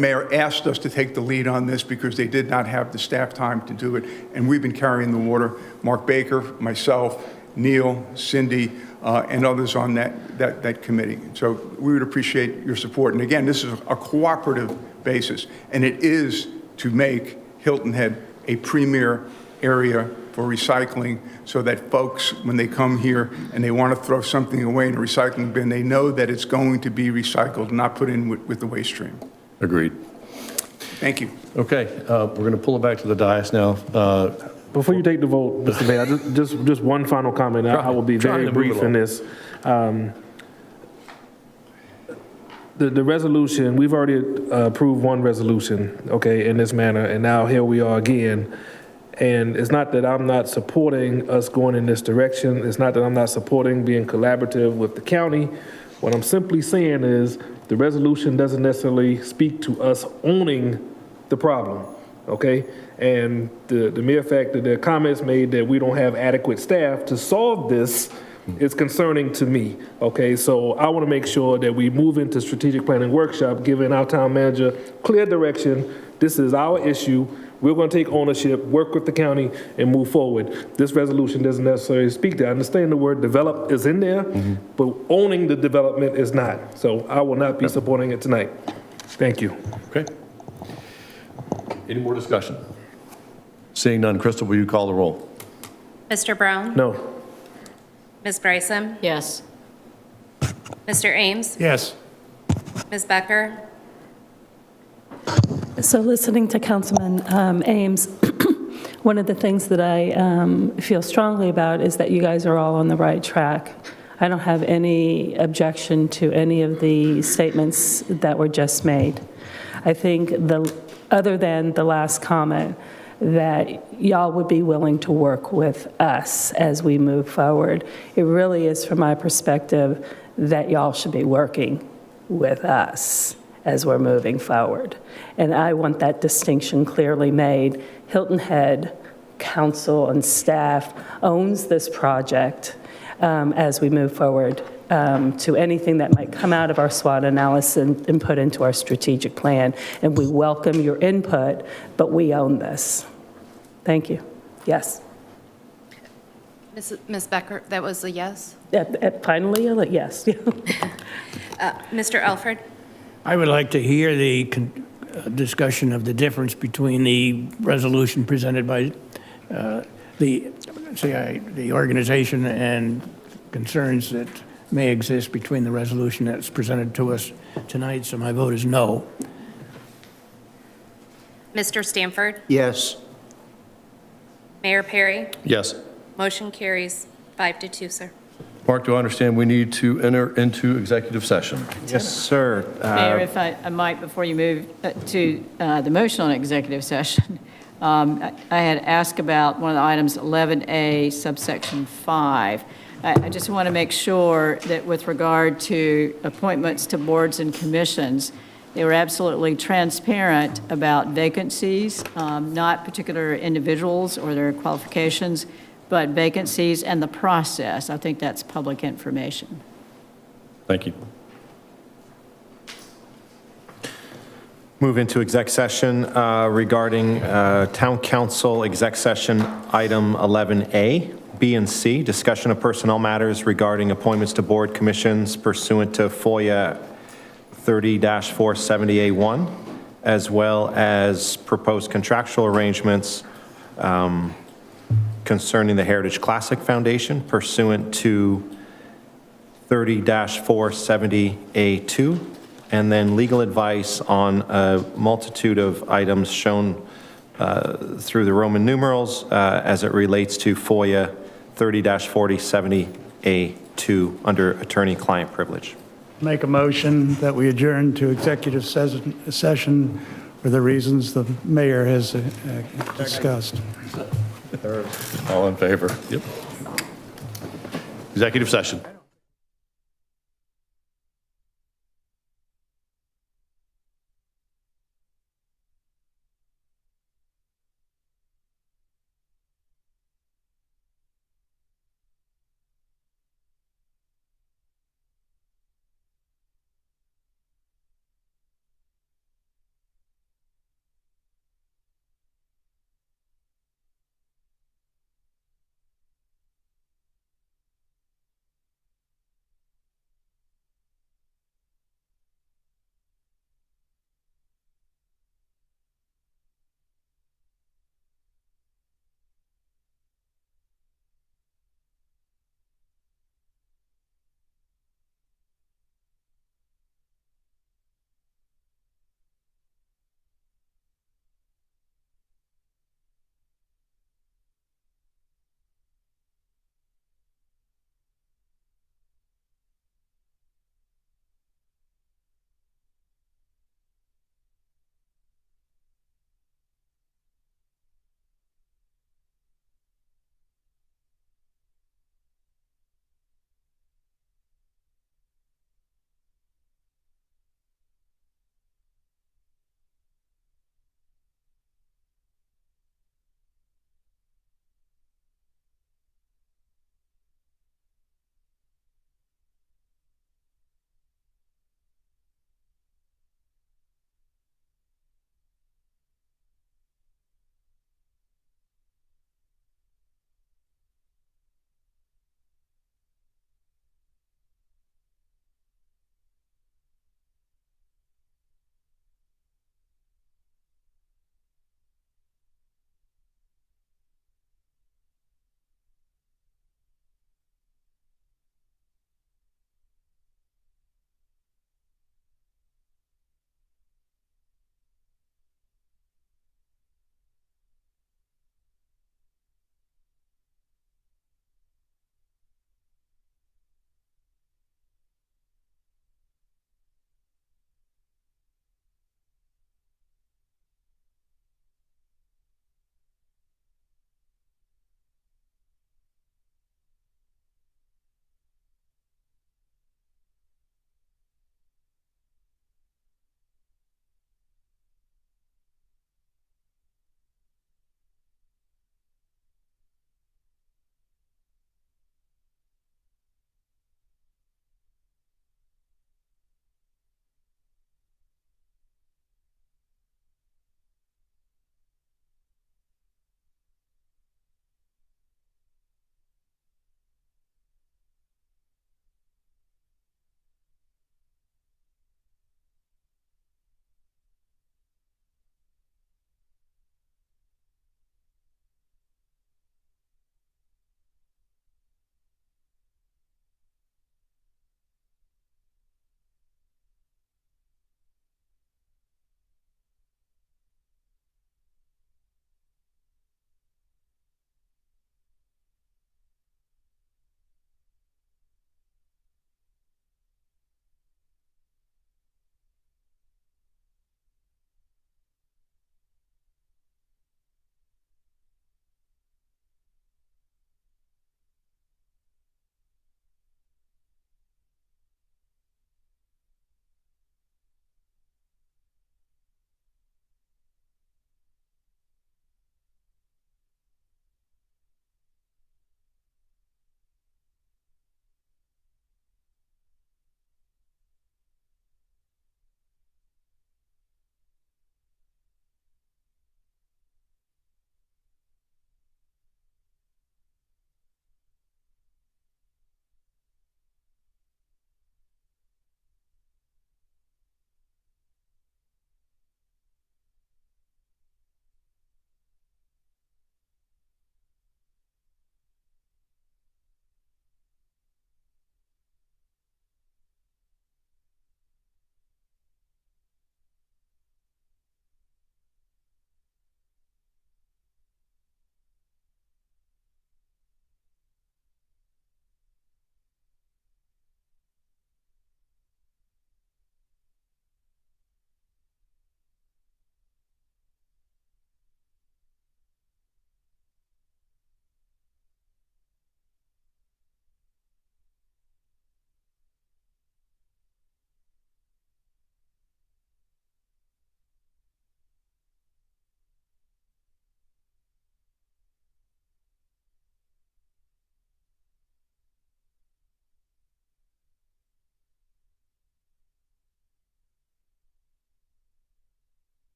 Mayor asked us to take the lead on this because they did not have the staff time to do it. And we've been carrying the water. Mark Baker, myself, Neil, Cindy, and others on that committee. So we would appreciate your support. And again, this is a cooperative basis, and it is to make Hilton Head a premier area for recycling so that folks, when they come here and they want to throw something away in a recycling bin, they know that it's going to be recycled, not put in with the waste stream. Agreed. Thank you. Okay, we're going to pull it back to the dais now. Before you take the vote, Mr. Mayor, just one final comment. I will be very brief in this. The resolution, we've already approved one resolution, okay, in this manner, and now here we are again. And it's not that I'm not supporting us going in this direction. It's not that I'm not supporting being collaborative with the county. What I'm simply saying is the resolution doesn't necessarily speak to us owning the problem, okay? And the mere fact that there are comments made that we don't have adequate staff to solve this is concerning to me, okay? So I want to make sure that we move into strategic planning workshop, giving our town manager clear direction. This is our issue. We're going to take ownership, work with the county, and move forward. This resolution doesn't necessarily speak to. I understand the word develop is in there, but owning the development is not. So I will not be supporting it tonight. Thank you. Okay. Any more discussion? Seeing none, Crystal, will you call the roll? Mr. Brown? No. Ms. Bryson? Yes. Mr. Ames? Yes. Ms. Becker? So listening to Councilman Ames, one of the things that I feel strongly about is that you guys are all on the right track. I don't have any objection to any of the statements that were just made. I think other than the last comment, that y'all would be willing to work with us as we move forward. It really is, from my perspective, that y'all should be working with us as we're moving forward. And I want that distinction clearly made. Hilton Head Council and staff owns this project as we move forward to anything that might come out of our SWOT analysis and put into our strategic plan. And we welcome your input, but we own this. Thank you. Yes. Ms. Becker, that was a yes? Finally, yes. Mr. Alford? I would like to hear the discussion of the difference between the resolution presented by the organization and concerns that may exist between the resolution that's presented to us tonight, so my vote is no. Mr. Stanford? Yes. Mayor Perry? Yes. Motion carries 5-2, sir. Mark, do I understand we need to enter into executive session? Yes, sir. Mayor, if I might, before you move to the motion on executive session, I had asked about one of the items, 11A, subsection 5. I just want to make sure that with regard to appointments to boards and commissions, they were absolutely transparent about vacancies, not particular individuals or their qualifications, but vacancies and the process. I think that's public information. Thank you. Move into exec session regarding Town Council exec session item 11A, B, and C, discussion of personnel matters regarding appointments to board commissions pursuant to FOIA 30-470A1, as well as proposed contractual arrangements concerning the Heritage Classic Foundation pursuant to 30-470A2, and then legal advice on a multitude of items shown through the Roman numerals as it relates to FOIA 30-4070A2 under attorney-client privilege. Make a motion that we adjourn to executive session for the reasons the mayor has discussed. All in favor? Yep. Executive session.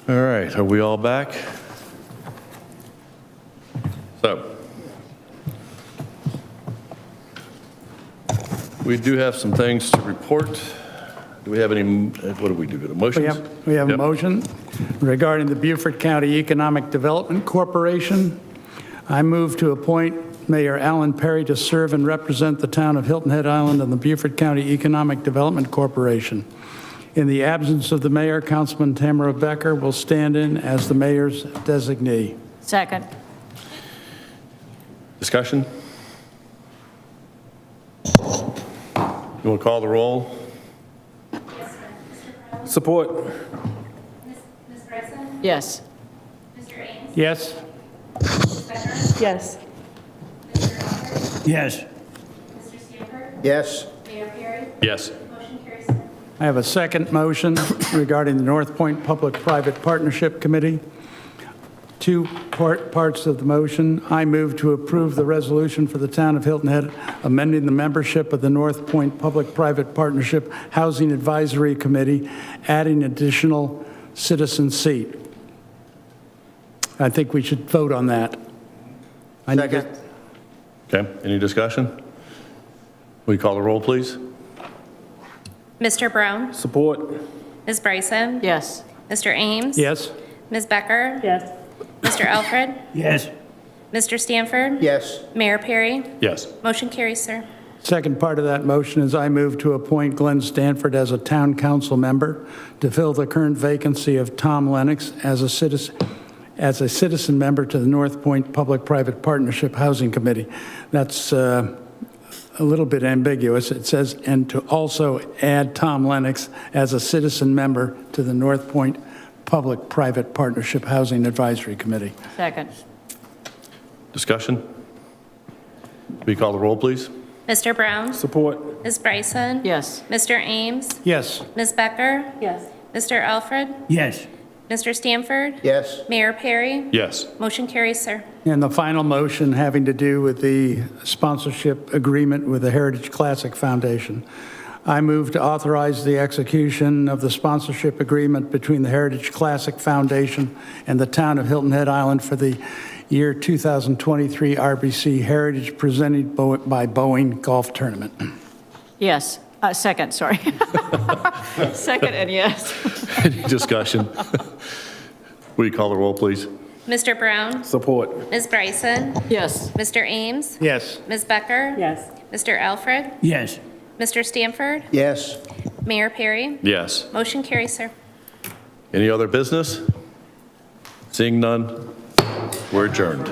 All right, are we all back? So, we do have some things to report. Do we have any, what do we do, motions? We have a Yep. motion regarding the Beaufort County Economic Development Corporation. I move to appoint Mayor Alan Perry to serve and represent the town of Hilton Head Island and the Beaufort County Economic Development Corporation. In the absence of the mayor, Councilman Tamara Becker will stand in as the mayor's designee. Second. Discussion? You want to call the roll? Support. Ms. Bryson? Yes. Mr. Ames? Yes? Ms. Becker? Yes. Mr. Alford? Yes. Mr. Stanford? Yes. Mayor Perry? Yes. Motion carries, sir. I have a second motion regarding the North Point Public-Private Partnership Committee. Two parts of the motion. I move to approve the resolution for the town of Hilton Head amending the membership of the North Point Public-Private Partnership Housing Advisory Committee, adding additional citizen seat. I think we should vote on that. Second. Okay, any discussion? Will you call the roll, please? Mr. Brown? Support. Ms. Bryson? Yes. Mr. Ames? Yes? Ms. Becker? Yes. Mr. Alfred? Yes. Mr. Stanford? Yes. Mayor Perry? Yes. Motion carries, sir. Second part of that motion is I move to appoint Glenn Stanford as a town council member to fill the current vacancy of Tom Lennox as a citizen member to the North Point Public-Private Partnership Housing Committee. That's a little bit ambiguous. It says, and to also add Tom Lennox as a citizen member to the North Point Public-Private Partnership Housing Advisory Committee. Second. Discussion? Will you call the roll, please? Mr. Brown? Support. Ms. Bryson? Yes. Mr. Ames? Yes. Ms. Becker? Yes. Mr. Alfred? Yes. Mr. Stanford? Yes. Mayor Perry? Yes. Motion carries, sir. And the final motion having to do with the sponsorship agreement with the Heritage Classic Foundation. I move to authorize the execution of the sponsorship agreement between the Heritage Classic Foundation and the town of Hilton Head Island for the year 2023 RBC Heritage presented by Boeing Golf Tournament. Yes. Second, sorry. Second and yes. Any discussion? Will you call the roll, please? Mr. Brown? Support. Ms. Bryson? Yes. Mr. Ames? Yes. Ms. Becker? Yes. Mr. Alfred? Yes. Mr. Stanford? Yes. Mayor Perry? Yes. Motion carries, sir. Any other business? Seeing none, we're adjourned.